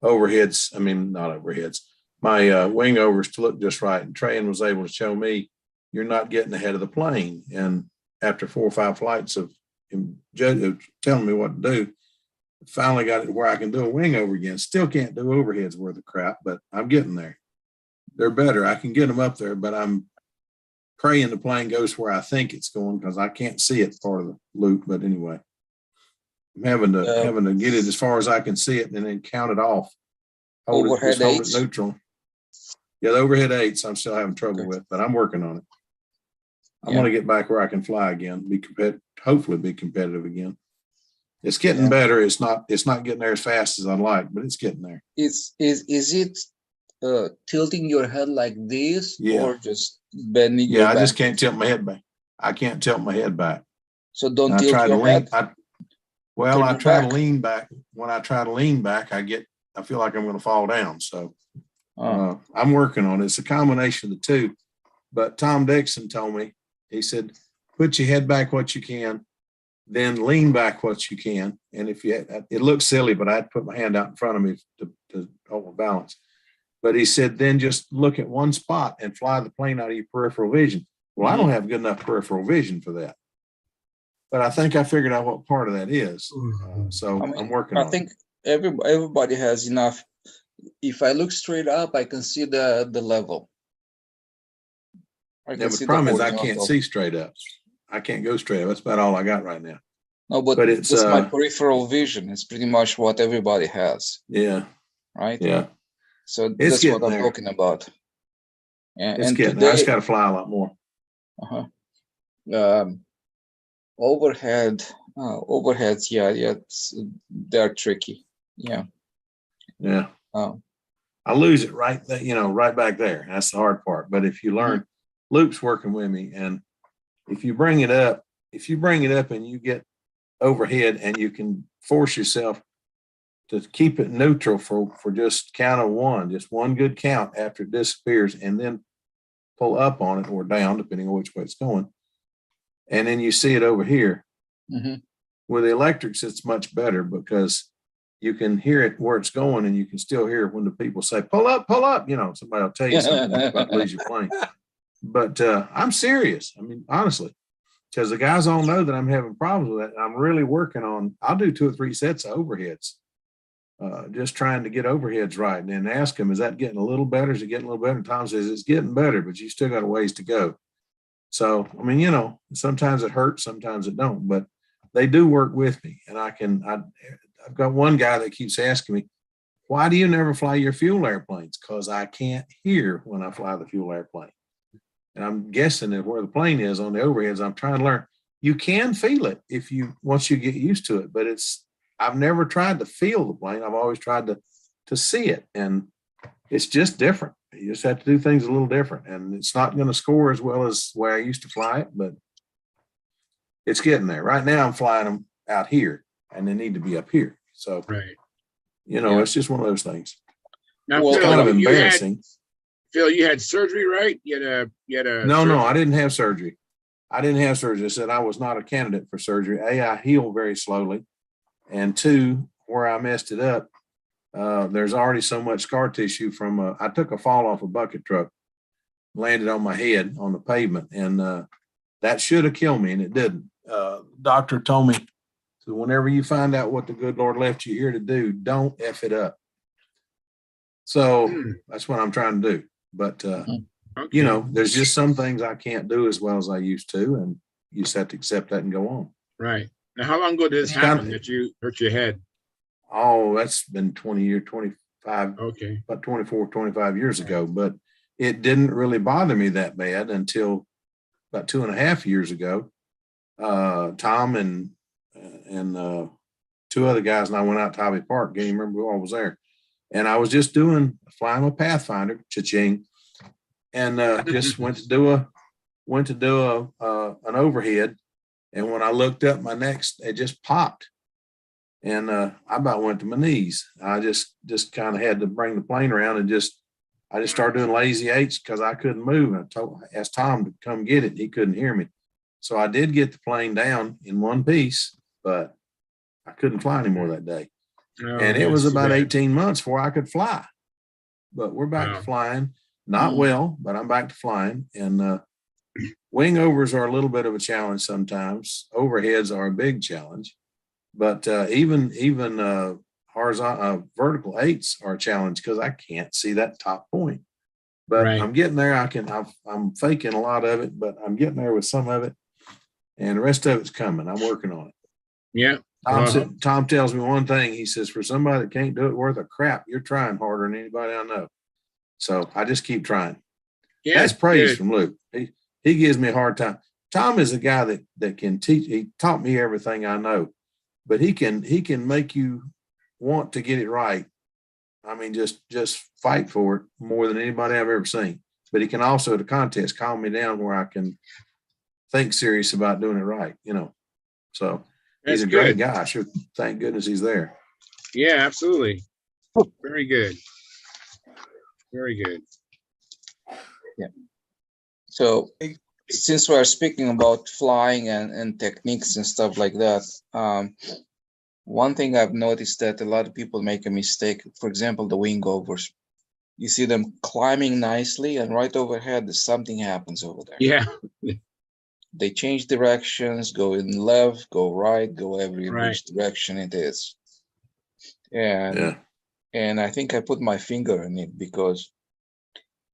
overheads. I mean, not overheads, my wing overs to look just right. And Trayan was able to show me, you're not getting ahead of the plane. And after 4 or 5 flights of him telling me what to do, finally got it where I can do a wing over again. Still can't do overheads worth of crap, but I'm getting there. They're better. I can get them up there, but I'm praying the plane goes where I think it's going, because I can't see it part of the loop. But anyway, I'm having to get it as far as I can see it and then count it off. Hold it neutral. Yeah, the overhead 8s I'm still having trouble with, but I'm working on it. I want to get back where I can fly again, hopefully be competitive again. It's getting better. It's not getting there as fast as I'd like, but it's getting there. Is it tilting your head like this, or just bending your back? I just can't tilt my head back. I can't tilt my head back. So don't tilt your head. I try to lean back. When I try to lean back, I feel like I'm going to fall down. So I'm working on it. It's a combination of the two. But Tom Dixon told me, he said, put your head back what you can, then lean back what you can. And it looks silly, but I had to put my hand out in front of me to hold my balance. But he said, then just look at one spot and fly the plane out of your peripheral vision. Well, I don't have good enough peripheral vision for that. but I think I figured out what part of that is. So I mean, I'm working I on think everybody has enough. If I look straight up, I can see the level. I it. can Yeah, but see the problem is I can't horizontal. see straight up. I can't go straight up. That's about all I got right now. No, but it's this my peripheral vision. It's pretty much what everybody has. Yeah. Right. Yeah. So It's that's what getting I'm there. talking about. It's And getting there. I just today, got to fly a lot more. overheads, yeah, they're tricky. Yeah. Yeah. Oh. I lose it right there, right back there. That's the hard part. But if you learn, Luke's working with me, and if you bring it up and you get overhead and you can force yourself to keep it neutral for just count of one, just one good count after it disappears, and then pull up on it or down, depending on which way it's going. And then you see it over here. With the electrics, it's much better because you can hear it where it's going, and you can still hear when the people say, pull up, somebody will tell you something, you're about to lose your plane. But I'm serious. I mean, honestly, because the guys all know that I'm having problems with it. I'm really working on, I'll do 2 or 3 sets of overheads, just trying to get overheads right. And then ask them, is that getting a little better? Is it getting a little better? And Tom says, it's getting better, but you still got a ways to go. So, I mean, sometimes it hurts, sometimes it don't, but they do work with me. And I've got one guy that keeps asking me, why do you never fly your fuel airplanes? Because I can't hear when I fly the fuel airplane. And I'm guessing that where the plane is on the overheads, I'm trying to learn. You can feel it once you get used to it, but I've never tried to feel the plane. I've always tried to see it, and it's just different. You just have to do things a little different, and it's not going to score as well as the way I used to fly it, but it's getting there. Right now, I'm flying them out here, and they need to be up here. So, it's just one of those things. Now, it's Phil, kind of embarrassing. Phil, you had surgery, right? You had a No, surgery? I didn't have surgery. I said I was not a candidate for surgery. A, I heal very slowly. And 2, where I messed it up, there's already so much scar tissue from I took a fall off a bucket truck, landed on my head on the pavement, and that should have killed me, and it didn't. Doctor told me, so whenever you find out what the good Lord left you here to do, don't F it up. So that's what I'm trying to do. But, there's just some things I can't do as well as I used to, and you just have to accept that and go on. Right. Now, how long ago did this happen that you hurt your head? Oh, that's been 25, about 24, 25 years ago. But it didn't really bother me that bad until about 2.5 years ago. Tom and 2 other guys and I went out to Hobby Park. Can't even remember who all was there. And I was just flying a Pathfinder, cha-ching, and just went to do an overhead. And when I looked up, my neck, it just popped. And I about went to my knees. I just kind of had to bring the plane around and I just started doing lazy 8s because I couldn't move. I asked Tom to come get it. He couldn't hear me. So I did get the plane down in one piece, but I couldn't fly anymore that day. And it was about 18 months before I could fly. But we're back to flying. Not well, but I'm back to flying. And wing overs are a little bit of a challenge sometimes. Overheads are a big challenge. But even horizontal vertical 8s are a challenge because I can't see that top point. But I'm getting there. I'm faking a lot of it, but I'm getting there with some of it. And the rest of it's coming. I'm working on it. Yeah. Tom tells me one thing. He says, for somebody that can't do it worth a crap, you're trying harder than anybody I know. So I just keep trying. Yeah, that's praise from Luke. He gives me a hard time. Tom is a guy that can teach. He taught me everything I know, but he can make you want to get it right. I mean, just fight for it more than anybody I've ever seen. But he can also, at a contest, calm me down where I can think serious about doing it right. So he's a great guy. I should thank goodness he's there. Yeah, absolutely. Very good. Very good. Yeah. So since we're speaking about flying and techniques and stuff like that, one thing I've noticed that a lot of people make a mistake. For example, the wing overs. You see them climbing nicely, and right overhead, something happens over there. Yeah. they change directions, go in left, go right, go every Right. which direction it is. And I think I put my finger in it, because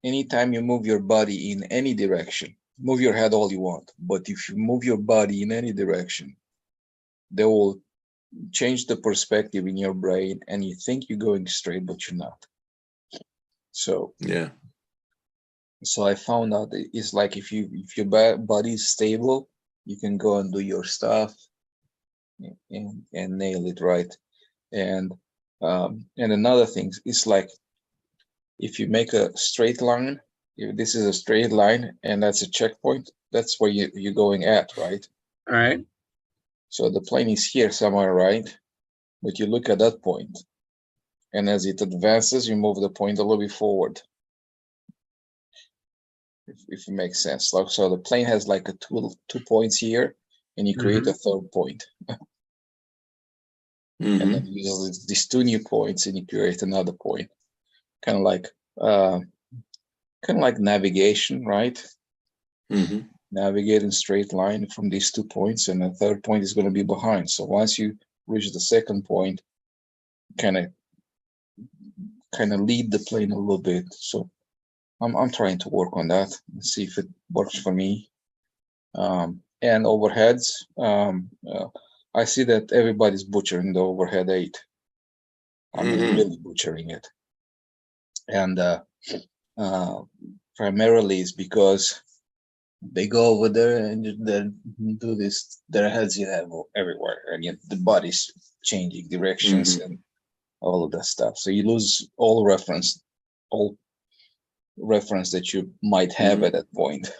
anytime you move your body in any direction, move your head all you want, but if you move your body in any direction, they will change the perspective in your brain, and you think you're going straight, but you're not. So I found out it's like if your body is stable, you can go and do your stuff and nail it right. And another thing is, like, if you make a straight line, if this is a straight line and that's a checkpoint, that's where you're going at, right? All right. So the plane is here somewhere, right? But you look at that point, and as it advances, you move the point a little bit forward. If it makes sense. Like, so the plane has like a two points here, and you create a third point. And then you use these two new points, and you create another point. Kind of like navigation, right? Navigate in straight line from these 2 points, and the third point is going to be behind. So once you reach the second point, kind of lead the plane a little bit. So I'm trying to work on that and see if it works for me. And overheads, I see that everybody's butchering the overhead 8. I mean, really butchering it. And primarily it's because they go over there and they do this, their heads everywhere, and the body's changing directions and all of that stuff. So you lose all reference that you might have at that point.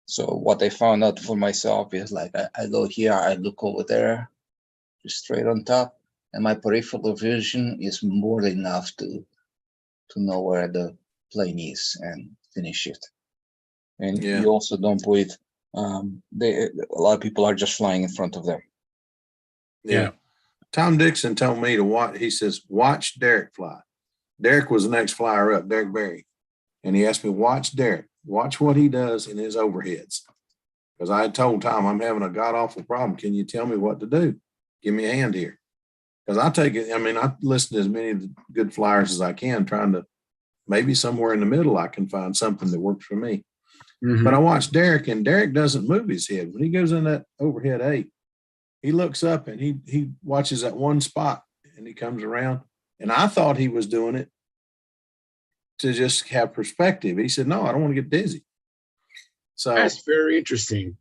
So what I found out for myself is, like, I go here, I look over there, just straight on top, and my peripheral vision is more than enough to know where the plane is and finish it. And you also don't put it. A lot of people are just flying in front of them. Tom Dixon told me to watch. He says, watch Derek fly. Derek was the next flyer up, Derek Berry. And he asked me, watch Derek. Watch what he does in his overheads. Because I had told Tom, I'm having a god-awful problem. Can you tell me what to do? Give me a hand here. Because I take it, I mean, I listen to as many of the good flyers as I can, trying to, maybe somewhere in the middle I can find something that works for me. But I watched Derek, and Derek doesn't move his head. When he goes in that overhead 8, he looks up and he watches that one spot, and he comes around. And I thought he was doing it to just have perspective. He said, no, I don't want to get dizzy. So that's very interesting.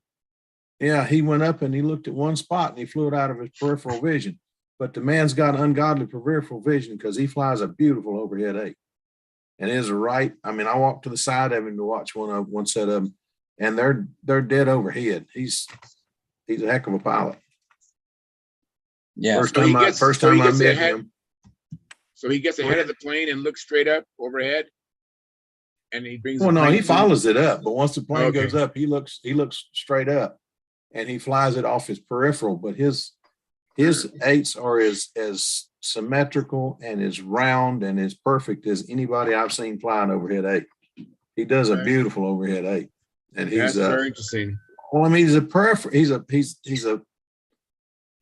Yeah, he went up and he looked at one spot and he flew it out of his peripheral vision. But the man's got ungodly peripheral vision because he flies a beautiful overhead 8. And his right, I mean, I walked to the side of him to watch one set of them, and they're dead overhead. He's a heck of a pilot. Yeah. First time I met him. So he gets ahead of the plane and looks straight up overhead, and he brings. Well, no, he follows it up, but once the plane goes up, he looks straight up, and he flies it off his peripheral. But his 8s are as symmetrical and as round and as perfect as anybody I've seen flying overhead 8. He does a beautiful overhead 8, and he's very interesting. Well, I mean,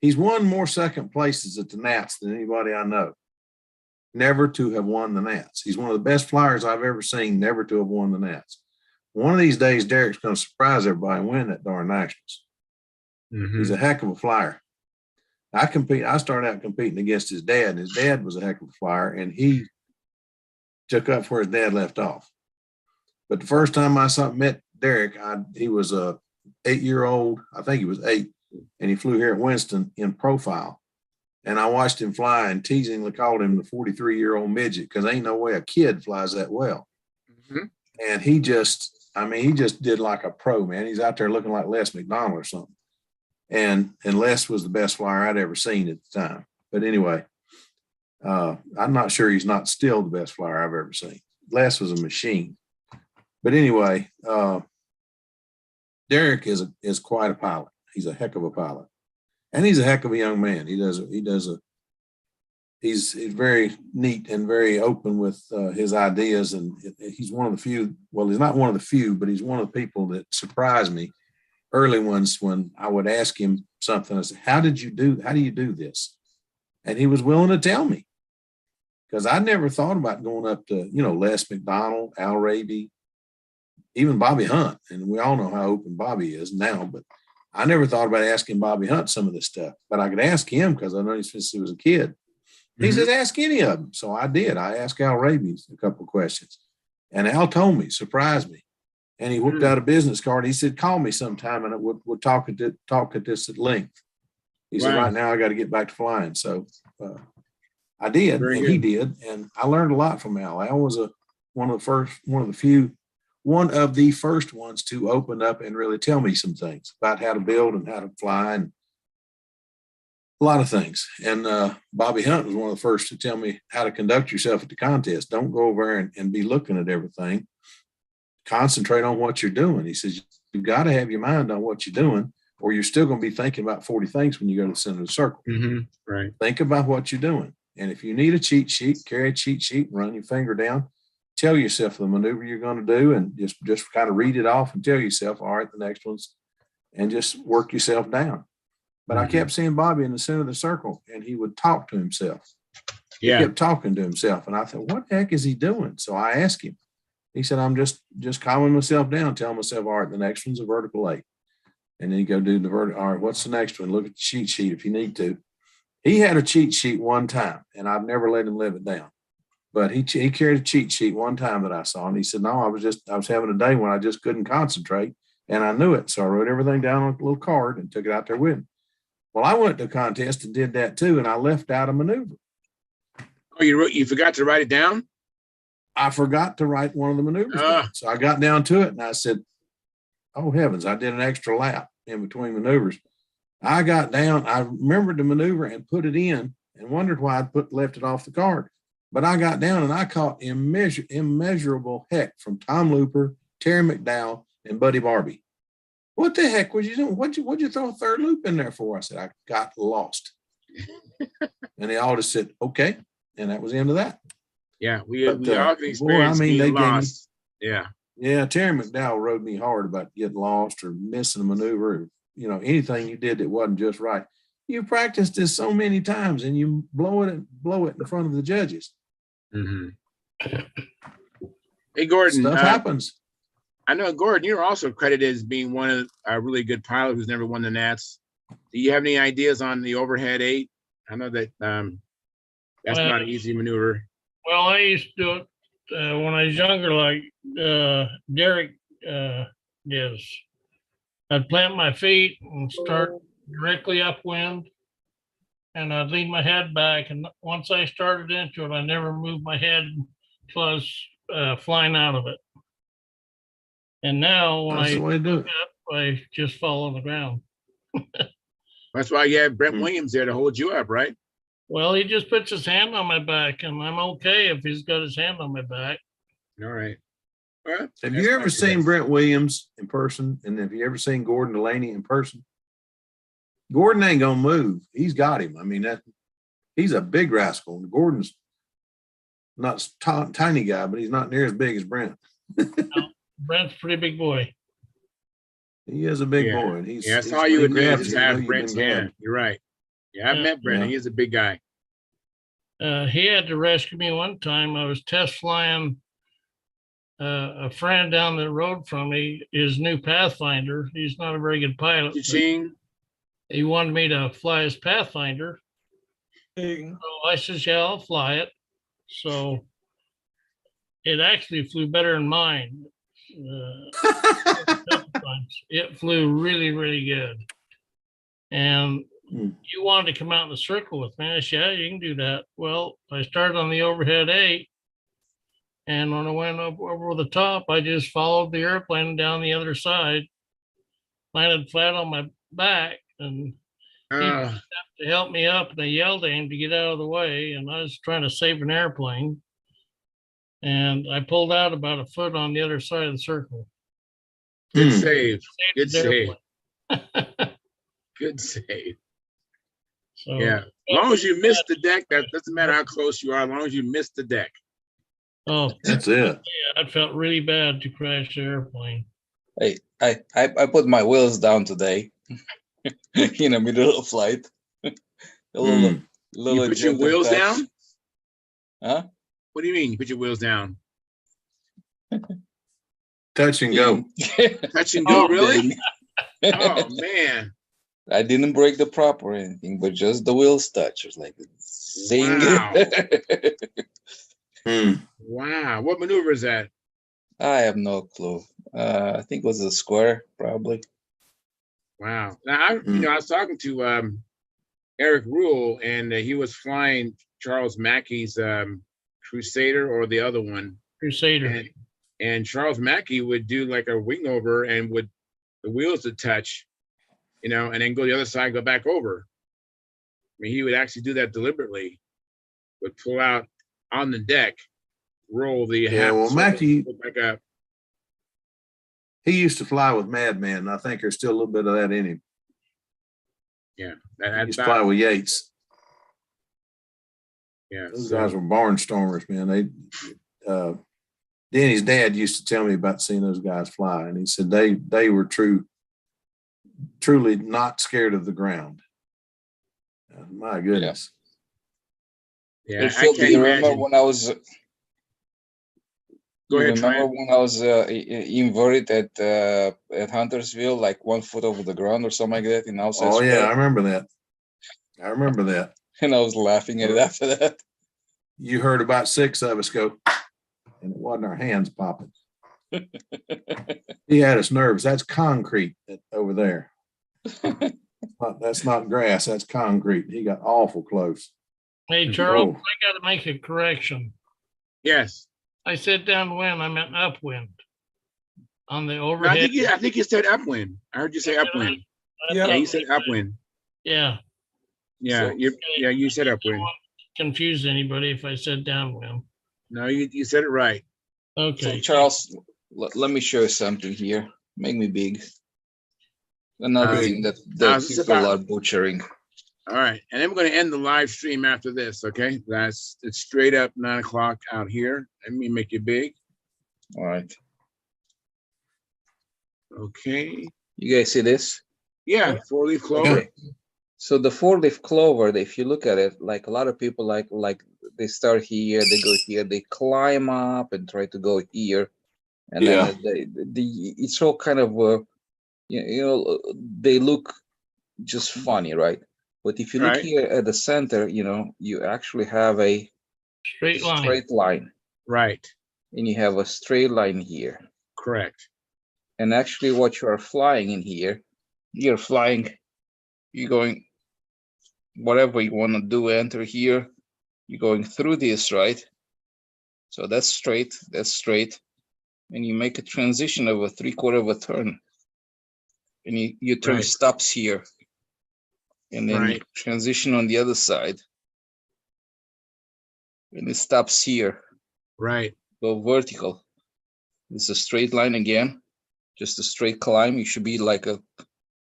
he's won more second places at the Nats than anybody I know. Never to have won the Nats. He's one of the best flyers I've ever seen never to have won the Nats. One of these days, Derek's going to surprise everybody and win that darn Nationals. He's a heck of a flyer. I started out competing against his dad, and his dad was a heck of a flyer, and he took up where his dad left off. But the first time I met Derek, he was a 8-year-old, I think he was 8, and he flew here at Winston in profile. And I watched him fly and teasingly called him the 43-year-old midget, because ain't no way a kid flies that well. And he just did like a pro, man. He's out there looking like Les McDonald or something. And Les was the best flyer I'd ever seen at the time. But anyway, I'm not sure he's not still the best flyer I've ever seen. Les was a machine. But anyway, Derek is quite a pilot. He's a heck of a pilot. And he's a heck of a young man. He does he's very neat and very open with his ideas. And he's one of the few, well, he's not one of the few, but he's one of the people that surprised me early ones when I would ask him something. I said, how do you do this? And he was willing to tell me, because I never thought about going up to, Les McDonald, Al Raby, even Bobby Hunt. And we all know how open Bobby is now, but I never thought about asking Bobby Hunt some of this stuff, but I could ask him because I know him since he was a kid. He said, ask any of them. So I did. I asked Al Raby a couple of questions, and Al told me, surprised me. And he whipped out a business card. He said, call me sometime and we'll talk at this at length. He said, right now I got to get back to flying. So I did, and he did. And I learned a lot from Al. Al was one of the first ones to open up and really tell me some things about how to build and how to fly and a lot of things. And Bobby Hunt was one of the first to tell me how to conduct yourself at the contest. Don't go over there and be looking at everything. Concentrate on what you're doing. He says, you've got to have your mind on what you're doing, or you're still going to be thinking about 40 things when you go to the center of the circle. Right. Think about what you're doing. And if you need a cheat sheet, carry a cheat sheet and run your finger down. Tell yourself the maneuver you're going to do, and just kind of read it off and tell yourself, all right, the next one's, and just work yourself down. But I kept seeing Bobby in the center of the circle, and he would talk to himself. He kept talking to himself. And I thought, what the heck is he doing? So I asked him. He said, I'm just calming myself down, telling myself, all right, the next one's a vertical 8. And then you go do the vertical. All right, what's the next one? Look at the cheat sheet if you need to. He had a cheat sheet one time, and I've never let him live it down. But he carried a cheat sheet one time that I saw, and he said, no, I was having a day when I just couldn't concentrate, and I knew it. So I wrote everything down on a little card and took it out there with me. Well, I went to a contest and did that too, and I left out a maneuver. Oh, you forgot to write it down? I forgot to write one of the maneuvers down. So I got down to it and I said, oh heavens, I did an extra lap in between maneuvers. I got down, I remembered the maneuver and put it in and wondered why I'd left it off the card. But I got down and I caught immeasurable heck from Tom Looper, Terry McDowell, and Buddy Barbie. What the heck was you doing? What'd you throw a third loop in there for? I said, I got lost. And they all just said, okay. And that was the end of that. Yeah, we all can experience being lost. Yeah, Terry McDowell rode me hard about getting lost or missing a maneuver, or, anything you did that wasn't just right. You practiced this so many times and you blow it in front of the judges. Hey, Gordon. Stuff happens. I know, Gordon, you're also credited as being one of a really good pilot who's never won the Nats. Do you have any ideas on the overhead 8? I know that that's not an easy maneuver. Well, I used to do it when I was younger, like Derek is. I'd plant my feet and start directly upwind, and I'd lean my head back. And once I started into it, I never moved my head until I was flying out of it. And now when I look up, I just fall on the ground. That's why you have Brent Williams there to hold you up, right? Well, he just puts his hand on my back, and I'm okay if he's got his hand on my back. All right. Well, have you ever seen Brent Williams in person? And have you ever seen Gordon Delaney in person? Gordon ain't gonna move. He's got him. I mean, he's a big rascal. Gordon's not a tiny guy, but he's not near as big as Brent. No, Brent's a pretty big boy. He is a big boy, and he's. Yeah, I saw you just have Brent's hand. You're right. Yeah, I've met Brent. He is a big guy. He had to rescue me one time. I was test flying a friend down the road from me, his new Pathfinder. He's not a very good pilot. He wanted me to fly his Pathfinder. So I says, yeah, I'll fly it. So it actually flew better than mine. It flew really, really good. And you wanted to come out in the circle with me. I said, yeah, you can do that. Well, I started on the overhead 8. And when I went up over the top, I just followed the airplane down the other side, landed flat on my back, and people stepped to help me up, and they yelled at him to get out of the way. And I was trying to save an airplane. And I pulled out about a foot on the other side of the circle. Good save. Good save. Good save. So Yeah. As long as you miss the deck, that doesn't matter how close you are, as long as you miss the deck. Oh, That's it. yeah, I felt really bad to crash the airplane. Hey, I put my wheels down today in the middle of flight. A little, Mm. little You put your gentle wheels touch. down? Huh? What do you mean you put your wheels down? Touch and go. Touch and go, really? Oh, Oh man. I didn't break the prop or anything, but just the wheels touch. It was like zing. Wow. Hmm. Wow. What maneuver is that? I have no clue. I think it was a square, probably. Wow. Now I was talking to Eric Rule, and he was flying Charles Mackey's Crusader or the other one. Crusader. And Charles Mackey would do like a wing over and would the wheels would touch, and then go the other side, go back over. I mean, he would actually do that deliberately. Would pull out on the deck, roll the half well, circle, Mackey, go back up. he used to fly with Madman, and I think there's still a little bit of that in him. Yeah. He used to fly with Yates. Yeah. Those guys were barnstormers, man. Danny's dad used to tell me about seeing those guys fly, and he said they were truly not scared of the ground. My goodness. Yeah. Hey, Phil, do you remember when I was? Go ahead, remember Trent. when I was inverted at Huntersville, like 1 foot over the ground or something like that in outside Oh yeah, square? I remember that. And I was laughing at it after that. You heard about 6 of us go, and it wasn't our hands popping. He had us nervous. That's concrete over there. That's not grass. That's concrete. He got awful close. Hey, Charles, I got to make a correction. Yes. I said downwind, I meant upwind. On the No, overhead. I think you said upwind. I heard you say upwind. Yeah, you said upwind. Yeah. Yeah, you said upwind. Confuse anybody if I said downwind. No, you said it right. Okay. So Charles, let me show you something here. Make me big. Another thing that people are butchering. All right, and then we're going to end the live stream after this. Okay, it's straight up 9 o'clock out here. Let me make it big. All right. Okay. You guys see this? Yeah, 4-leaf clover. Okay. So the 4-leaf clover, if you look at it, like a lot of people like they start here, they go here, they climb up and try to go here, and then it's all kind of they look just funny, right? But if you look here at the center, you actually have a straight line. Right. And you have a straight line here. Correct. And actually what you are flying in here, you're going, whatever you want to do, enter here, you're going through this, right? So that's straight, and you make a transition of a 3/4 of a turn. And you turn stops here. And then you transition on the other side. And it stops here. Right. Go vertical. It's a straight line again. Just a straight climb. You should be like a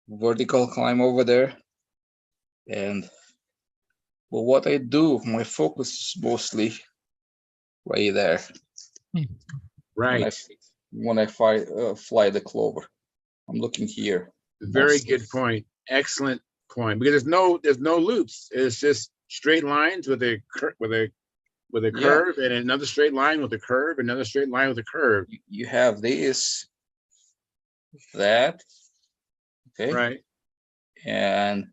vertical climb over there. And what I do, my focus is mostly right there. Right. When I fly the clover, I'm looking here. Very good point. Excellent point. Because there's no loops. It's just straight lines with a curve, and another straight line with a curve, another straight line with a curve. You have this, that, okay, right? And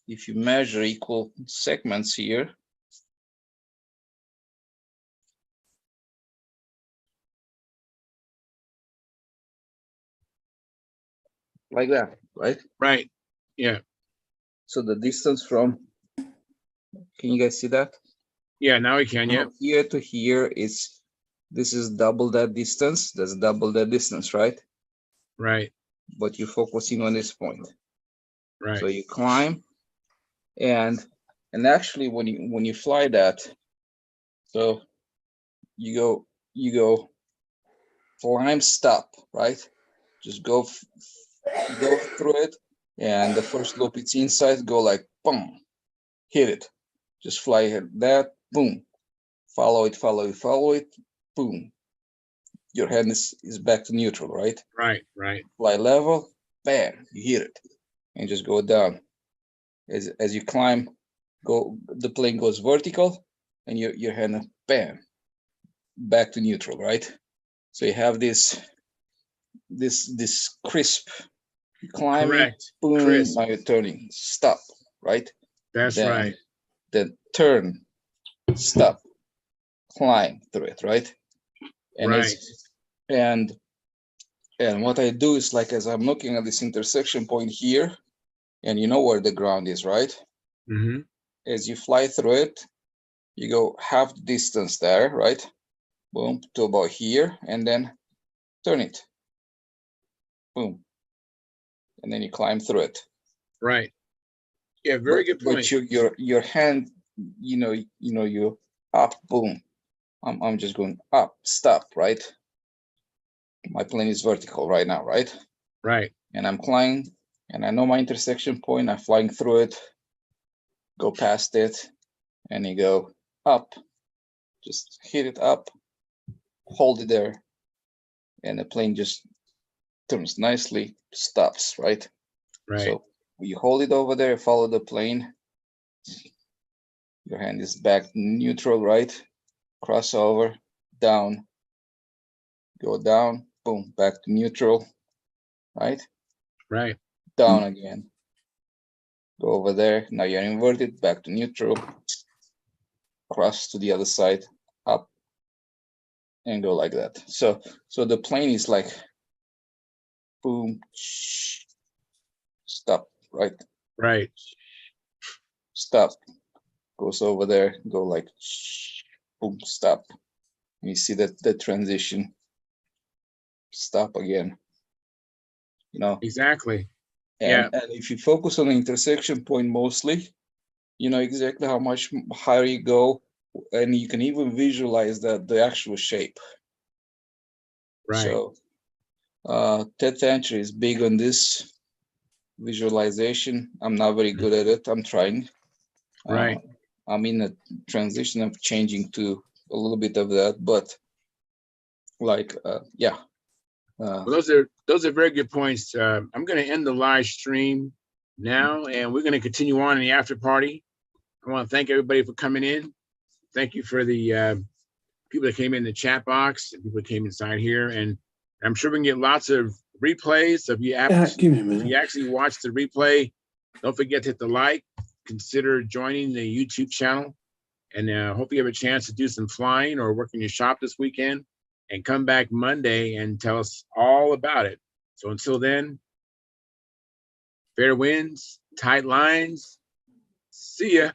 if you measure equal segments here, like that, right? Right. Yeah. So the distance from, can you guys see that? Yeah, now we can. Yeah. Here to here this is double that distance. That's double that distance, right? Right. But you're focusing on this point. Right. So you climb, and actually when you fly that, so you go climb, stop, right? Just go through it, and the first loop it's inside, go like boom, hit it. Just fly that, boom. Follow it, follow it, follow it, boom. Your hand is back to neutral, right? Right, right. Fly level, bam, you hit it. And just go down. As you climb, the plane goes vertical, and your hand, bam, back to neutral, right? So you have this crisp. You climb it, Correct. boom, Crisp. now you're turning, stop, right? That's Then, right. Then turn, stop, climb through it, right? And Right. and what I do is, like, as I'm looking at this intersection point here, and you know where the ground is, right? Mm-hmm. As you fly through it, you go half the distance there, right? Boom, to about here, and then turn it. Boom. And then you climb through it. Right. Yeah, very good point. But your hand, you up, boom. I'm just going up, stop, right? My plane is vertical right now, right? Right. And I'm flying, and I know my intersection point. I'm flying through it, go past it, and you go up. Just hit it up, hold it there, and the plane just turns nicely, stops, right? Right. So you hold it over there, follow the plane. Your hand is back neutral, right? Crossover, down, go down, boom, back to neutral, right? Right. Down again. Go over there. Now you're inverted, back to neutral. Cross to the other side, up, and go like that. So the plane is like, boom, stop, right? Right. Stop. Goes over there, go like, boom, stop. And you see that transition. Stop again. Exactly. And if you focus on the intersection point mostly, you know exactly how much higher you go, and you can even visualize the actual shape. Right. So Ted Tancher is big on this visualization. I'm not very good at it. I'm trying. Right. I'm in a transition of changing to a little bit of that, but like, yeah. Well, those are very good points. I'm going to end the live stream now, and we're going to continue on in the after party. I want to thank everybody for coming in. Thank you for the people that came in the chat box, and people that came inside here, and I'm sure we can get lots of replays. So if you actually watch the replay, don't forget to hit the like. Consider joining the YouTube channel, and hope you have a chance to do some flying or work in your shop this weekend, and come back Monday and tell us all about it. So until then, fair winds, tight lines. See ya.